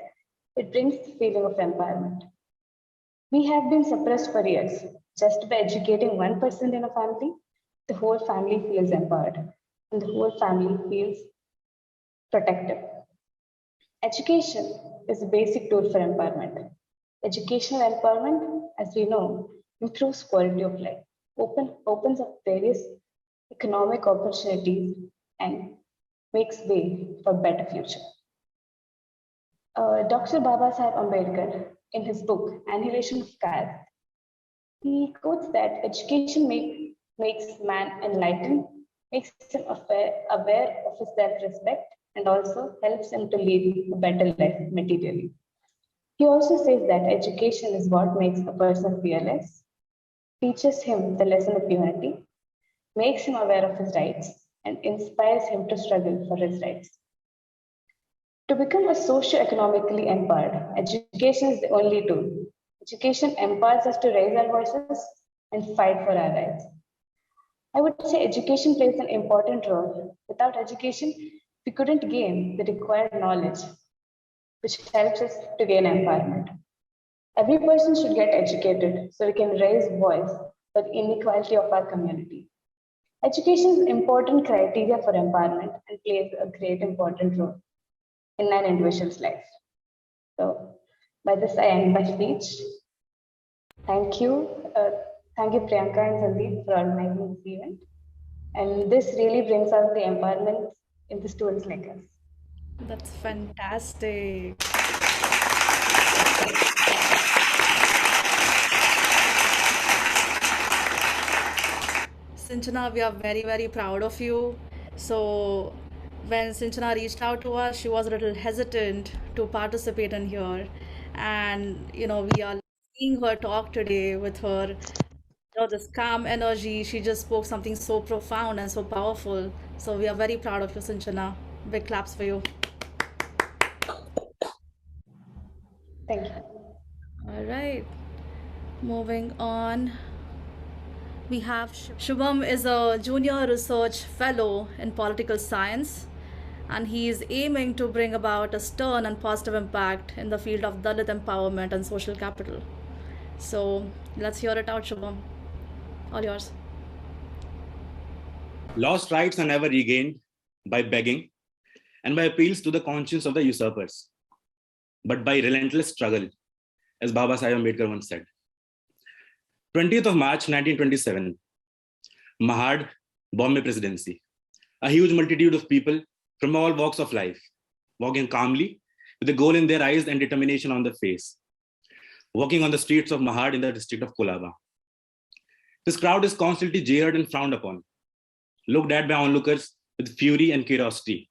it brings the feeling of empowerment. We have been suppressed for years. Just by educating one person in a family, the whole family feels empowered and the whole family feels protected. Education is a basic tool for empowerment. Educational empowerment, as we know, improves quality of life, opens up various economic opportunities, and makes way for better future. Dr. Baba Saheb Ambedkar, in his book Annihilation of Caste, he quotes that education makes man enlightened, makes him aware of his self-respect, and also helps him to lead a better life materially. He also says that education is what makes a person fearless, teaches him the lesson of unity, makes him aware of his rights, and inspires him to struggle for his rights. To become a socio-economically empowered, education is the only tool. Education empowers us to raise our voices and fight for our rights. I would say education plays an important role. Without education, we couldn't gain the required knowledge which helps us to gain empowerment. Every person should get educated so we can raise voice for the inequality of our community. Education is an important criteria for empowerment and plays a great important role in an individual's life. So, by this, I end my speech. Thank you. Thank you, Priyanka and Sandeep, for organizing this event. And this really brings out the empowerment in the students like us. That's fantastic. Sinchana, we are very, very proud of you. So, when Sinchana reached out to us, she was a little hesitant to participate in here. And, we are seeing her talk today with her, this calm energy. She just spoke something so profound and so powerful. So, we are very proud of you, Sinchana. Big claps for you. Thank you. All right. Moving on. We have Shubham is a junior research fellow in political science, and he is aiming to bring about a stern and positive impact in the field of Dalit empowerment and social capital. So let's hear it out, Shubham. All yours. Lost rights are never regained by begging and by appeals to the conscience of the usurpers, but by relentless struggle, as Baba Saheb Ambedkar once said. 20th of March 1927, Mahad, Bombay Presidency. A huge multitude of people from all walks of life, walking calmly with a goal in their eyes and determination on their face, walking on the streets of Mahad in the district of Kolaba. This crowd is constantly jeered and frowned upon, looked at by onlookers with fury and curiosity.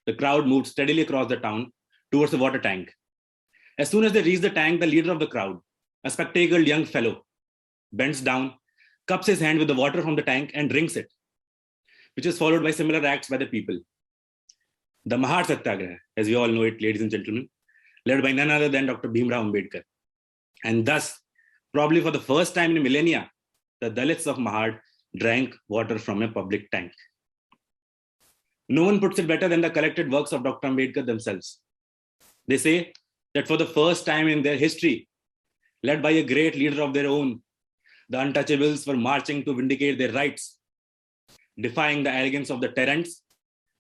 The crowd moved steadily across the town towards the water tank. As soon as they reached the tank, the leader of the crowd, a spectacled young fellow, bends down, cups his hand with the water from the tank and drinks it, which is followed by similar acts by the people. The Mahad Satyagraha, as we all know it, ladies and gentlemen, led by none other than Dr. Bhimrao Ambedkar. And thus, probably for the first time in millennia, the Dalits of Mahad drank water from a public tank. No one puts it better than the collected works of Dr. Ambedkar themselves. They say that for the first time in their history, led by a great leader of their own, the untouchables were marching to vindicate their rights, defying the arrogance of the tyrants,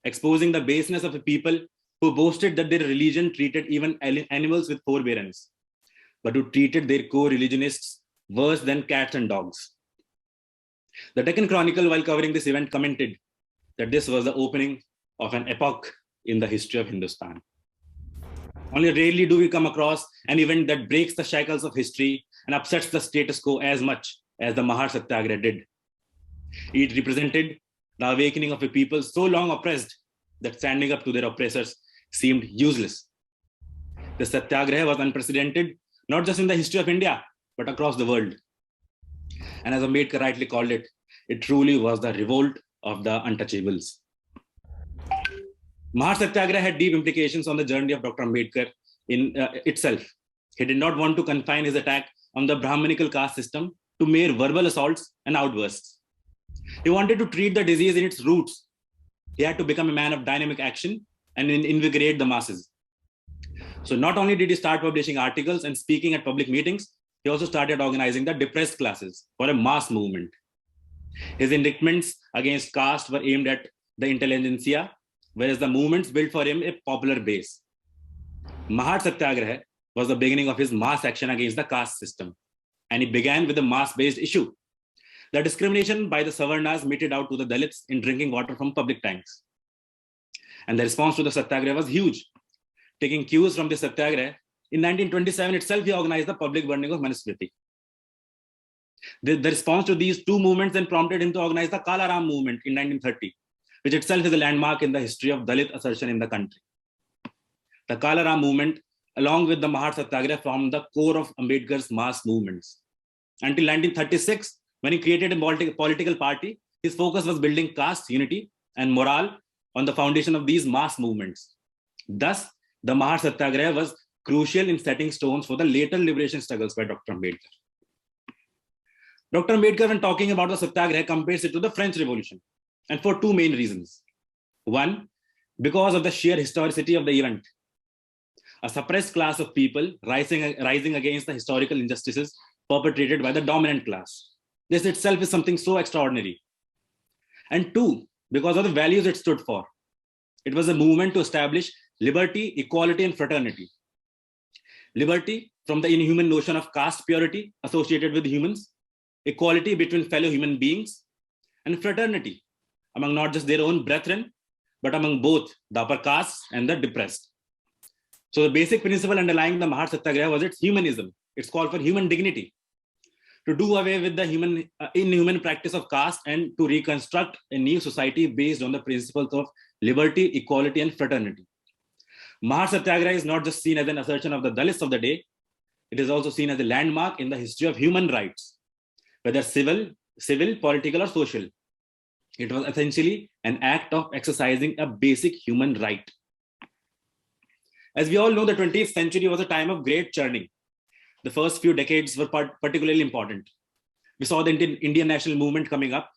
exposing the baseness of a people who boasted that their religion treated even animals with forbearance, but who treated their co-religionists worse than cats and dogs. The Deccan Chronicle, while covering this event, commented that this was the opening of an epoch in the history of Hindustan. Only rarely do we come across an event that breaks the shackles of history and upsets the status quo as much as the Mahad Satyagraha did. It represented the awakening of a people so long oppressed that standing up to their oppressors seemed useless. The Satyagraha was unprecedented, not just in the history of India, but across the world. And as Ambedkar rightly called it, it truly was the revolt of the untouchables. Mahad Satyagraha had deep implications on the journey of Dr. Ambedkar in itself. He did not want to confine his attack on the Brahmanical caste system to mere verbal assaults and outbursts. He wanted to treat the disease in its roots. He had to become a man of dynamic action and invigorate the masses. So not only did he start publishing articles and speaking at public meetings, he also started organizing the depressed classes for a mass movement. His indictments against caste were aimed at the intelligentsia, whereas the movements built for him a popular base. Mahad Satyagraha was the beginning of his mass action against the caste system, and he began with a mass-based issue: the discrimination by the Savarnas meted out to the Dalits in drinking water from public tanks. And the response to the Satyagraha was huge. Taking cues from the Satyagraha, in 1927 itself, he organized the public burning of Manusmriti. The response to these two movements then prompted him to organize the Kala Ram movement in 1930, which itself is a landmark in the history of Dalit assertion in the country. The Kala Ram movement, along with the Mahad Satyagraha, formed the core of Ambedkar's mass movements. Until 1936, when he created a political party, his focus was building caste unity and morale on the foundation of these mass movements. Thus, the Mahad Satyagraha was crucial in setting stones for the later liberation struggles by Dr. Ambedkar. Dr. Ambedkar, when talking about the Satyagraha, compares it to the French Revolution, and for two main reasons. One, because of the sheer historicity of the event. a suppressed class of people rising against the historical injustices perpetrated by the dominant class. This itself is something so extraordinary. And two, because of the values it stood for. It was a movement to establish liberty, equality, and fraternity. Liberty from the inhuman notion of caste purity associated with humans, equality between fellow human beings, and fraternity among not just their own brethren, but among both the upper castes and the depressed. So the basic principle underlying the Mahar Satyagraha was its humanism. It's called for human dignity, to do away with the inhuman practice of caste and to reconstruct a new society based on the principles of liberty, equality, and fraternity. Mahar Satyagraha is not just seen as an assertion of the Dalits of the day, it is also seen as a landmark in the history of human rights, whether civil, political, or social. It was essentially an act of exercising a basic human right. As we all know, the 20th century was a time of great churning. The first few decades were particularly important. We saw the Indian national movement coming up.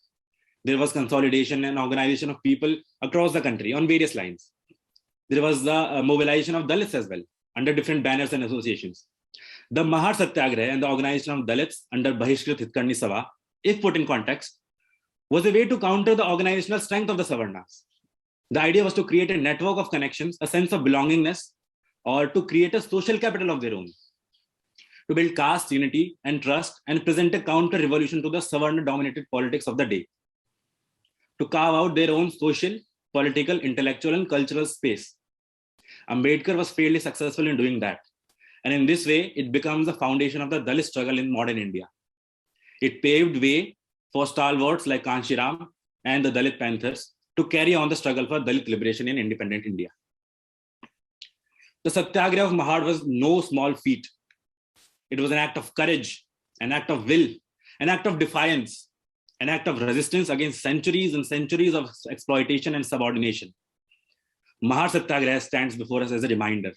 There was consolidation and organization of people across the country on various lines. There was the mobilization of Dalits as well, under different banners and associations. The Mahar Satyagraha and the organization of Dalits under Bahishkrit Hitkarni Sabha, if put in context, was a way to counter the organizational strength of the Savarnas. The idea was to create a network of connections, a sense of belongingness, or to create a social capital of their own, to build caste unity and trust and present a counter-revolution to the Savarna-dominated politics of the day, to carve out their own social, political, intellectual, and cultural space. Ambedkar was fairly successful in doing that. And in this way, it becomes the foundation of the Dalit struggle in modern India. It paved way for stalwarts like Kanshiram and the Dalit Panthers to carry on the struggle for Dalit liberation in independent India. The Satyagraha of Mahad was no small feat. It was an act of courage, an act of will, an act of defiance, an act of resistance against centuries and centuries of exploitation and subordination. Mahar Satyagraha stands before us as a reminder,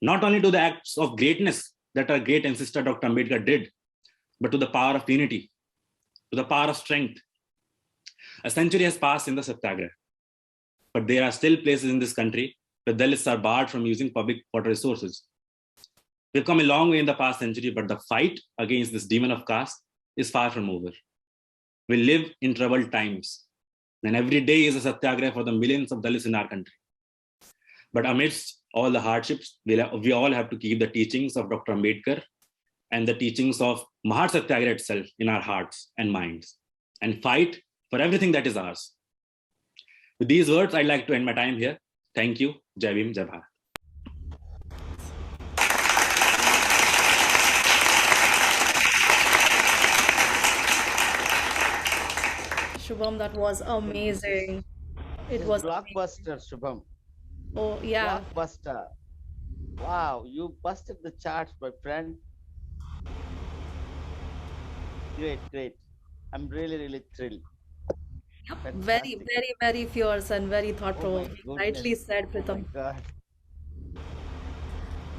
not only to the acts of greatness that our great ancestor Dr. Ambedkar did, but to the power of unity, to the power of strength. A century has passed in the Satyagraha, but there are still places in this country where Dalits are barred from using public water resources. We've come a long way in the past century, but the fight against this demon of caste is far from over. We live in troubled times, and every day is a Satyagraha for the millions of Dalits in our country. But amidst all the hardships, we all have to keep the teachings of Dr. Ambedkar and the teachings of Mahar Satyagraha itself in our hearts and minds, and fight for everything that is ours. With these words, I'd like to end my time here. Thank you. Jai Bhim, Jai Bharat. Shubham, that was amazing. It was blockbuster, Shubham. Oh, yeah. Blockbuster. Wow, you busted the charts, my friend. Great, great. I'm really, really thrilled. Very, very, very fierce and very thought-provoking. Rightly said, Pritam. Oh my God.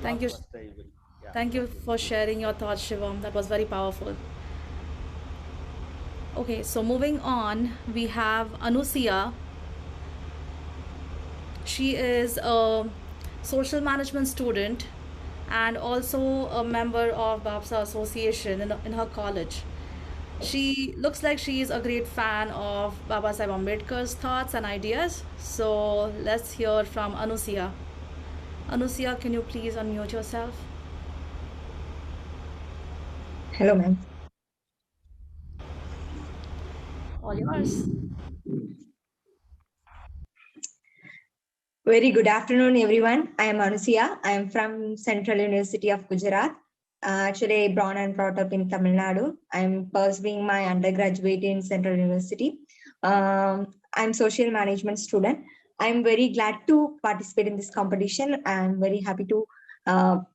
Thank you. Yeah. Thank you for sharing your thoughts, Shivam. That was very powerful. Okay, so moving on, we have Anusiya. She is a social management student and also a member of Babsa Association in her college. She looks like she is a great fan of Baba Saheb Ambedkar's thoughts and ideas. So let's hear from Anusiya. Anusiya, can you please unmute yourself? Hello, ma'am. All yours. Very good afternoon, everyone. I am Anusiya. I am from Central University of Gujarat. Actually, born and brought up in Tamil Nadu. I am pursuing my undergraduate in Central University. I'm social management student. I'm very glad to participate in this competition. I'm very happy to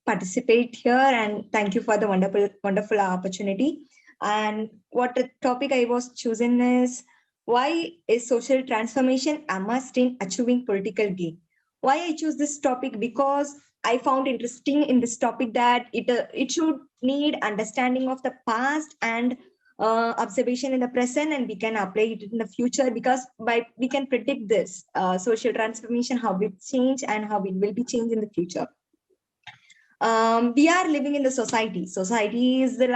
participate here, and thank you for the wonderful opportunity. And what the topic I was chosen is, why is social transformation a must in achieving political gain? Why I choose this topic? Because I found interesting in this topic that it should need understanding of the past and observation in the present, and we can apply it in the future, because we can predict this social transformation, how it change and how it will be changed in the future. we are living in the society. Society is the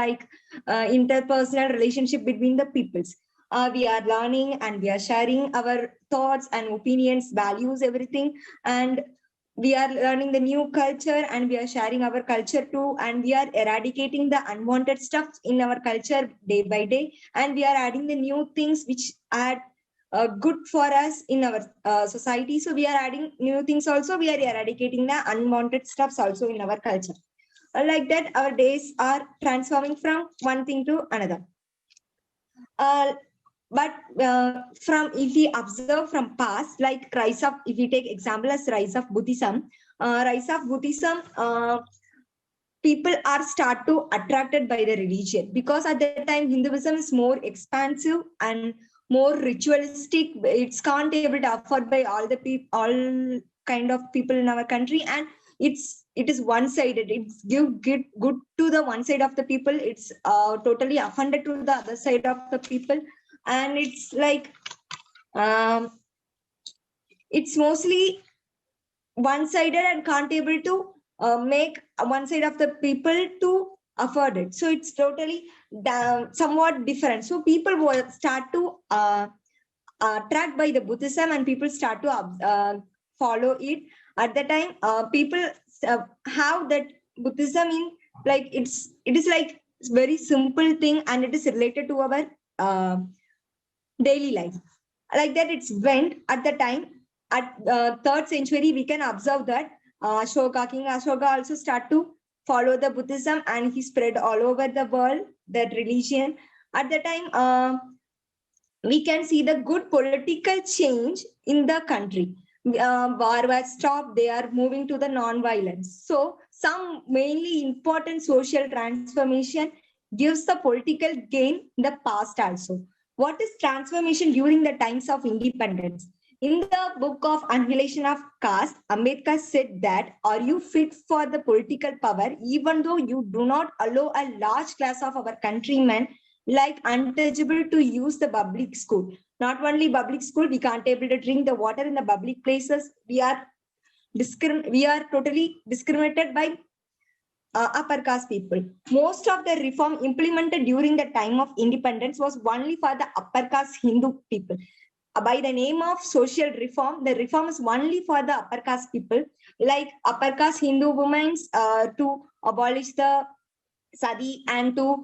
interpersonal relationship between the peoples. We are learning and we are sharing our thoughts and opinions, values, everything. And we are learning the new culture and we are sharing our culture too. And we are eradicating the unwanted stuff in our culture day by day. And we are adding the new things which are good for us in our society. So we are adding new things also. We are eradicating the unwanted stuffs also in our culture. Like that, our days are transforming from one thing to another. But from if we observe from past, like rise of, if we take example as rise of Buddhism, people are start to attracted by the religion, because at that time Hinduism is more expansive and more ritualistic. It's can't able to afford by all the people, all kind of people in our country, and it is one-sided. It's good to the one side of the people. It's totally offended to the other side of the people, and it's like it's mostly one-sided and can't able to make one side of the people to afford it. So it's totally somewhat different. So people will start to attract by the Buddhism, and people start to follow it. At the time, people have that Buddhism in like it is like very simple thing, and it is related to our daily life. Like that, it's went at the time. At 3rd century, we can observe that King Ashoka also start to follow the Buddhism, and he spread all over the world that religion. At the time, we can see the good political change in the country. War was stopped. They are moving to the non-violence. So some mainly important social transformation gives the political gain in the past also. What is transformation during the times of independence? In the book of Annihilation of Caste, Ambedkar said that, are you fit for the political power, even though you do not allow a large class of our countrymen like untouchable to use the public school? Not only public school, we can't able to drink the water in the public places. We are totally discriminated by upper caste people. Most of the reform implemented during the time of independence was only for the upper caste Hindu people. By the name of social reform, the reform is only for the upper caste people, like upper caste Hindu women to abolish the sati and to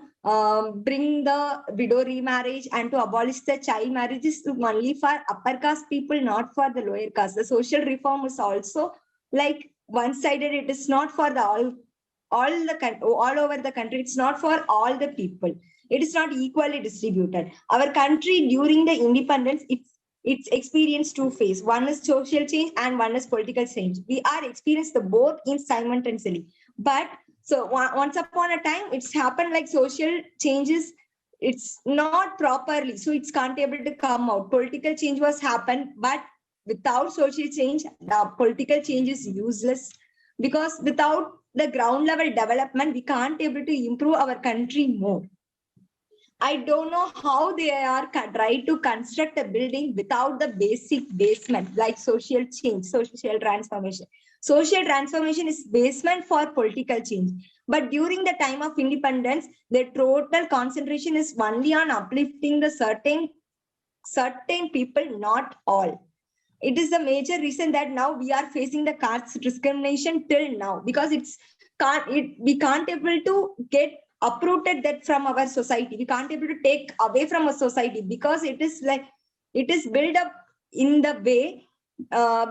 bring the widow remarriage and to abolish the child marriages only for upper caste people, not for the lower caste. The social reform is also like one-sided. It is not for the all over the country. It's not for all the people. It is not equally distributed. Our country during the independence, it's experienced two phases. One is social change and one is political change. We are experienced the both in simultaneously. But so once upon a time, it's happened like social changes. It's not properly, so it's can't able to come out. Political change was happened, but without social change, the political change is useless, because without the ground level development, we can't able to improve our country more. I don't know how they are trying to construct a building without the basic basement, like social change, social transformation. Social transformation is basement for political change. But during the time of independence, the total concentration is only on uplifting the certain people, not all. It is the major reason that now we are facing the caste discrimination till now, because we can't able to get uprooted that from our society. We can't able to take away from a society, because it is built up in the way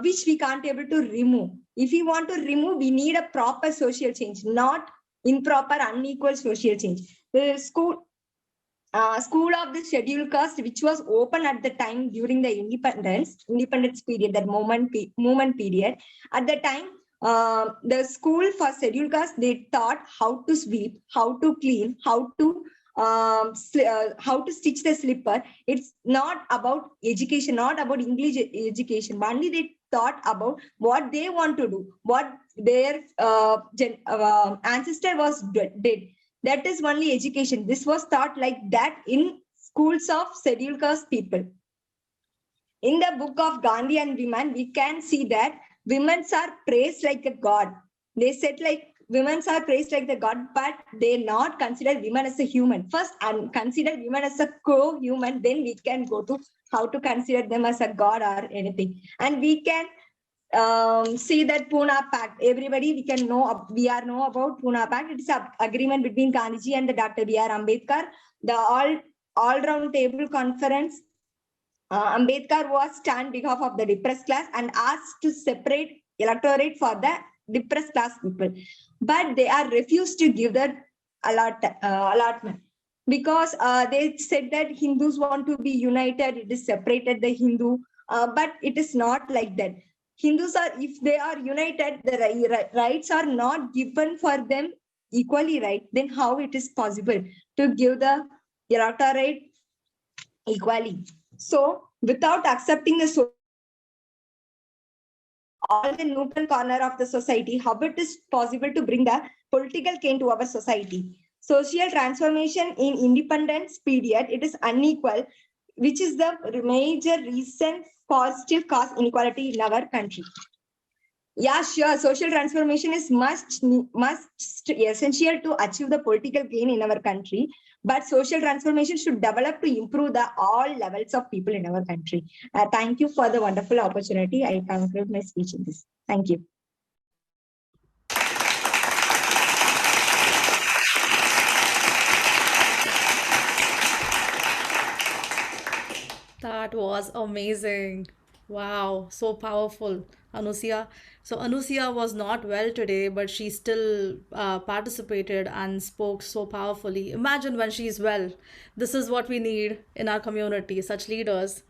which we can't able to remove. If we want to remove, we need a proper social change, not improper unequal social change. The school of the scheduled caste, which was open at the time during the independence period, that moment period. At the time, the school for scheduled caste, they taught how to sweep, how to clean, how to stitch the slipper. It's not about education, not about English education. Only they thought about what they want to do, what their ancestor was did. That is only education. This was taught like that in schools of scheduled caste people. In the book of Gandhi and Women, we can see that women are praised like a god. They said like women are praised like the god, but they not consider women as a human. First, and consider women as a co-human, then we can go to how to consider them as a god or anything. And we can see that Pune Pact. Everybody, we are know about Pune Pact. It is an agreement between Gandhiji and the Dr. B.R. Ambedkar. The all-round table conference. Ambedkar was stand behalf of the depressed class and asked to separate electorate for the depressed class people, but they are refused to give the allotment because they said that Hindus want to be united. It is separated the Hindu, but it is not like that. Hindus are, if they are united, the rights are not given for them equally, right? Then how it is possible to give the electorate equally? So without accepting the all the neutral corner of the society, how it is possible to bring the political change to our society? Social transformation in independence period, it is unequal, which is the major reason positive cause inequality in our country. Yeah, sure. Social transformation is must essential to achieve the political gain in our country. But social transformation should develop to improve the all levels of people in our country. Thank you for the wonderful opportunity. I conclude my speech in this. Thank you. That was amazing. Wow, so powerful, Anusiya. So Anusiya was not well today, but she still participated and spoke so powerfully. Imagine when she's well. This is what we need in our community, such leaders.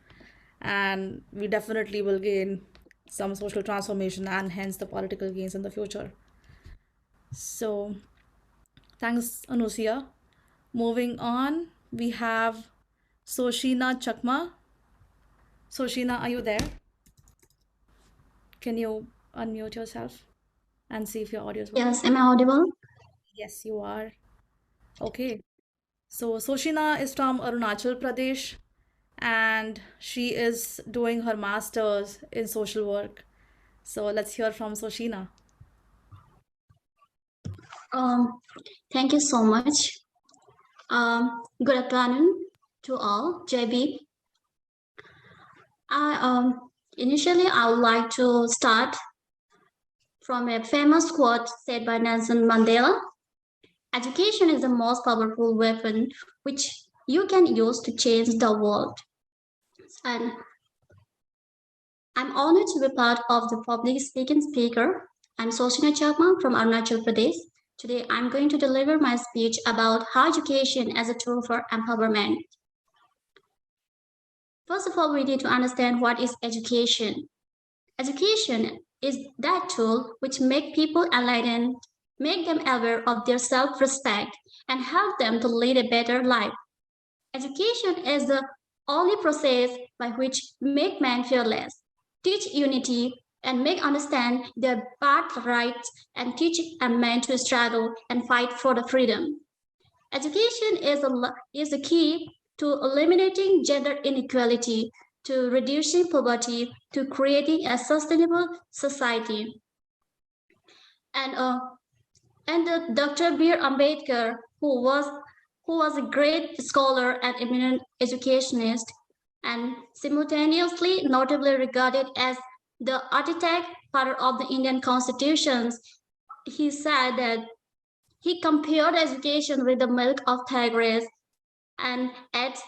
And we definitely will gain some social transformation and hence the political gains in the future. So thanks, Anusiya. Moving on, we have Soshina Chakma. Soshina, are you there? Can you unmute yourself and see if your audio is working? Yes, am I audible? Yes, you are. Okay. So Soshina is from Arunachal Pradesh and she is doing her master's in social work. So let's hear from Soshina. Thank you so much. Good afternoon to all. JB. Initially, I would like to start from a famous quote said by Nelson Mandela. Education is the most powerful weapon which you can use to change the world. And I'm honored to be part of the public speaking speaker. I'm Soshina Chakma from Arunachal Pradesh. Today, I'm going to deliver my speech about how education as a tool for empowerment. First of all, we need to understand what is education. Education is that tool which makes people enlightened, make them aware of their self-respect, and help them to lead a better life. Education is the only process by which make men fearless, teach unity, and make understand their birthrights, and teach a man to struggle and fight for the freedom. Education is the key to eliminating gender inequality, to reducing poverty, to creating a sustainable society. And Dr. B.R. Ambedkar, who was a great scholar and eminent educationist, and simultaneously notably regarded as the architect father of the Indian constitutions, he said that he compared education with the milk of tigress, and adds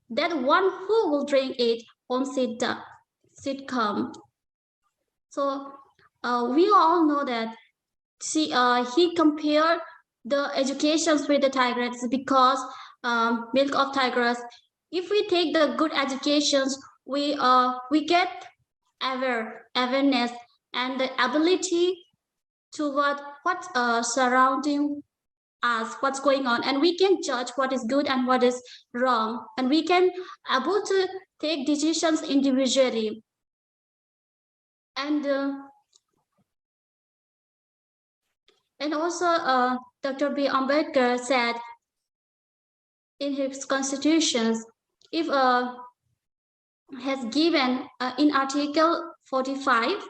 that one who will drink it won't sit calm. So we all know that he compared the educations with the tigress because milk of tigress. If we take the good educations, we get awareness and the ability to what surrounding us, what's going on, and we can judge what is good and what is wrong, and we can able to take decisions individually. And also Dr. B. Ambedkar said in his constitutions, if has given in Article 45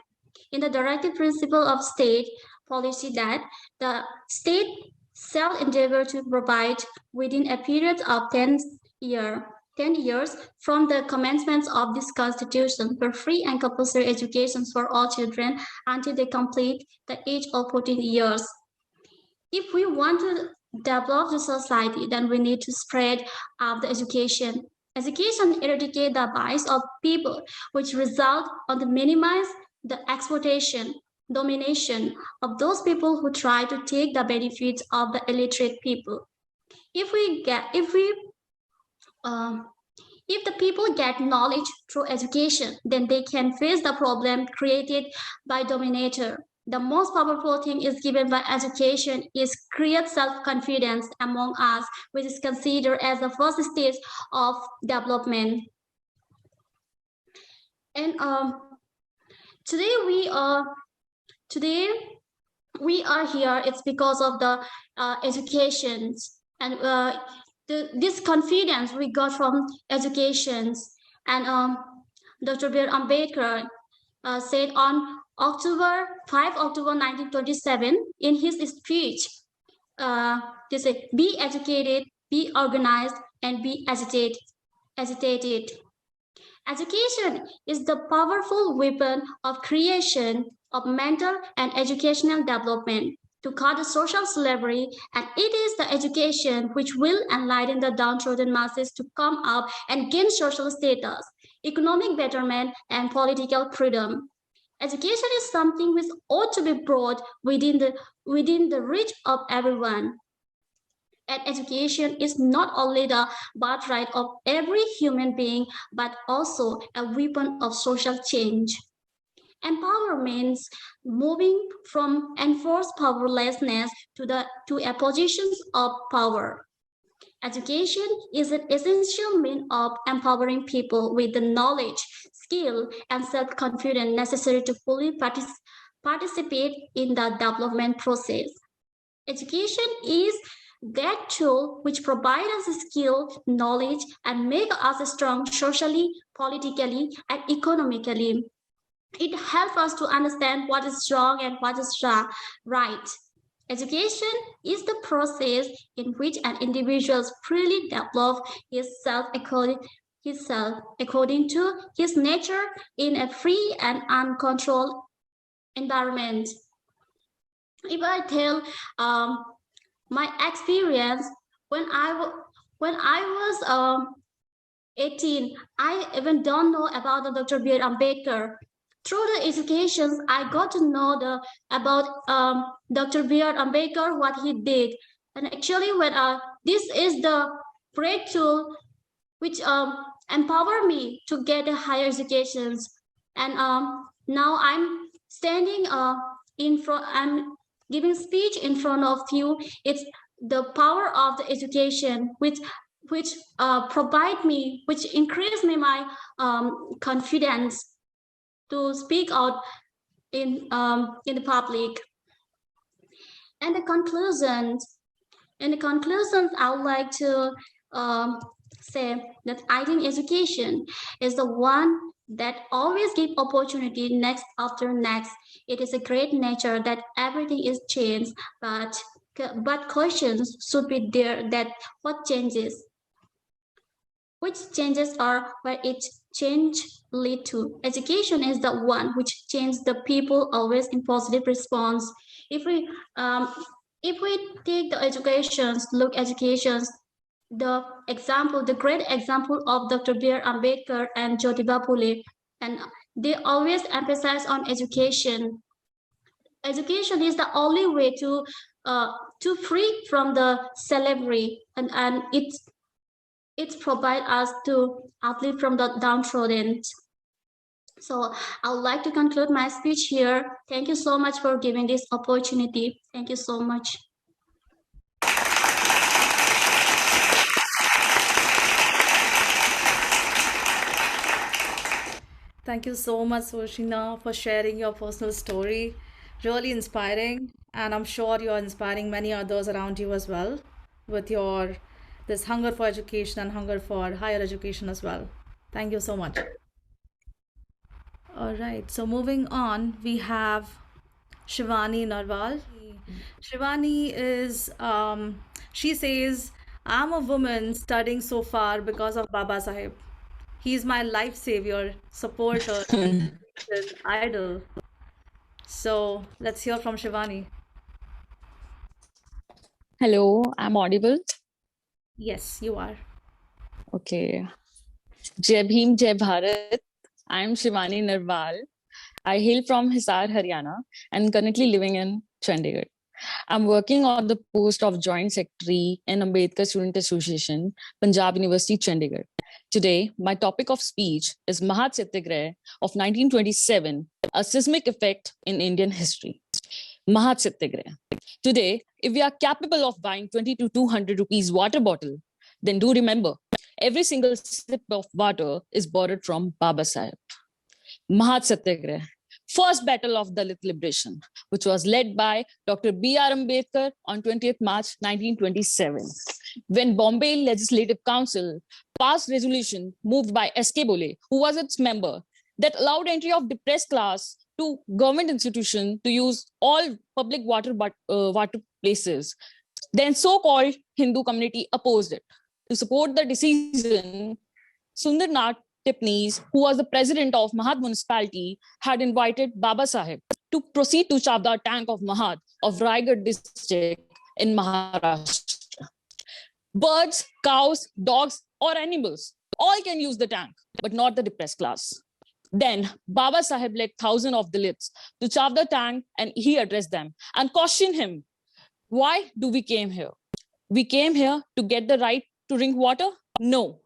in the directive principle of state, policy that the state shall endeavor to provide within a period of 10 years from the commencement of this constitution for free and compulsory education for all children until they complete the age of 14 years. If we want to develop the society, then we need to spread out the education. Education eradicate the bias of people, which result on the minimize the exploitation, domination of those people who try to take the benefits of the illiterate people. If the people get knowledge through education, then they can face the problem created by dominator. The most powerful thing is given by education is create self-confidence among us, which is considered as the first stage of development. And today we are here. It's because of the education and this confidence we got from education. And Dr. B.R. Ambedkar said on 5 October 1927 in his speech, they say, be educated, be organized, and be agitated. Education is the powerful weapon of creation of mental and educational development to cut the social slavery, and it is the education which will enlighten the downtrodden masses to come up and gain social status, economic betterment, and political freedom. Education is something which ought to be brought within the reach of everyone. And education is not only the birthright of every human being, but also a weapon of social change. Empower means moving from enforced powerlessness to a position of power. Education is an essential means of empowering people with the knowledge, skill, and self-confidence necessary to fully participate in the development process. Education is that tool which provides us skill, knowledge, and make us strong socially, politically, and economically. It helps us to understand what is wrong and what is right. Education is the process in which an individual freely develops himself according to his nature in a free and uncontrolled environment. If I tell my experience, when I was 18, I even don't know about the Dr. B.R. Ambedkar. Through the education, I got to know about Dr. B.R. Ambedkar, what he did. And actually, when this is the great tool which empower me to get a higher education. And now I'm standing in front, I'm giving speech in front of you. It's the power of the education which provide me, which increase me my confidence to speak out in the public. And the conclusions, I would like to say that I think education is the one that always gives opportunity next after next. It is a great nature that everything is changed, but questions should be there that what changes? Which changes are where it change lead to? Education is the one which changes the people always in positive response. If we take the educations, the great example of Dr. B.R. Ambedkar and Jyotiba Phule, and they always emphasize on education. Education is the only way to free from the slavery, and it provides us to uplift from the downtrodden. So I would like to conclude my speech here. Thank you so much for giving this opportunity. Thank you so much. Thank you so much, Soshina, for sharing your personal story. Really inspiring, and I'm sure you're inspiring many others around you as well with your this hunger for education and hunger for higher education as well. Thank you so much. All right, so moving on, we have Shivani Narwal. Shivani is, she says, I'm a woman studying so far because of Baba Sahib. He's my life savior, supporter, inspiration, idol. So let's hear from Shivani. Hello, I'm audible. Yes, you are. Okay. Jai Bhim, Jai Bharat. I'm Shivani Narwal. I hail from Hisar, Haryana, and currently living in Chandigarh. I'm working on the post of Joint Secretary in Ambedkar Student Association, Punjab University, Chandigarh. Today, my topic of speech is Mahat Satyagraha of 1927, a seismic effect in Indian history. Mahat Satyagraha. Today, if we are capable of buying 20 to 200 rupees water bottle, then do remember, every single sip of water is borrowed from Baba Sahib. Mahat Satyagraha, first battle of Dalit liberation, which was led by Dr. B.R. Ambedkar on 20th March 1927. When Bombay Legislative Council passed resolution moved by S.K. Bole, who was its member, that allowed entry of depressed class to government institution to use all public water places, then so-called Hindu community opposed it. To support the decision, Sundarnath Tipnis, who was the president of Mahat municipality, had invited Baba Sahib to proceed to Chavda tank of Mahat of Raigad district in Maharashtra. Birds, cows, dogs, or animals, all can use the tank, but not the depressed class. Then Baba Sahib led thousands of Dalits to Chavda tank and he addressed them and cautioned him, why do we came here? We came here to get the right to drink water? No,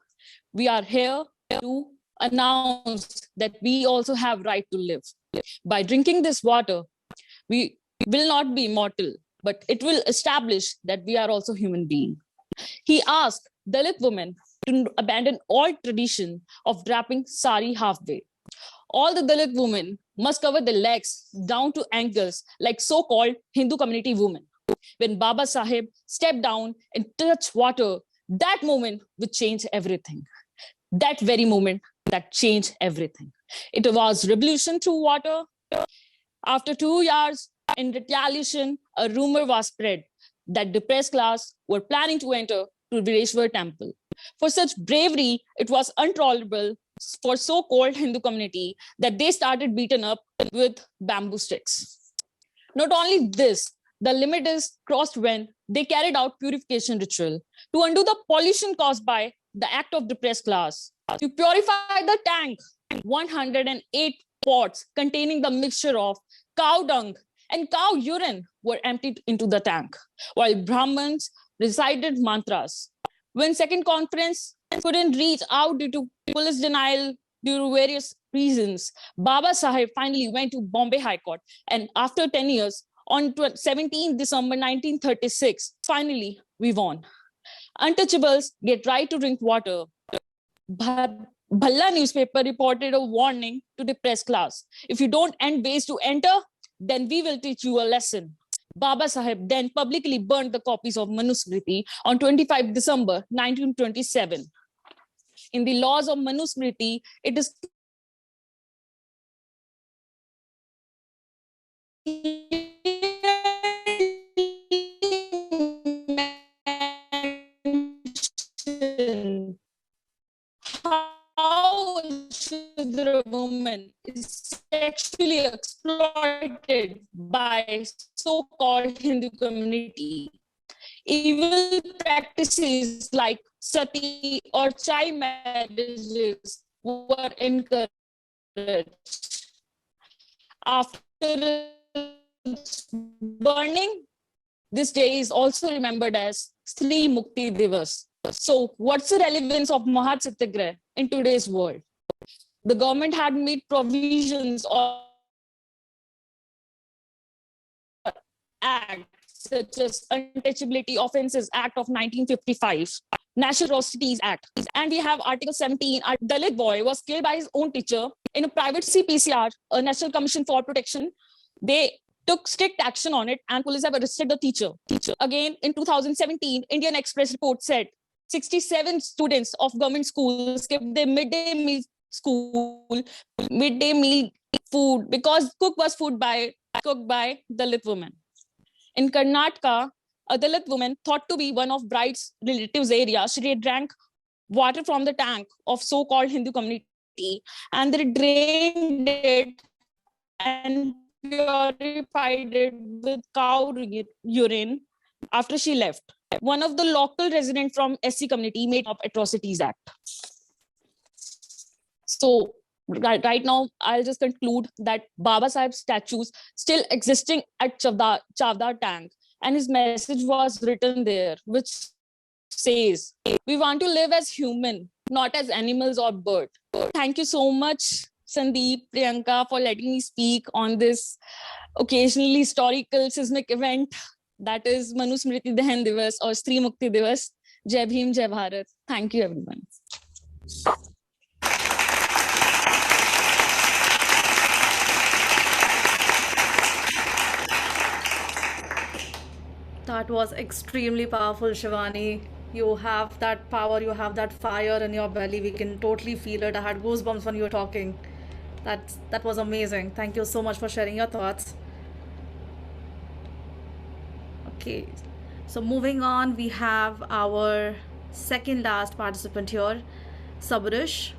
we are here to announce that we also have right to live. By drinking this water, we will not be immortal, but it will establish that we are also human beings. He asked Dalit women to abandon all tradition of draping sari halfway. All the Dalit women must cover their legs down to ankles like so-called Hindu community women. When Baba Sahib stepped down and touched water, that moment would change everything. That very moment that changed everything. It was revolution through water. After 2 years, in retaliation, a rumor was spread that depressed class were planning to enter to Vireshwar temple. For such bravery, it was intolerable for so-called Hindu community that they started beaten up with bamboo sticks. Not only this, the limit is crossed when they carried out purification ritual to undo the pollution caused by the act of depressed class. To purify the tank, 108 pots containing the mixture of cow dung and cow urine were emptied into the tank, while Brahmins recited mantras. When second conference couldn't reach out due to police denial due to various reasons, Baba Sahib finally went to Bombay High Court, and after 10 years, on 17 December 1936, finally we won. Untouchables get right to drink water. Bhalla newspaper reported a warning to the press class. If you don't end ways to enter, then we will teach you a lesson. Baba Sahib then publicly burned the copies of Manusmriti on 25 December 1927. In the laws of Manusmriti, it is how Shudra woman is sexually exploited by so-called Hindu community. Evil practices like sati or child marriages were encouraged. After burning, this day is also remembered as Sri Mukti Divas. So, what's the relevance of Mahat Satyagraha in today's world? The government had made provisions or acts such as Untouchability Offences Act of 1955, National Atrocities Act, and we have Article 17. A Dalit boy was killed by his own teacher in a private CPCR, a National Commission for Protection. They took strict action on it, and police have arrested the teacher. Again, in 2017, Indian Express report said 67 students of government schools skipped their midday meal food because cooked was food by cooked by Dalit women. In Karnataka, a Dalit woman thought to be one of bride's relatives' area, she drank water from the tank of so-called Hindu community, and they drained it and purified it with cow urine after she left. One of the local residents from SC community made up Atrocities Act. So right now, I'll just conclude that Baba Sahib's statues still existing at Chavdar Tank, and his message was written there, which says, we want to live as human, not as animals or bird. Thank you so much, Sandeep, Priyanka, for letting me speak on this occasionally historical seismic event that is Manu Smriti Dahan Divas or Stree Mukti Divas. Jai Bhim, Jai Bharat. Thank you, everyone. That was extremely powerful, Shivani. You have that power, you have that fire in your belly. We can totally feel it. I had goosebumps when you were talking. That was amazing. Thank you so much for sharing your thoughts. Okay, so moving on, we have our second last participant here, Shabarish.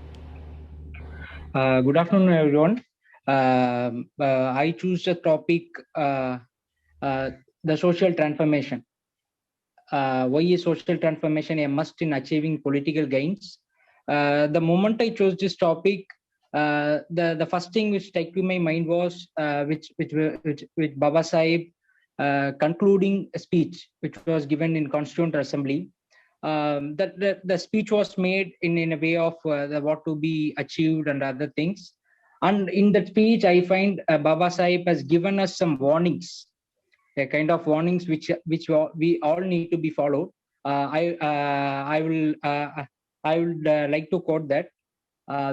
Good afternoon, everyone. I choose the topic, the social transformation. Why is social transformation a must in achieving political gains? The moment I chose this topic, the first thing which stuck to my mind was which Baba Sahib concluding a speech which was given in Constituent Assembly. That the speech was made in a way of what to be achieved and other things. And in that speech, I find Baba Sahib has given us some warnings, a kind of warnings which we all need to be followed. I would like to quote that,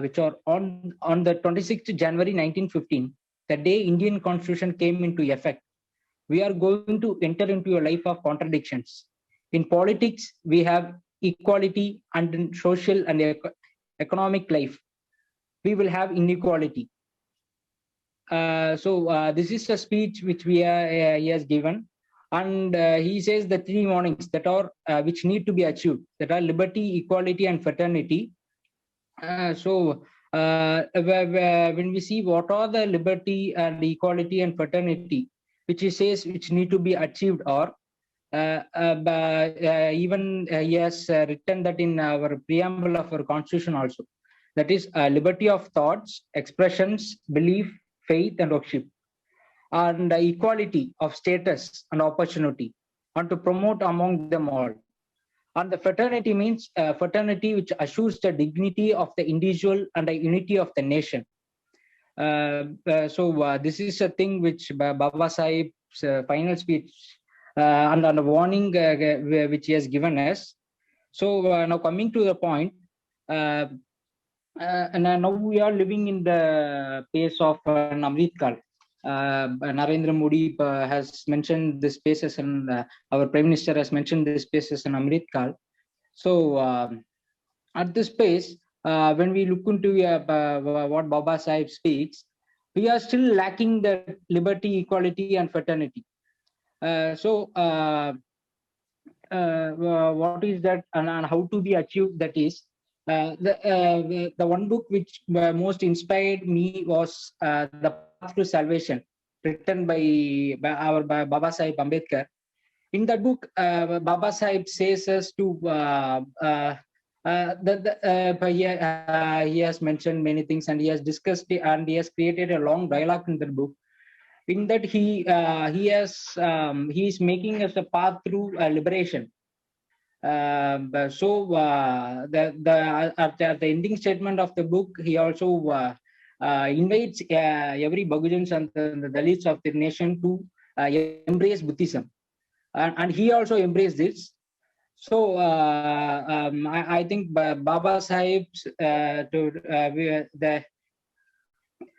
which are on the 26th January 1915, the day Indian Constitution came into effect. We are going to enter into a life of contradictions. In politics, we have equality, and in social and economic life, we will have inequality. So this is a speech which he has given, and he says the three warnings that are which need to be achieved, that are liberty, equality, and fraternity. So when we see what are the liberty and equality and fraternity, which he says which need to be achieved, or even he has written that in our preamble of our constitution also, that is liberty of thoughts, expressions, belief, faith, and worship, and equality of status and opportunity, and to promote among them all. And the fraternity means fraternity which assures the dignity of the individual and the unity of the nation. So this is a thing which Baba Sahib's final speech and the warning which he has given us. So now coming to the point, and now we are living in the pace of an Amrit Kal. Narendra Modi has mentioned this space as our Prime Minister has mentioned this space as an Amrit Kal. So at this space, when we look into what Baba Sahib speaks, we are still lacking the liberty, equality, and fraternity. So what is that, and how to be achieved? That is the one book which most inspired me was The Path to Salvation, written by Baba Sahib Ambedkar. In that book, Baba Sahib says us to he has mentioned many things, and he has discussed it, and he has created a long dialogue in that book. In that he is making us a path through liberation. So at the ending statement of the book, he also invites every Bahujans and the Dalits of the nation to embrace Buddhism, and he also embraced this. So I think Baba Sahib's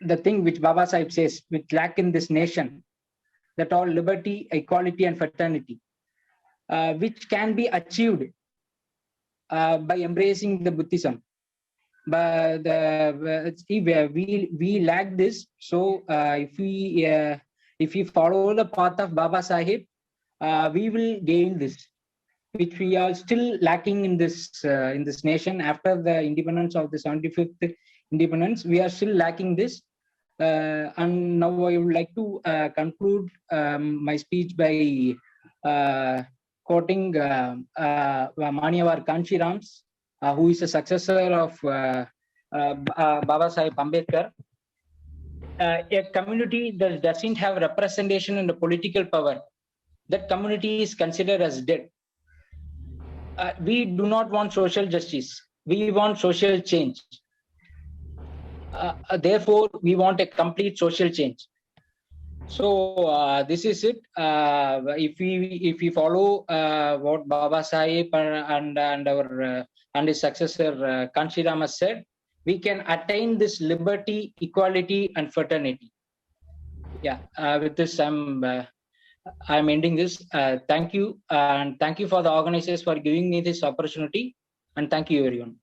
the thing which Baba Sahib says, which lack in this nation, that all liberty, equality, and fraternity, which can be achieved by embracing the Buddhism. But we lack this. So if If we follow the path of Baba Sahib, we will gain this, which we are still lacking in this nation. After the independence of the 75th independence, we are still lacking this. And now I would like to conclude my speech by quoting Maniavar Kanchirams, who is a successor of Baba Sahib Ambedkar. A community that doesn't have representation in the political power, that community is considered as dead. We do not want social justice. We want social change. Therefore, we want a complete social change. So this is it. If we follow what Baba Sahib and his successor Kanchiram has said, we can attain this liberty, equality, and fraternity. Yeah. With this, I'm ending this. Thank you, and thank you for the organizers for giving me this opportunity, and thank you everyone.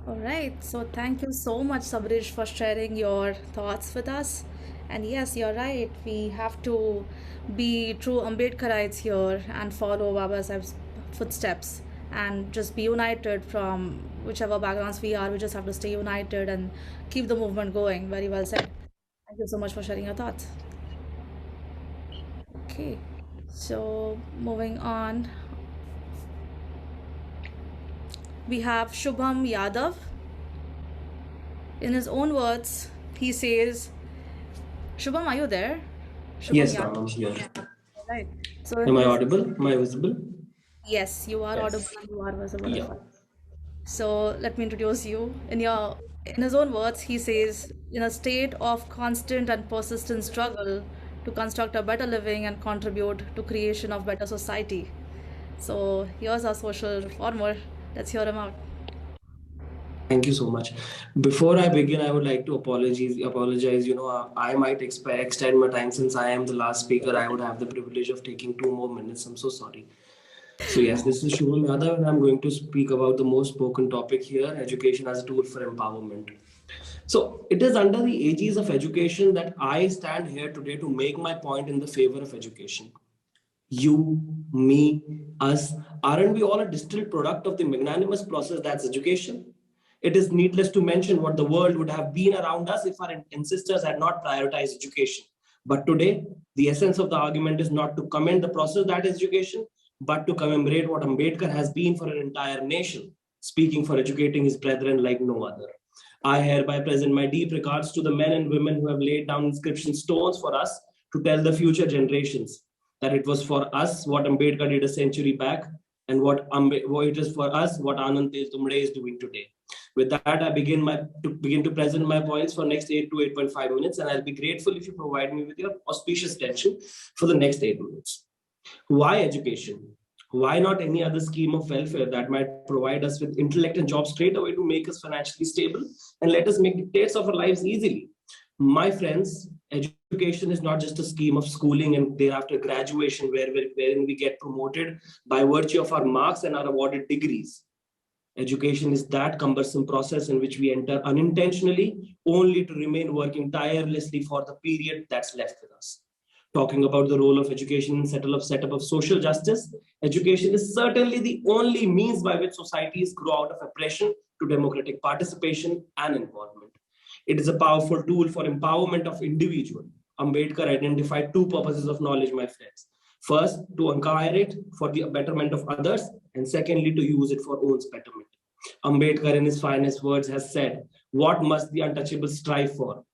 All right, so thank you so much, Shabarish, for sharing your thoughts with us. And yes, you're right. We have to be true Ambedkarites here and follow Baba Sahib's footsteps and just be united from whichever backgrounds we are. We just have to stay united and keep the movement going. Very well said. Thank you so much for sharing your thoughts. Okay, so moving on, we have Shubham Yadav. In his own words, he says, Shubham, are you there? Shubham Yes, Yadav. ma'am, I'm here. Right. So Am I audible? Am I visible? yes, you are Yes. audible and you are visible as Yeah. well. So let me introduce you. In his own words, he says, in a state of constant and persistent struggle to construct a better living and contribute to creation of better society. So here's our social reformer. Let's hear him out. Thank you so much. Before I begin, I would like to apologize. I might extend my time since I am the last speaker. I would have the privilege of taking 2 more minutes. I'm so sorry. So yes, this is Shubham Yadav, and I'm going to speak about the most spoken topic here: education as a tool for empowerment. So it is under the aegis of education that I stand here today to make my point in the favor of education. You, me, us, aren't we all a distilled product of the magnanimous process that's education? It is needless to mention what the world would have been around us if our ancestors had not prioritized education. But today, the essence of the argument is not to commend the process that is education, but to commemorate what Ambedkar has been for an entire nation, speaking for educating his brethren like no other. I hereby present my deep regards to the men and women who have laid down inscription stones for us to tell the future generations that it was for us what Ambedkar did a century back, and what it is for us what Anand Tumde is doing today. With that, I begin to present my points for next 8 to 8.5 minutes, and I'll be grateful if you provide me with your auspicious attention for the next 8 minutes. Why education? Why not any other scheme of welfare that might provide us with intellect and jobs straight away to make us financially stable and let us make dictates of our lives easily? My friends, education is not just a scheme of schooling and thereafter graduation wherein we get promoted by virtue of our marks and our awarded degrees. Education is that cumbersome process in which we enter unintentionally, only to remain working tirelessly for the period that's left with us. Talking about the role of education in setup of social justice, education is certainly the only means by which societies grow out of oppression to democratic participation and involvement. It is a powerful tool for empowerment of individual. Ambedkar identified 2 purposes of knowledge, my friends. First, to acquire it for the betterment of others, and secondly, to use it for own betterment. Ambedkar, in his finest words, has said, what must the untouchables strive for?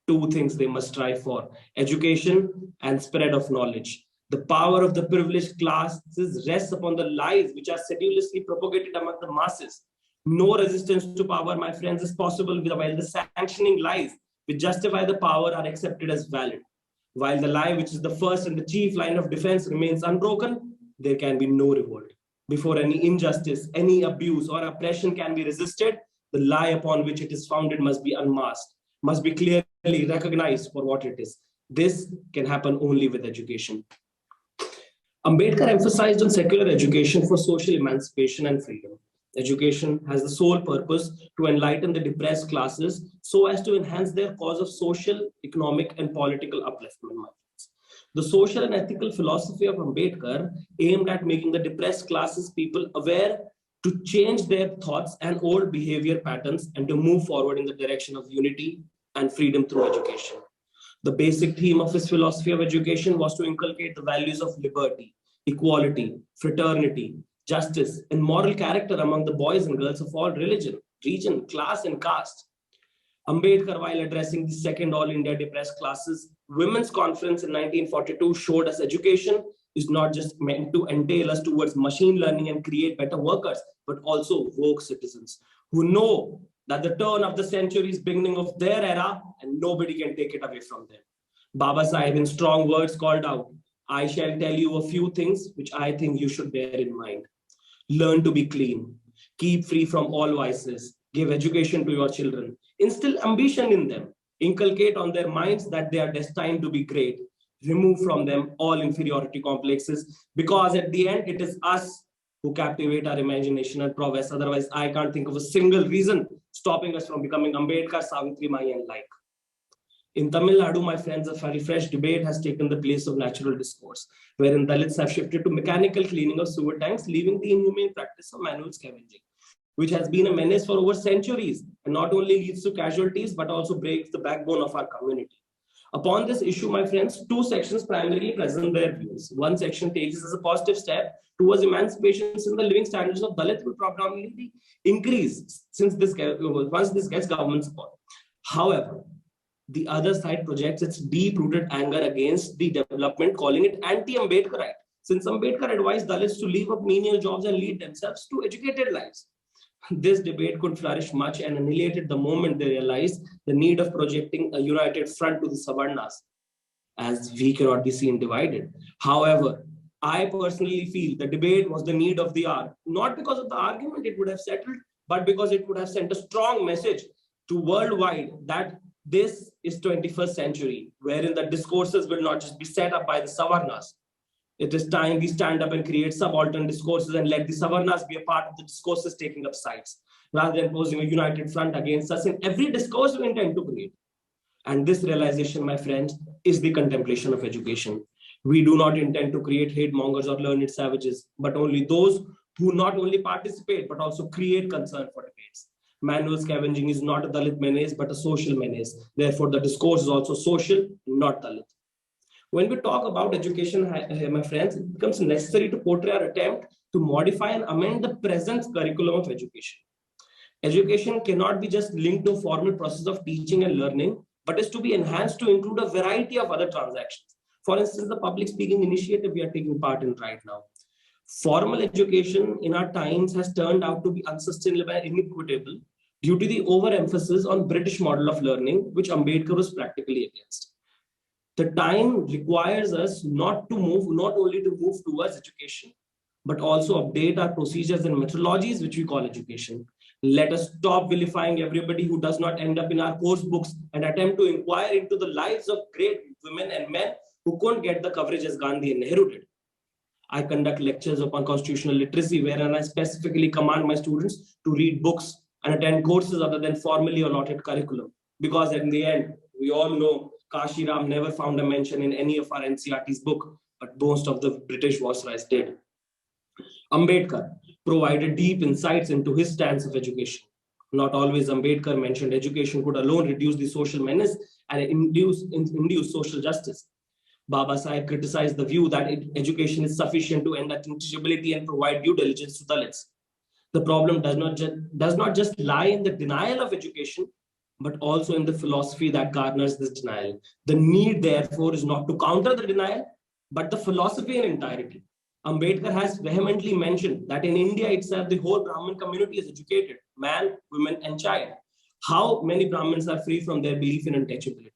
2 things they must strive for: education and spread of knowledge. The power of the privileged classes rests upon the lies which are sedulously propagated among the masses. No resistance to power, my friends, is possible while the sanctioning lies which justify the power are accepted as valid. While the lie, which is the first and the chief line of defense, remains unbroken, there can be no revolt. Before any injustice, any abuse or oppression can be resisted, the lie upon which it is founded must be unmasked, must be clearly recognized for what it is. This can happen only with education. Ambedkar emphasized on secular education for social emancipation and freedom. Education has the sole purpose to enlighten the depressed classes so as to enhance their cause of social, economic, and political upliftment. The social and ethical philosophy of Ambedkar aimed at making the depressed classes people aware to change their thoughts and old behavior patterns and to move forward in the direction of unity and freedom through education. The basic theme of his philosophy of education was to inculcate the values of liberty, equality, fraternity, justice, and moral character among the boys and girls of all religion, region, class, and caste. Ambedkar, while addressing the second All India Depressed Classes Women's Conference in 1942, showed us education is not just meant to entail us towards machine learning and create better workers, but also woke citizens who know that the turn of the century is beginning of their era and nobody can take it away from them. Baba Sahib in strong words called out, I shall tell you a few things which I think you should bear in mind. Learn to be clean, keep free from all vices, give education to your children, instill ambition in them, inculcate on their minds that they are destined to be great, remove from them all inferiority complexes, because at the end it is us who captivate our imagination and prowess. Otherwise, I can't think of a single reason stopping us from becoming Ambedkar, Savitri Mai and like. In Tamil Nadu, my friends, a refreshed debate has taken the place of natural discourse, wherein Dalits have shifted to mechanical cleaning of sewer tanks, leaving the inhumane practice of manual scavenging, which has been a menace for over centuries and not only leads to casualties, but also breaks the backbone of our community. Upon this issue, my friends, two sections primarily present their views. One section takes this as a positive step towards emancipation, since the living standards of Dalits will probably increase once this gets government support. However, the other side projects its deep-rooted anger against the development, calling it anti-Ambedkarite, since Ambedkar advised Dalits to leave up menial jobs and lead themselves to educated lives. This debate could flourish much and annihilated the moment they realized the need of projecting a united front to the Savarnas, as we cannot be seen divided. However, I personally feel the debate was the need of the hour, not because of the argument it would have settled, but because it would have sent a strong message to worldwide that this is 21st century, wherein the discourses will not just be set up by the Savarnas. It is time we stand up and create subaltern discourses and let the Savarnas be a part of the discourses taking up sides, rather than posing a united front against us in every discourse we intend to create. And this realization, my friends, is the contemplation of education. We do not intend to create hate mongers or learned savages, but only those who not only participate, but also create concern for debates. Manual scavenging is not a Dalit menace, but a social menace. Therefore, the discourse is also social, not Dalit. When we talk about education, my friends, it becomes necessary to portray our attempt to modify and amend the present curriculum of education. Education cannot be just linked to a formal process of teaching and learning, but is to be enhanced to include a variety of other transactions. For instance, the public speaking initiative we are taking part in right now. Formal education in our times has turned out to be unsustainable and inequitable due to the overemphasis on British model of learning, which Ambedkar was practically against. The time requires us not only to move towards education, but also update our procedures and methodologies, which we call education. Let us stop vilifying everybody who does not end up in our course books and attempt to inquire into the lives of great women and men who couldn't get the coverage as Gandhi and Nehru did. I conduct lectures upon constitutional literacy, wherein I specifically command my students to read books and attend courses other than formally allotted curriculum. Because in the end, we all know Kashi Ram never found a mention in any of our NCERT's book, but most of the British viceroys did. Ambedkar provided deep insights into his stance of education. Not always Ambedkar mentioned education could alone reduce the social menace and induce social justice. Baba Sahib criticized the view that education is sufficient to end untouchability and provide due diligence to Dalits. The problem does not just lie in the denial of education, but also in the philosophy that garners this denial. The need, therefore, is not to counter the denial, but the philosophy in entirety. Ambedkar has vehemently mentioned that in India itself, the whole Brahmin community is educated, man, women, and child. How many Brahmins are free from their belief in untouchability?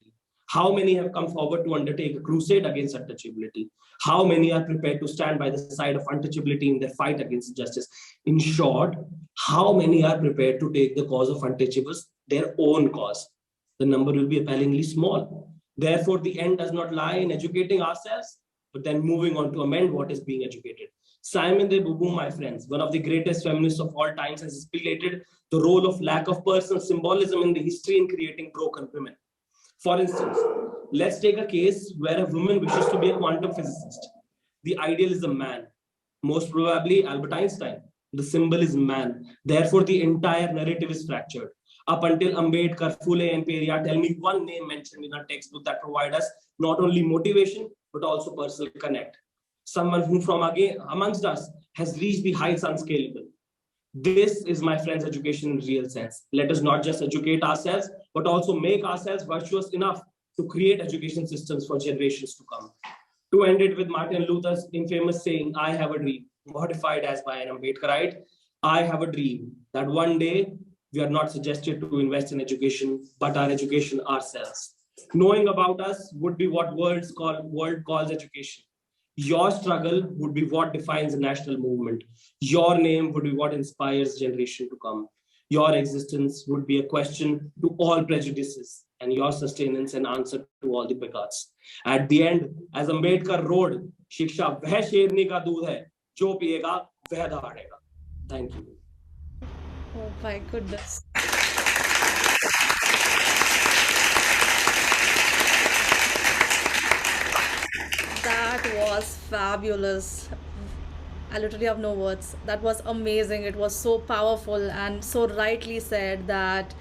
How many have come forward to undertake a crusade against untouchability? How many are prepared to stand by the side of untouchability in their fight against injustice? In short, how many are prepared to take the cause of untouchables, their own cause? The number will be appallingly small. Therefore, the end does not lie in educating ourselves, but then moving on to amend what is being educated. Simon de Beauvoir, my friends, one of the greatest feminists of all times, has speculated the role of lack of personal symbolism in the history in creating broken women. For instance, let's take a case where a woman wishes to be a quantum physicist. The ideal is a man, most probably Albert Einstein. The symbol is man. Therefore, the entire narrative is fractured. Up until Ambedkar, Phule, and Peria, tell me one name mentioned in a textbook that provide us not only motivation, but also personal connect. Someone who from amongst us has reached the heights unscalable. This is, my friends, education in real sense. Let us not just educate ourselves, but also make ourselves virtuous enough to create education systems for generations to come. To end it with Martin Luther's infamous saying, I have a dream, modified as by an Ambedkarite, I have a dream that one day we are not suggested to invest in education, but our education ourselves. Knowing about us would be what world calls education. Your struggle would be what defines a national movement. Your name would be what inspires generation to come. Your existence would be a question to all prejudices, and your sustenance an answer to all the begots. At the end, as Ambedkar wrote, शिक्षा वह शेरनी का दूध है जो पिएगा वह दहाड़ेगा. Thank you. Oh my goodness. That was fabulous. I literally have no words. That was amazing. It was so powerful and so rightly said that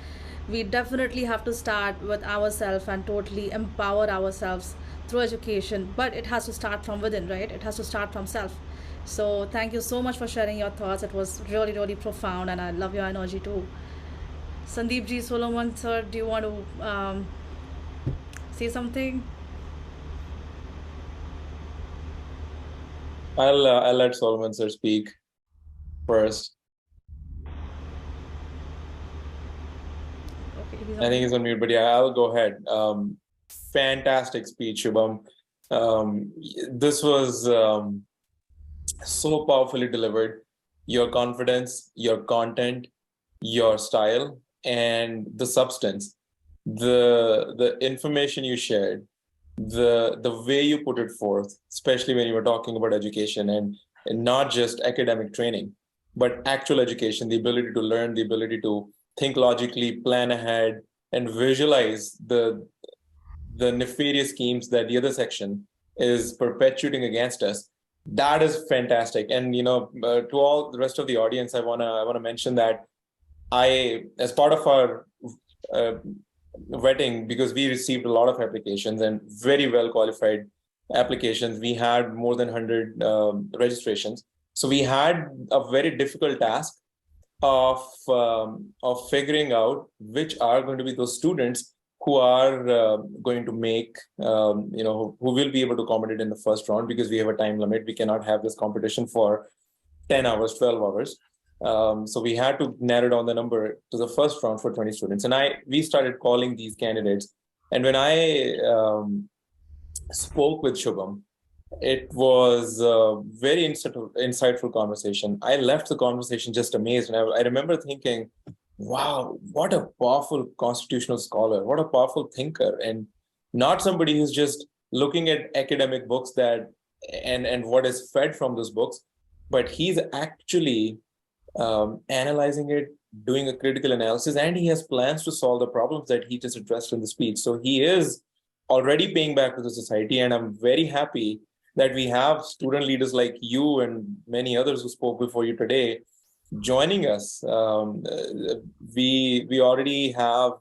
we definitely have to start with ourselves and totally empower ourselves through education. But it has to start from within, right? It has to start from self. So thank you so much for sharing your thoughts. It was really, really profound and I love your energy too. Sandeep Ji, Solomon sir, do you want to say something? I'll let Solomon sir speak first. Okay, I think he's on mute, but yeah, I'll go ahead. Fantastic speech, Shubham. This was so powerfully delivered. Your confidence, your content, your style, and the substance, the information you shared, the way you put it forth, especially when you were talking about education and not just academic training, but actual education, the ability to learn, the ability to think logically, plan ahead, and visualize the nefarious schemes that the other section is perpetuating against us. That is fantastic. And to all the rest of the audience, I wanna mention that I, as part of our vetting, because we received a lot of applications and very well qualified applications, we had more than 100 registrations. So we had a very difficult task of figuring out which are going to be those students who are going to make, who will be able to accommodate in the first round, because we have a time limit. We cannot have this competition for 10 hours, 12 hours. So we had to narrow down the number to the first round for 20 students. And we started calling these candidates. And when I spoke with Shubham, it was a very insightful conversation. I left the conversation just amazed. And I remember thinking, wow, what a powerful constitutional scholar, what a powerful thinker, and not somebody who's just looking at academic books and what is fed from those books, but he's actually analyzing it, doing a critical analysis, and he has plans to solve the problems that he just addressed in the speech. So he is already paying back to the society, and I'm very happy that we have student leaders like you and many others who spoke before you today joining us. We already have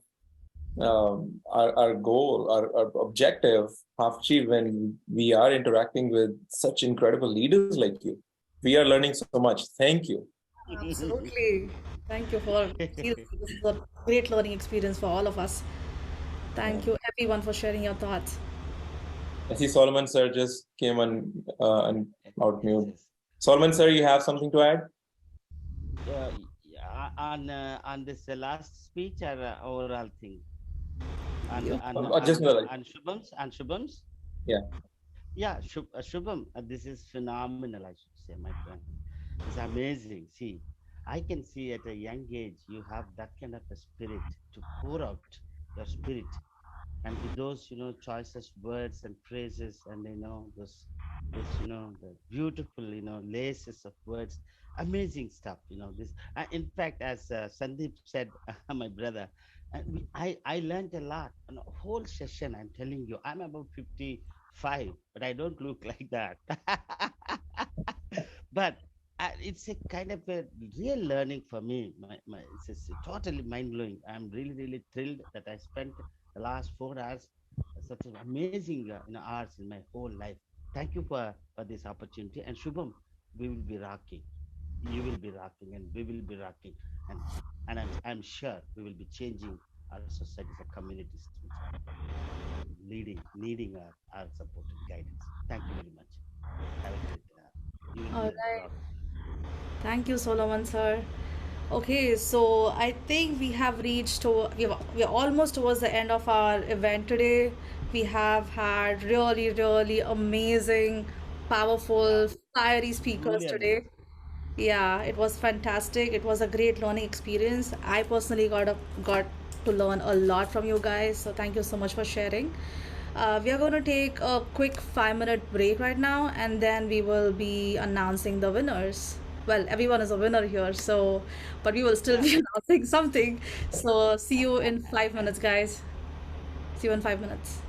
our goal, our objective half achieved when we are interacting with such incredible leaders like you. We are learning so much. Thank you. Absolutely. Thank you for seriously, this is a great learning experience for all of us. Thank you everyone for sharing your thoughts. I see Solomon sir just came on out mute. Solomon sir, you have something to add? On this last speech or overall thing? And Shubham's? Yeah. Yeah, Shubham, this is phenomenal, I should say, my friend. It's amazing. See, I can see at a young age you have that kind of a spirit to pour out your spirit and with those choicest words and phrases, and this the beautiful laces of words, amazing stuff. This in fact, as Sandeep said, my brother, I learned a lot on a whole session. I'm telling you, I'm about 55, but I don't look like that. But it's a kind of a real learning for me. It's totally mind blowing. I'm really, really thrilled that I spent the last 4 hours, such an amazing hours in my whole life. Thank you for this opportunity. And Shubham, we will be rocking. You will be rocking, and we will be rocking, and I'm sure we will be changing our societies, our communities, Sinchana, needing our support and guidance. Thank you very much. Have a great. You will All be a right. rock. Thank you, Solomon sir. Okay, so I think we have reached to we're almost towards the end of our event today. We have had really, really amazing, Yeah, powerful, fiery speakers truly today. amazing. Yeah, it was fantastic. It was a great learning experience. I personally got to learn a lot from you guys. So thank you so much for sharing. We are going to take a quick 5 minute break right now, and then we will be announcing the winners. Well, everyone is a winner here, so but we will still Yeah. be announcing something. So see you in 5 minutes, guys. See you in 5 minutes.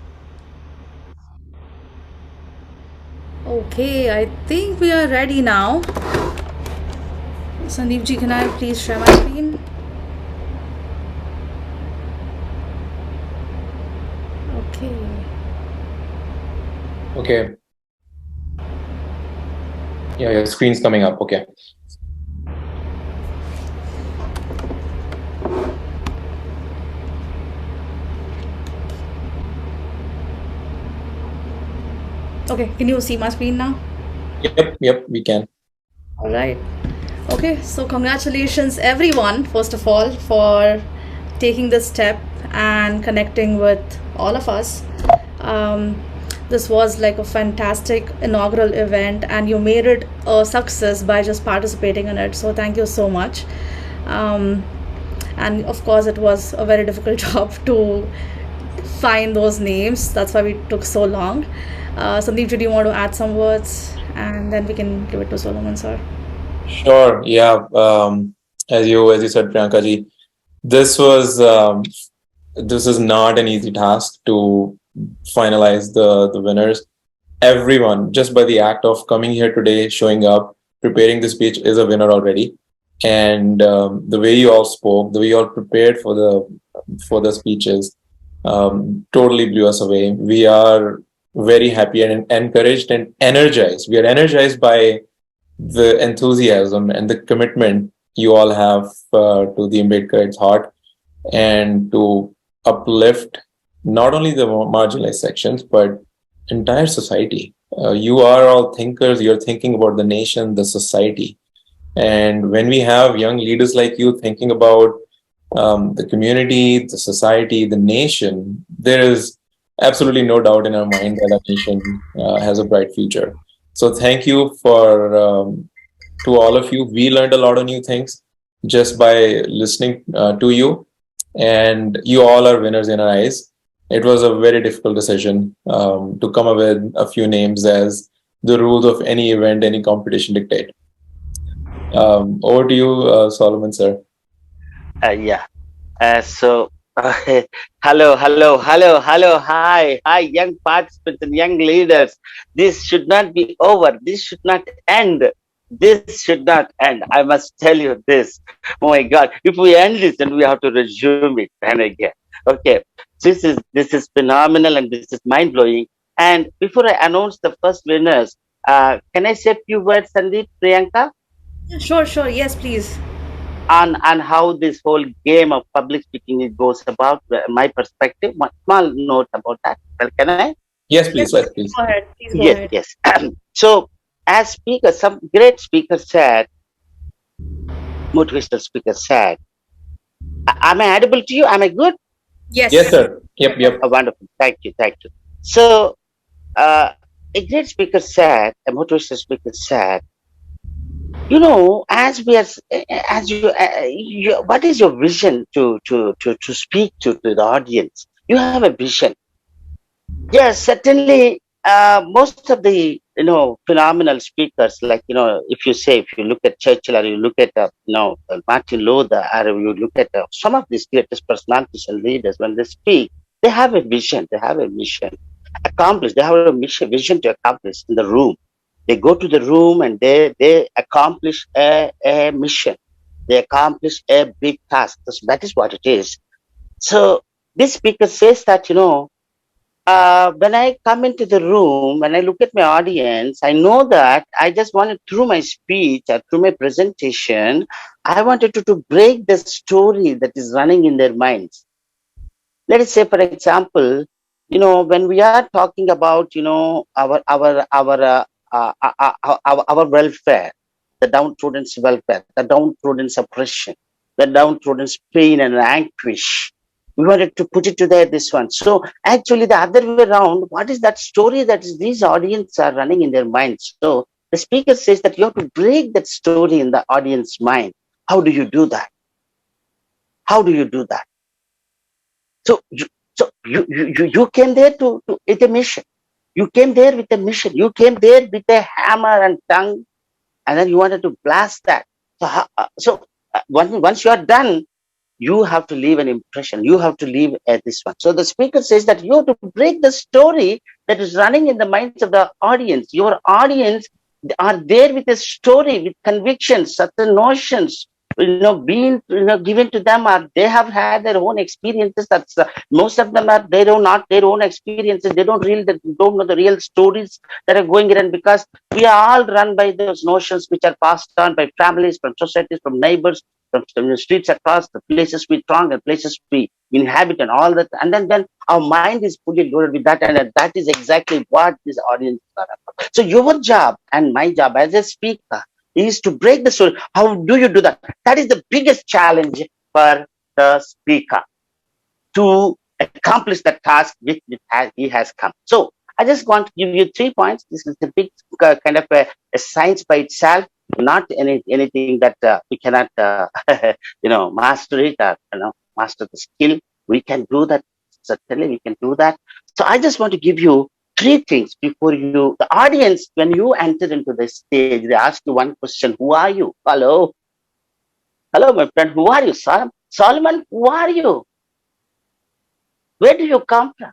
Okay, I think we are ready now. Sandeep ji, can I please share my screen? Okay. Okay. Yeah, your screen's coming up. Okay. Okay, can you see my screen now? Yep, we can. All right. Okay, so congratulations everyone, first of all, for taking this step and connecting with all of us. Um, this was like a fantastic inaugural event, and you made it a success by just participating in it. So thank you so much. Um, and of course, it was a very difficult job to find those names. That's why we took so long. Sandeep, do you want to add some words? And then we can give it to Solomon, sir. Sure. Yeah. As you said, Priyanka ji, this was this is not an easy task to finalize the winners. Everyone, just by the act of coming here today, showing up, preparing the speech, is a winner already. And the way you all spoke, the way you all prepared for the speeches, totally blew us away. We are very happy and encouraged and energized. We are energized by the enthusiasm and the commitment you all have to the Ambedkarite heart, and to uplift not only the marginalized sections but entire society. You are all thinkers. You're thinking about the nation, the society. And when we have young leaders like you thinking about the community, the society, the nation, there is absolutely no doubt in our mind that our nation has a bright future. So thank you for to all of you. We learned a lot of new things just by listening to you, and you all are winners in our eyes. It was a very difficult decision to come up with a few names as the rules of any event, any competition dictate. Over to you, Solomon, sir. Yeah. So, hello, hi, young participants and young leaders. This should not be over. This should not end. This should not end. I must tell you this. Oh my God! If we end this, then we have to resume it and again. Okay. This is phenomenal, and this is mind blowing. And before I announce the first winners, can I say a few words, Sandeep, Priyanka? Sure, sure. Yes, please. On how this whole game of public speaking it goes about, my perspective, one small note about that. Well, can I? Yes, Yes, please. Let's please. go ahead. Please go Yes, ahead. yes. So, as speaker, some great speaker said, motivational speaker said, am I audible to you? Am I good? Yes, Yes. sir. Yep. Wonderful. Thank you. So, a great speaker said, a motivational speaker said, as we are, as you, what is your vision to speak to the audience? You have a vision. Yes, certainly. Most of the phenomenal speakers, like if you say, if you look at Churchill, or you look at Martin Luther, or you look at some of these greatest personalities and leaders, when they speak, they have a vision, they have a mission, accomplish. They have a vision to accomplish in the room. They go to the room and they accomplish a mission. They accomplish a big task. That is what it is. So this speaker says that when I come into the room, when I look at my audience, I know that I just wanted, through my speech or through my presentation, I wanted to break the story that is running in their minds. Let us say, for example, when we are talking about, our welfare, the downtrodden's welfare, the downtrodden's oppression, the downtrodden's pain and anguish. We wanted to put it to this one. So actually, the other way around, what is that story that is these audience are running in their minds? So the speaker says that you have to break that story in the audience mind. How do you do that? How do you do that? So you came there with a mission. You came there with a mission. You came there with a hammer and tongue, and then you wanted to blast that. So once you are done, you have to leave an impression. You have to leave this one. So the speaker says that you have to break the story that is running in the minds of the audience. Your audience are there with a story, with convictions, certain notions, being given to them, or they have had their own experiences. That's most of them are not their own experiences. They don't know the real stories that are going around, because we are all run by those notions which are passed on by families, from societies, from neighbors, from the streets across, the places we throng and places we inhabit, and all that. And then our mind is fully loaded with that, and that is exactly what this audience are about. So your job and my job as a speaker is to break the story. How do you do that? That is the biggest challenge for the speaker, to accomplish the task which he has come. So I just want to give you 3 points. This is a big kind of a science by itself, not anything that we cannot master it, or master the skill. We can do that. Certainly we can do that. So I just want to give you 3 things before the audience, when you enter into the stage, they ask you one question: who are you? Hello my friend, who are you? Solomon, who are you? Where do you come from?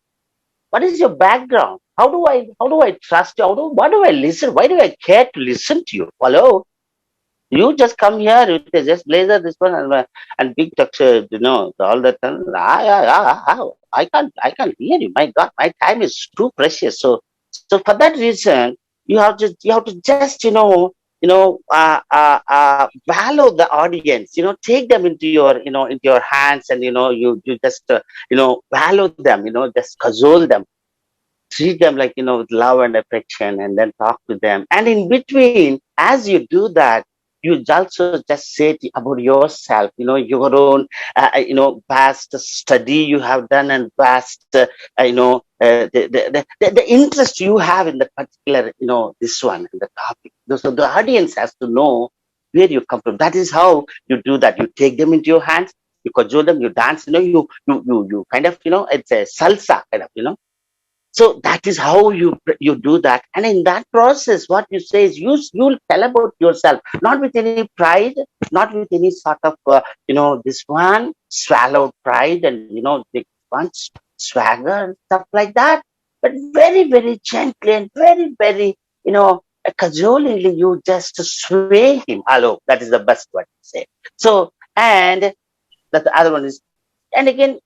What is your background? How do I trust you? Why do I listen? Why do I care to listen to you? Hello? You just come here with a just blazer, this one, and big tuxedo, all that. I can't hear you. My God, my time is too precious. So for that reason, you have to just value the audience. Take them into your hands, and you just value them. Just cajole them, treat them like with love and affection, and then talk to them. And in between, as you do that, you also just say about yourself, your own vast study you have done, and vast the interest you have in the particular this one, in the topic. So the audience has to know where you come from. That is how you do that. You take them into your hands, you cajole them, you dance, you kind of it's a salsa kind of so that is how you do that. And in that process, what you say is you'll tell about yourself, not with any pride, not with any sort of this one swallowed pride, and the one swagger and stuff like that, but very, very gently and very, very cajolingly, you just sway him. Hello, that is the best word to say. So, and the other one is, and again,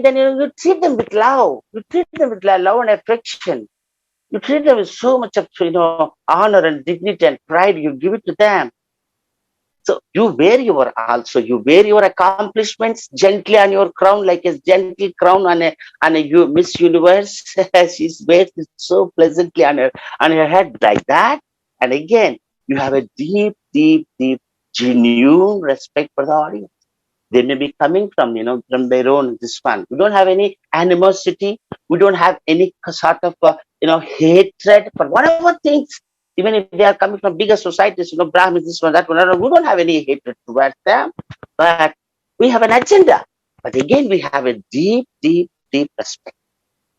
then you treat them with love. You treat them with love and affection. You treat them with so much of honor and dignity and pride. You give it to them. So you wear your accomplishments gently on your crown, like a gentle crown on a Miss Universe. She's wears it so pleasantly on her head like that. And again, you have a deep, deep, deep, genuine respect for the audience. They may be coming from their own this one. We don't have any animosity. We don't have any sort of hatred for whatever things. Even if they are coming from bigger societies, Brahmins, this one, that one, we don't have any hatred towards them. But we have an agenda. But again, we have a deep, deep deep respect.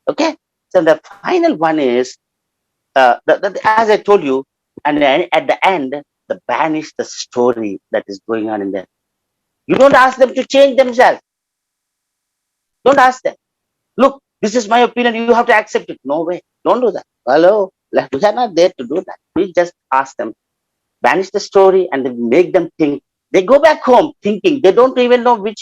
Okay. So the final one is, as I told you, and then at the end, the banish the story that is going on in there. You don't ask them to change themselves. Don't ask them. Look, this is my opinion. You have to accept it. No way. Don't do that. Hello. We are not there to do that. We just ask them, banish the story, and then make them think. They go back home thinking. They don't even know where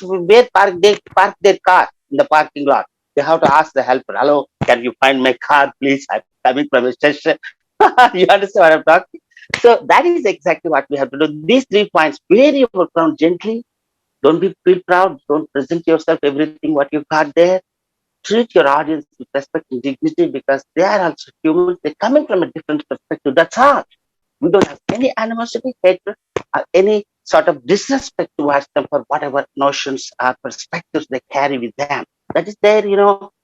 they park their car in the parking lot. They have to ask the helper, hello, can you find my car, please? I'm coming from a station. You understand what I'm talking? So that is exactly what we have to do. These 3 points, vary your ground gently. Don't feel proud. Don't present yourself everything what you got there. Treat your audience with respect and dignity, because they are also humans. They're coming from a different perspective. That's all. We don't have any animosity, hatred, or any sort of disrespect towards them for whatever notions or perspectives they carry with them. That is their,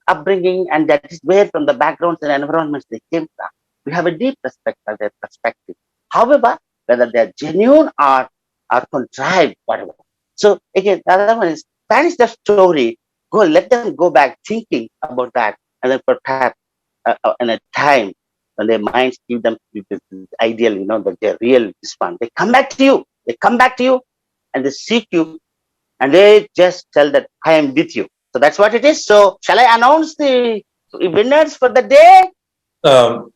upbringing, and that is where from the backgrounds and environments they came from. We have a deep respect for their perspective. However, whether they're genuine or contrived, whatever. So again, the other one is banish the story. Let them go back thinking about that, and then perhaps in a time when their minds give them the ideal, that they're real, this one. They come back to you. They come back to you, and they seek you, and they just tell that I am with you. So that's what it is. So shall I announce the winners for the day?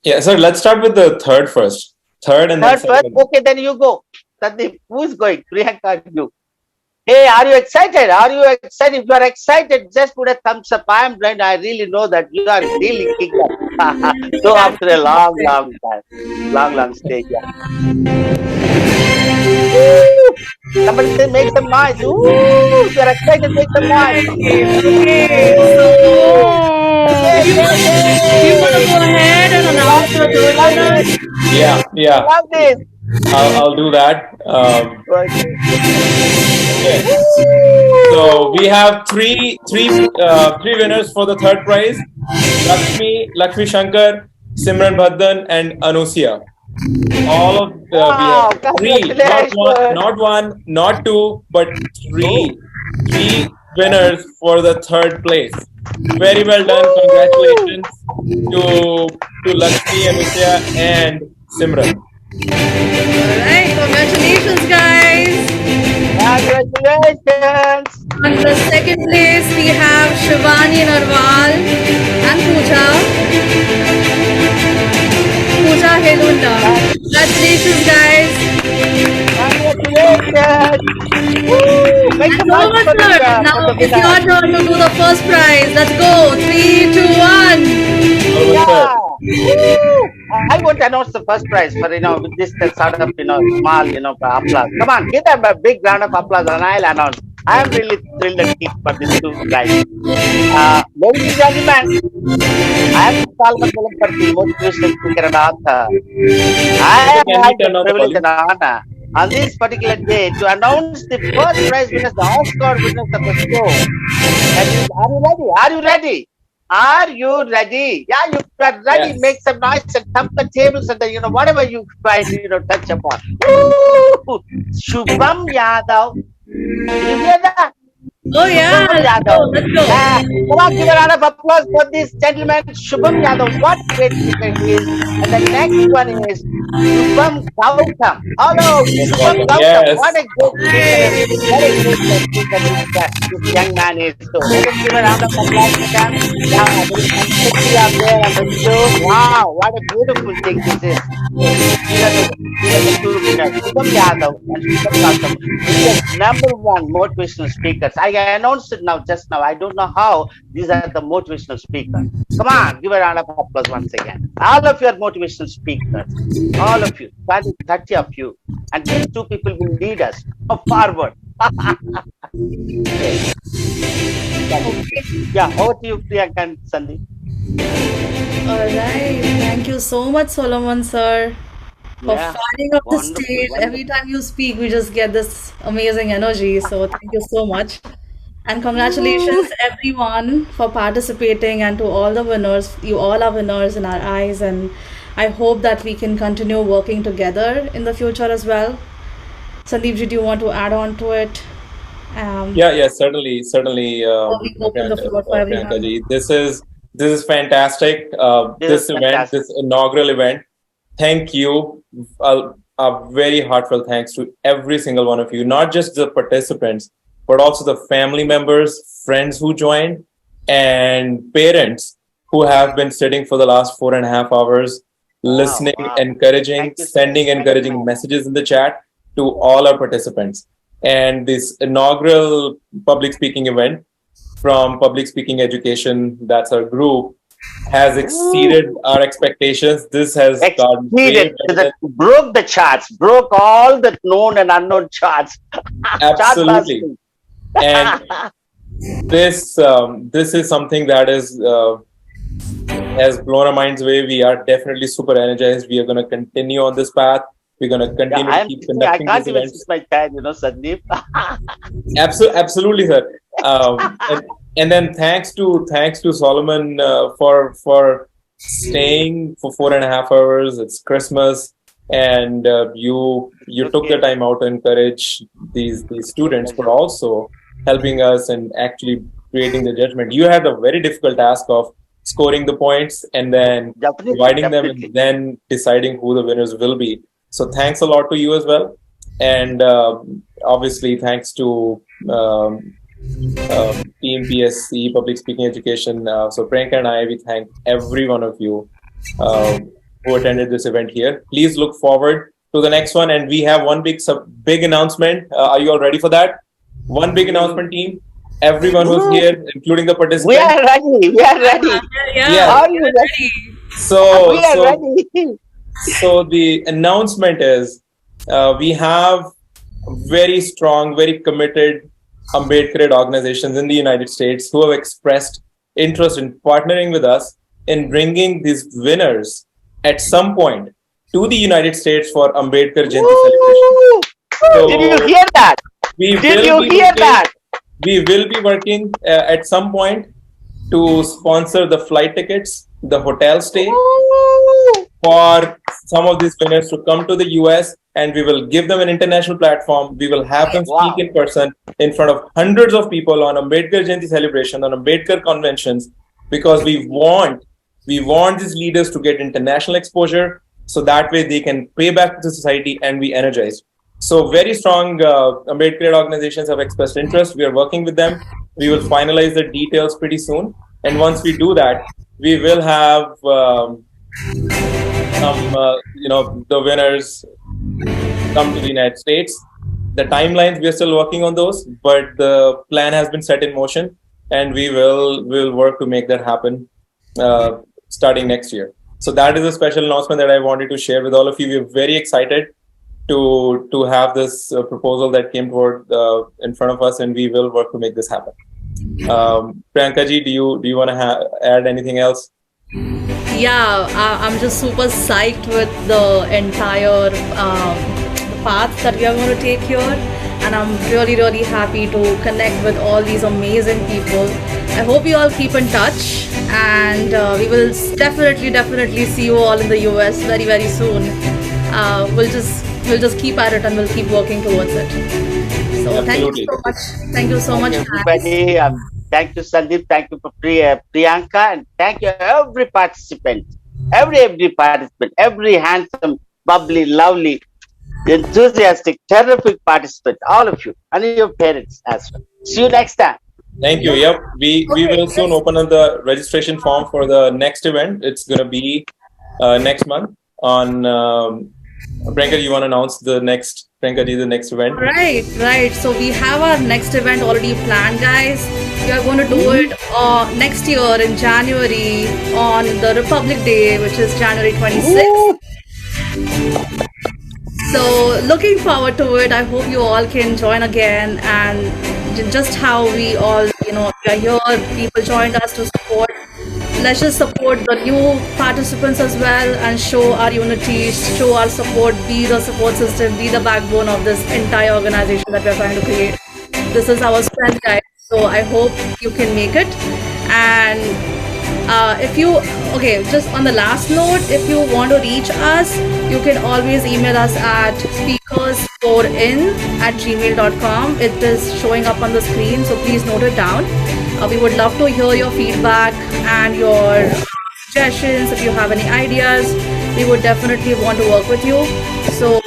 Yeah, so let's start with the third first. Third and then first. Okay, then you go. Sandeep, who is going? Priyanka, you. Hey, are you excited? Are you excited? If you are excited, just put a thumbs up. I am blind. I really know that you are really kicked up. So after a long time, long stay. Yeah. Somebody say, make some noise. Ooh, if you are excited, make some noise. Okay, so do you want to go ahead and announce the third winner? Yeah. Love this. I'll do that. Okay. So we have three winners for the third prize: Laxmi Shankar, Simran Badhan, and Anusiya. All of we have three, not one, not two, but three winners for the third place. Very well done. Congratulations to Laxmi, Anusiya, and Simran. All right, congratulations, guys. Congratulations. On the second place, we have Shivani Narwal and Puja Helunde. Congratulations, guys. Congratulations. Woo! Make some noise for the Now it's your turn to do the first prize. Let's go. 3, 2, 1. Yeah. Woo! I won't announce the first prize for with this sort of small applause. Come on, give them a big round of applause, and I'll announce. I am really thrilled and kicked for these 2 guys. Ladies and gentlemen, I am Salman Vulamparti, motivational speaker and author. I have the privilege and honor on this particular day to announce the first prize winners, the Oscar winners of the show. That is, are you ready? Are you ready? Are you ready? Yeah, you are ready. Yes. Make some noise and thump the tables and whatever you find, touch upon. Woo! Shubham Yadav. Did you hear that? Oh yeah, let's go. Come on, give a round of applause for this gentleman, Shubham Yadav. What great speaker he is. And the next one is Shubham Gautam. Hello, Shubham Gautam. Yes. What a great speaker and what a great speaker this young man is. So let us give a round of applause for them. Yeah, there is some sexy up there on the show. Wow, what a beautiful thing this is. So these are the 2 winners, Shubham Yadav and Shubham Gautam. India's #1 motivational speakers. I announced it just now. I don't know how. These are the motivational speakers. Come on, give a round of applause once again. All of you are motivational speakers. All of you, 30 of you. And these 2 people will lead us forward. Okay. Yeah, over to you, Priyanka and Sandeep. All right. Thank you so much, Solomon sir, for firing up the stage. Every time you speak, we just get this amazing energy. So thank you so much. And congratulations, everyone, for participating, and to all the winners. You all are winners in our eyes. And I hope that we can continue working together in the future as well. Sandeep, do you want to add on to it? Yeah, certainly. We open the floor for Priyanka everyone. ji, this is fantastic. This event, fantastic. this inaugural event. Thank you. A very heartfelt thanks to every single one of you, not just the participants, but also the family members, friends who joined, and parents who have been sitting for the last 4.5 hours, listening, encouraging, Thank you, sir. sending Thank you, encouraging ma'am. messages in the chat to all our participants. And this inaugural public speaking event from Public Speaking Education, that's our group, has exceeded our expectations. This has gone way better than Broke the charts, broke all the known and unknown charts. Chart absolutely. busting. And this is something that is has blown our minds away. We are definitely super energized. We are going to continue on this path. We're going to continue to keep I conducting can't these even sit events. my chair, Sandeep. Absolutely, sir. And then thanks to Solomon for staying for 4.5 hours. It's Christmas, and you took the time out to encourage these students, but also helping us and actually creating the judgment. You had a very difficult task of scoring the points and then dividing them and then deciding who the winners will be. So thanks a lot to you as well, and obviously thanks to Team PSC Public Speaking Education. So Priyanka and I, we thank every one of you who attended this event here. Please look forward to the next one, and we have one big announcement. Are you all ready for that? One big announcement, team. Everyone who's here, including the participants. We are ready. We are ready. Yeah. Are you ready? So we are ready. So the announcement is we have very strong, very committed Ambedkar organizations in the United States who have expressed interest in partnering with us in bringing these winners at some point to the United States for Ambedkar Jayanti celebration. So did you hear that? Did you hear that? We will be working at some point to sponsor the flight tickets, the hotel stay for some of these winners to come to the US, and we will give them an international platform. We will have them speak in person in front of hundreds of people on Ambedkar Jayanti celebration, on Ambedkar conventions, because we want these leaders to get international exposure, so that way they can pay back to society and be energized. So very strong Ambedkar organizations have expressed interest. We are working with them. We will finalize the details pretty soon. And once we do that, we will have the winners come to the United States. The timelines, we are still working on those, but the plan has been set in motion, and we'll work to make that happen starting next year. So that is a special announcement that I wanted to share with all of you. We're very excited to have this proposal that came toward in front of us, and we will work to make this happen. Priyanka ji, do you want to add anything else? Yeah, I'm just super psyched with the entire path that we are going to take here, and I'm really happy to connect with all these amazing people. I hope you all keep in touch, and we will definitely see you all in the US very soon. We'll just keep at it, and we'll keep working towards it. So Absolutely. Thank you so much. Everybody. Thank you, Sandeep. Thank you for Priyanka, and thank you every participant, every participant, every handsome, bubbly, lovely, enthusiastic, terrific participant, all of you, and your parents as well. See you next time. Thank you. Yep, we will soon open up the registration form for the next event. It's going to be next month on. Priyanka, you want to announce the next event? Right. So we have our next event already planned, guys. We are going to do it next year in January on the Republic Day, which is January 26th. So looking forward to it. I hope you all can join again, and just how we all, we are here, people joined us to support. Let's just support the new participants as well and show our unity, show our support, be the support system, be the backbone of this entire organization that we're trying to create. This is our strength, guys. So I hope you can make it. And Just on the last note, if you want to reach us, you can always email us at speakers4in@gmail.com. It is showing up on the screen, so please note it down. We would love to hear your feedback and your suggestions. If you have any ideas, we would definitely want to work with you. So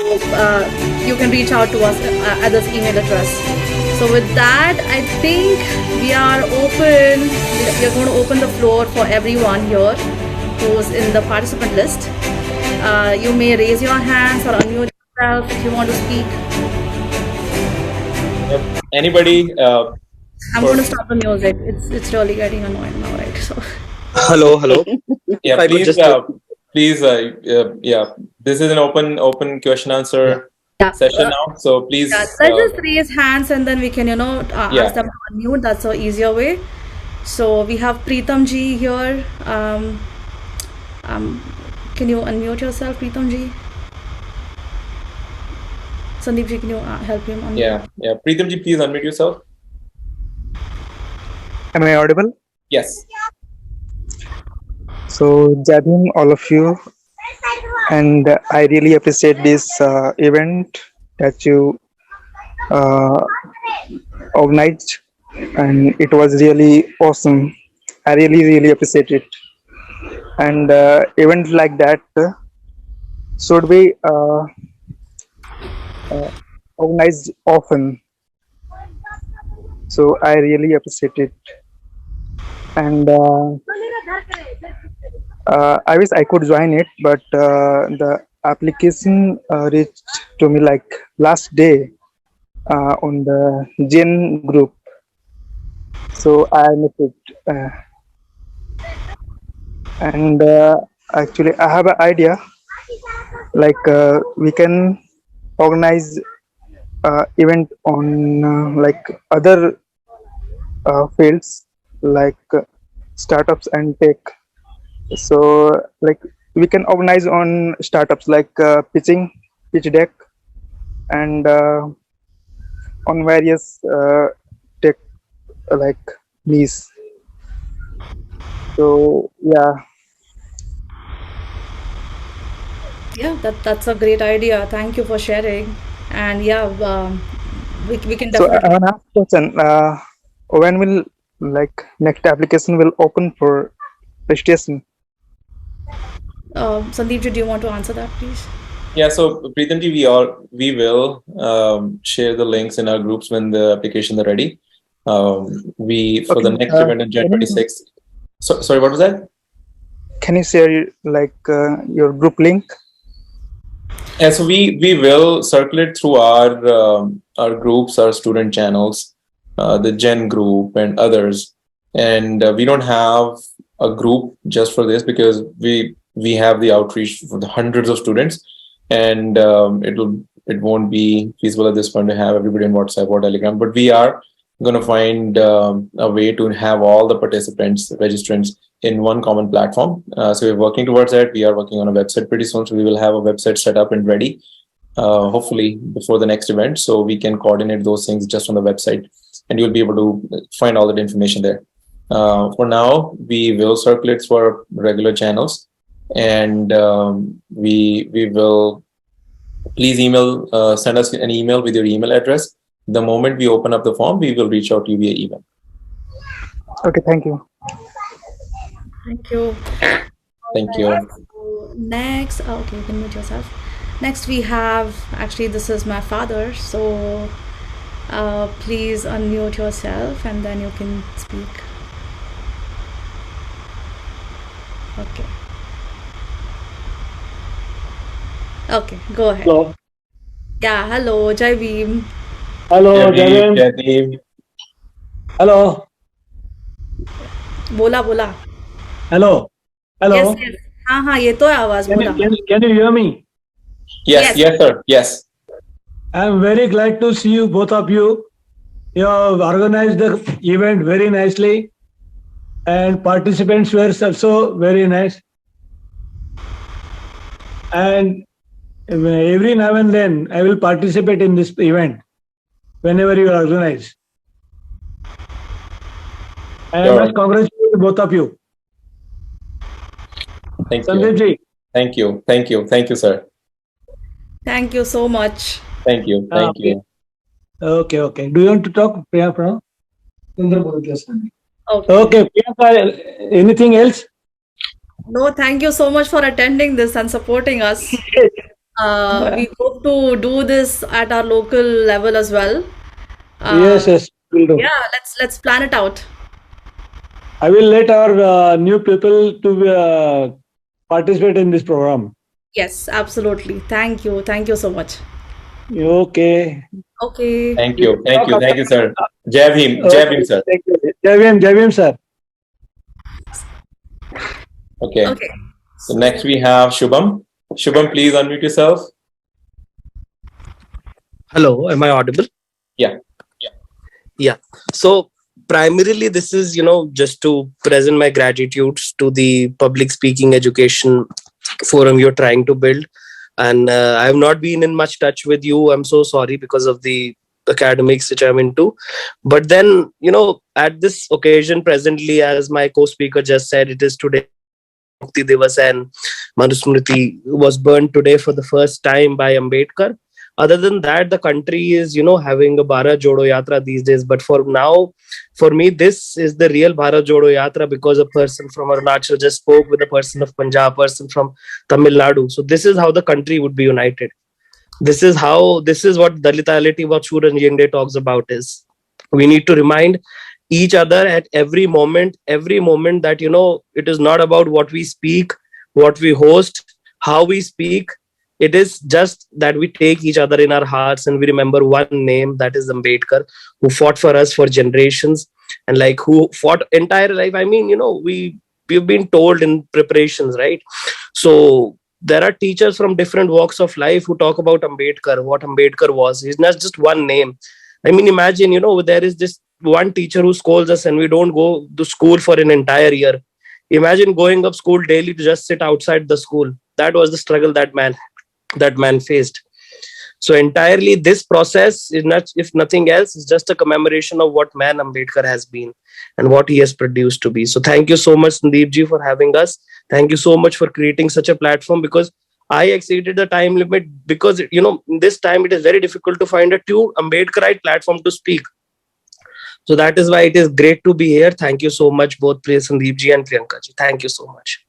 you can reach out to us at this email address. So with that, I think we are open. We are going to open the floor for everyone here who's in the participant list. You may raise your hands or unmute yourself if you want to speak. Anybody? I'm going to stop the music. It's really getting annoying now, right? So. Hello. Yeah, please. This is an open question answer session now. So please. Let's just raise hands and then we can, ask them to unmute. That's the easier way. So we have Preetham ji here. Can you unmute yourself, Preetham ji? Sandeep ji, can you help him unmute? Yeah. Preetham ji, please unmute yourself. Am I audible? Yes. So, Jabin, all of you, and I really appreciate this event that you organized, and it was really awesome. I really appreciate it. And events like that should be organized often. So I really appreciate it. And I wish I could join it, but the application reached to me like last day on the Gen group. So I missed it. And actually, I have an idea. Like we can organize event on like other fields like startups and tech. So like we can organize on startups like pitch deck, and on various tech like niche. So yeah, that's a great idea. Thank you for sharing. And we can So definitely. I want to ask a question. When will like next application will open for registration? Sandeep ji, do you want to answer that, please? Yeah, so Preetham ji, we will share the links in our groups when the applications are ready. For the next event on January 26th. Sorry, what was that? Can you share like your group link? Yeah, so we will circulate through our groups, our student channels, the Gen group and others. And we don't have a group just for this because we have the outreach for the hundreds of students, and it won't be feasible at this point to have everybody in WhatsApp or Telegram. But we are going to find a way to have all the participants, registrants in one common platform. So we're working towards that. We are working on a website pretty soon. So we will have a website set up and ready, hopefully before the next event. So we can coordinate those things just on the website, and you'll be able to find all that information there. For now, we will circulate through our regular channels, and we will please send us an email with your email address. The moment we open up the form, we will reach out to you via email. Okay, thank you. Thank you. Thank you. So next, okay, you can mute yourself. Next, we have, actually, this is my father. So please unmute yourself and then you can speak. Okay. Okay, go ahead. Hello. Yeah, hello, Jai Bhim. Hello, Jai Bhim. Hello. बोला. Hello. Yes. हाँ ये तो है आवाज बोला. Can you hear me? Yes, sir. Yes. I am very glad to see you, both of you. You have organized the event very nicely, and participants were also very nice. And every now and then I will participate in this event whenever you organize. I must congratulate both of you. Thank Sandeep you. ji. Thank you. Thank you. Thank you, sir. Thank you so much. Thank you. Thank you. Okay, okay. Do you want to talk, Priyanka? Okay. Okay, Priyanka, anything else? No, thank you so much for attending this and supporting us. We hope to do this at our local level as well. Yes, yes, will do. Yeah, let's plan it out. I will let our new people to participate in this program. Yes, absolutely. Thank you. Thank you so much. Okay. Okay. Thank you. Thank you. Thank you, sir. Jai Bhim. Jai Bhim, sir. Thank you. Jai Bhim, sir. Okay. Okay. So next we have Shubham. Shubham, please unmute yourself. Hello, am I audible? Yeah. Yeah. So primarily this is, just to present my gratitude to the public speaking education forum you're trying to build. And I have not been in much touch with you. I'm so sorry because of the academics which I'm into. But then, at this occasion presently, as my co-speaker just said, it is today Mukti Divas and Manusmriti was burned today for the first time by Ambedkar. Other than that, the country is, having a Bharat Jodo Yatra these days. But for now, for me, this is the real Bharat Jodo Yatra because a person from Arunachal just spoke with a person of Punjab, person from Tamil Nadu. So this is how the country would be united. This is what Dalitality, what Shuran Yende talks about is. We need to remind each other at every moment that, it is not about what we speak, what we host, how we speak. It is just that we take each other in our hearts and we remember one name, that is Ambedkar, who fought for us for generations and who fought entire life. I mean, we've been told in preparations, right? So there are teachers from different walks of life who talk about Ambedkar, what Ambedkar was. He's not just one name. I mean, imagine, there is this one teacher who scolds us and we don't go to school for an entire year. Imagine going up school daily to just sit outside the school. That was the struggle that man faced. So entirely this process is not, if nothing else, is just a commemoration of what man Ambedkar has been and what he has produced to be. So thank you so much, Sandeep ji, for having us. Thank you so much for creating such a platform, because I exceeded the time limit because, this time it is very difficult to find a true Ambedkarite platform to speak. So that is why it is great to be here. Thank you so much, both Sandeep ji and Priyanka ji. Thank you so much.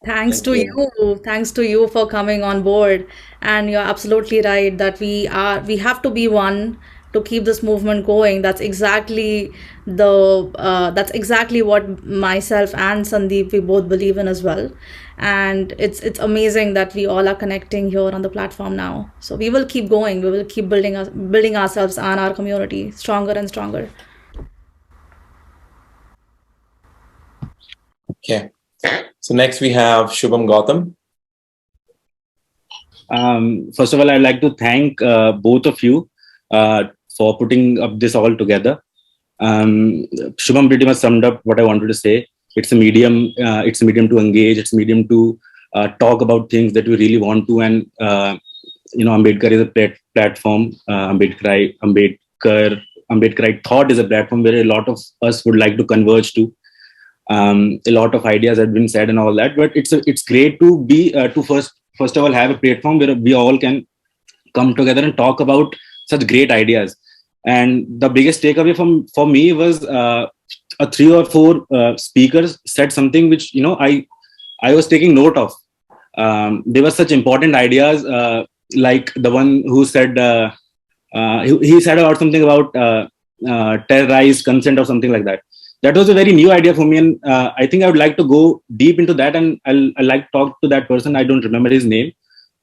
Thanks to you. Thanks to you for coming on board. And you're absolutely right that we have to be one to keep this movement going. That's exactly what myself and Sandeep, we both believe in as well. And it's amazing that we all are connecting here on the platform now. So we will keep going. We will keep building ourselves and our community stronger and stronger. Okay. So next we have Shubham Gautam. First of all, I'd like to thank both of you for putting up this all together. Shubham pretty much summed up what I wanted to say. It's a medium. It's a medium to engage. It's a medium to talk about things that we really want to. And Ambedkar is a platform. Ambedkarite thought is a platform where a lot of us would like to converge to. A lot of ideas have been said and all that, but it's great to be first of all have a platform where we all can come together and talk about such great ideas. And the biggest takeaway for me was 3 or 4 speakers said something which I was taking note of. They were such important ideas, like the one who said he said about something about terrorized consent or something like that. That was a very new idea for me, and I think I would like to go deep into that, and I'll like to talk to that person. I don't remember his name.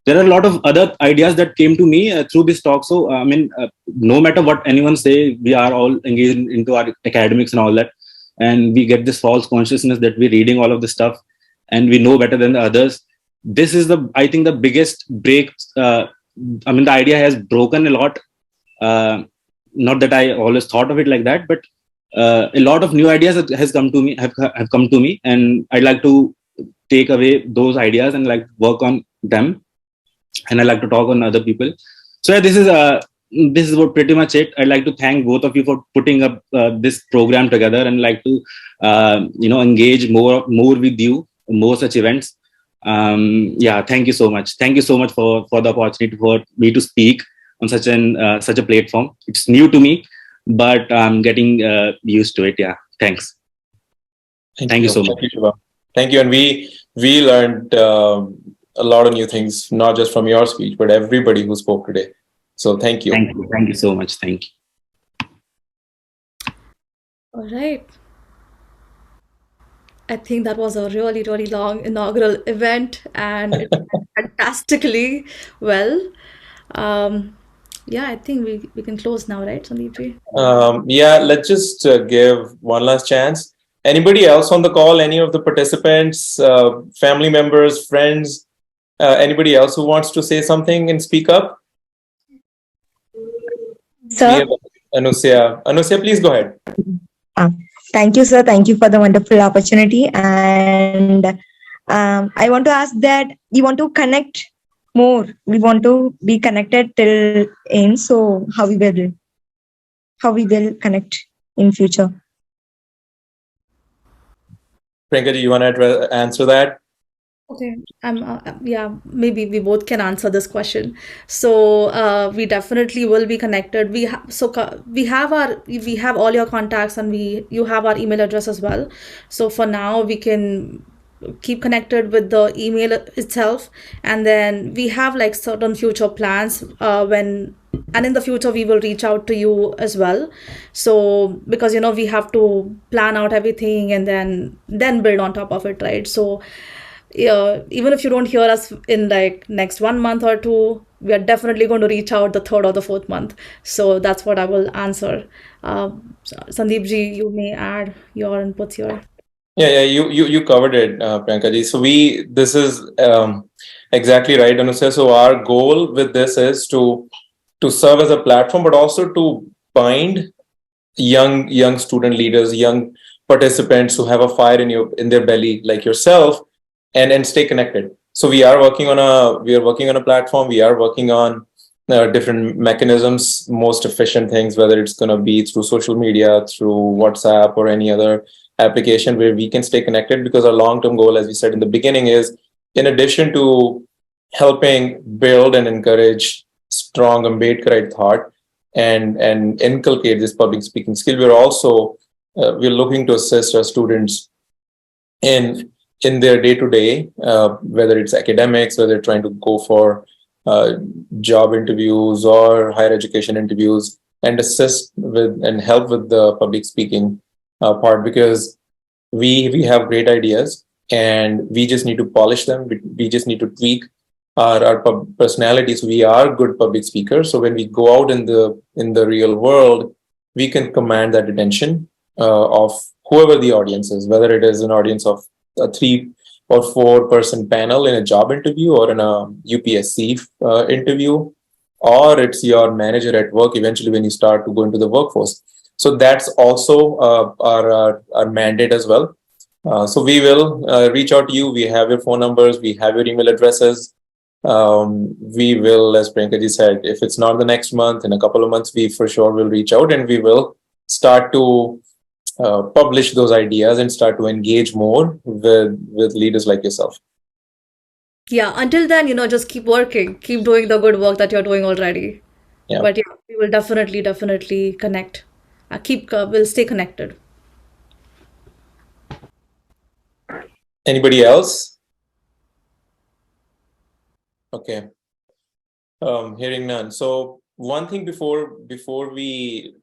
There are a lot of other ideas that came to me through this talk. So, no matter what anyone say, we are all engaged into our academics and all that, and we get this false consciousness that we're reading all of this stuff and we know better than the others. This is I think the biggest break. The idea has broken a lot. Not that I always thought of it like that, but a lot of new ideas have come to me, and I'd like to take away those ideas and work on them, and I like to talk on other people. So yeah, this is what pretty much it. I'd like to thank both of you for putting up this program together, and like to engage more with you more such events. Yeah, thank you so much. Thank you so much for the opportunity for me to speak on such a platform. It's new to me, but I'm getting used to it. Yeah, thanks. Thank you so much. Thank you, Shiva. Thank you, and we learned a lot of new things, not just from your speech, but everybody who spoke today. So thank you. Thank you so much. Thank you. All right. I think that was a really, really long inaugural event, and it went fantastically well. Yeah, I think we can close now, right, Sandeep ji? Yeah, let's just give one last chance. Anybody else on the call? Any of the participants, family members, friends, anybody else who wants to say something and speak up? Sir. Anusiya. Anusiya, please go ahead. Thank you, sir. Thank you for the wonderful opportunity. And I want to ask that we want to connect more. We want to be connected till end. So how we will connect in future? Priyanka, do you want to answer that? Okay, yeah, maybe we both can answer this question. So we definitely will be connected. We have all your contacts, and you have our email address as well. So for now, we can keep connected with the email itself, and then we have like certain future plans and in the future we will reach out to you as well. So because we have to plan out everything and then build on top of it, right? So yeah, even if you don't hear us in like next 1 month or two, we are definitely going to reach out the third or the fourth month. So that's what I will answer. Sandeep ji, you may add your inputs here. Yeah, you covered it, Priyanka ji. So this is exactly right, Anusiya. So our goal with this is to serve as a platform, but also to bind young student leaders, young participants who have a fire in their belly, like yourself, and stay connected. So we are working on a platform. We are working on different mechanisms, most efficient things, whether it's going to be through social media, through WhatsApp, or any other application where we can stay connected. Because our long-term goal, as we said in the beginning, is in addition to helping build and encourage strong Ambedkarite thought and inculcate this public speaking skill, we're looking to assist our students in their day-to-day, whether it's academics, whether they're trying to go for job interviews or higher education interviews, and assist with and help with the public speaking part, because we have great ideas and we just need to polish them. We just need to tweak our personalities. We are good public speakers, so when we go out in the real world, we can command that attention of whoever the audience is, whether it is an audience of a 3 or 4 person panel in a job interview or in a UPSC interview, or it's your manager at work eventually when you start to go into the workforce. So that's also our mandate as well. So we will reach out to you. We have your phone numbers, we have your email addresses. We will, as Priyanka ji said, if it's not the next month, in a couple of months, we for sure will reach out and we will start to publish those ideas and start to engage more with leaders like yourself. Yeah, until then, just keep working, keep doing the good work that you're doing already. Yeah. But yeah, we will definitely connect. We'll stay connected. Anybody else? Okay. Hearing none. So one thing before we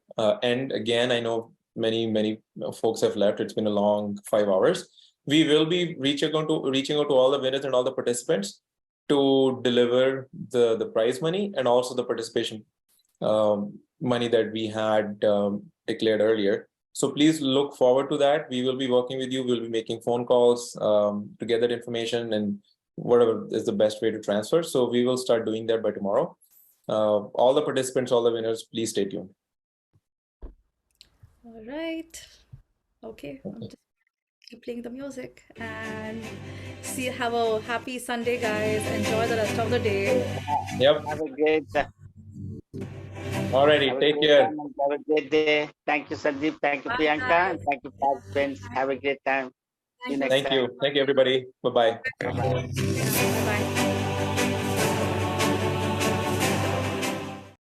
end, again, I know many folks have left. It's been a long 5 hours. We will be reaching out to all the winners and all the participants to deliver the prize money and also the participation money that we had declared earlier. So please look forward to that. We will be working with you. We'll be making phone calls to gather information and whatever is the best way to transfer. So we will start doing that by tomorrow. All the participants, all the winners, please stay tuned. All right. Okay. I'm just keep playing the music and have a happy Sunday, guys. Enjoy the rest of the day. Yep. Have a great Alrighty, take care. Have a great day. Thank you, Sandeep. Thank you, Priyanka. And thank you, participants. Have a great time. See you next Thank time. you. Thank you, everybody. Bye-bye. Bye-bye. Bye-bye.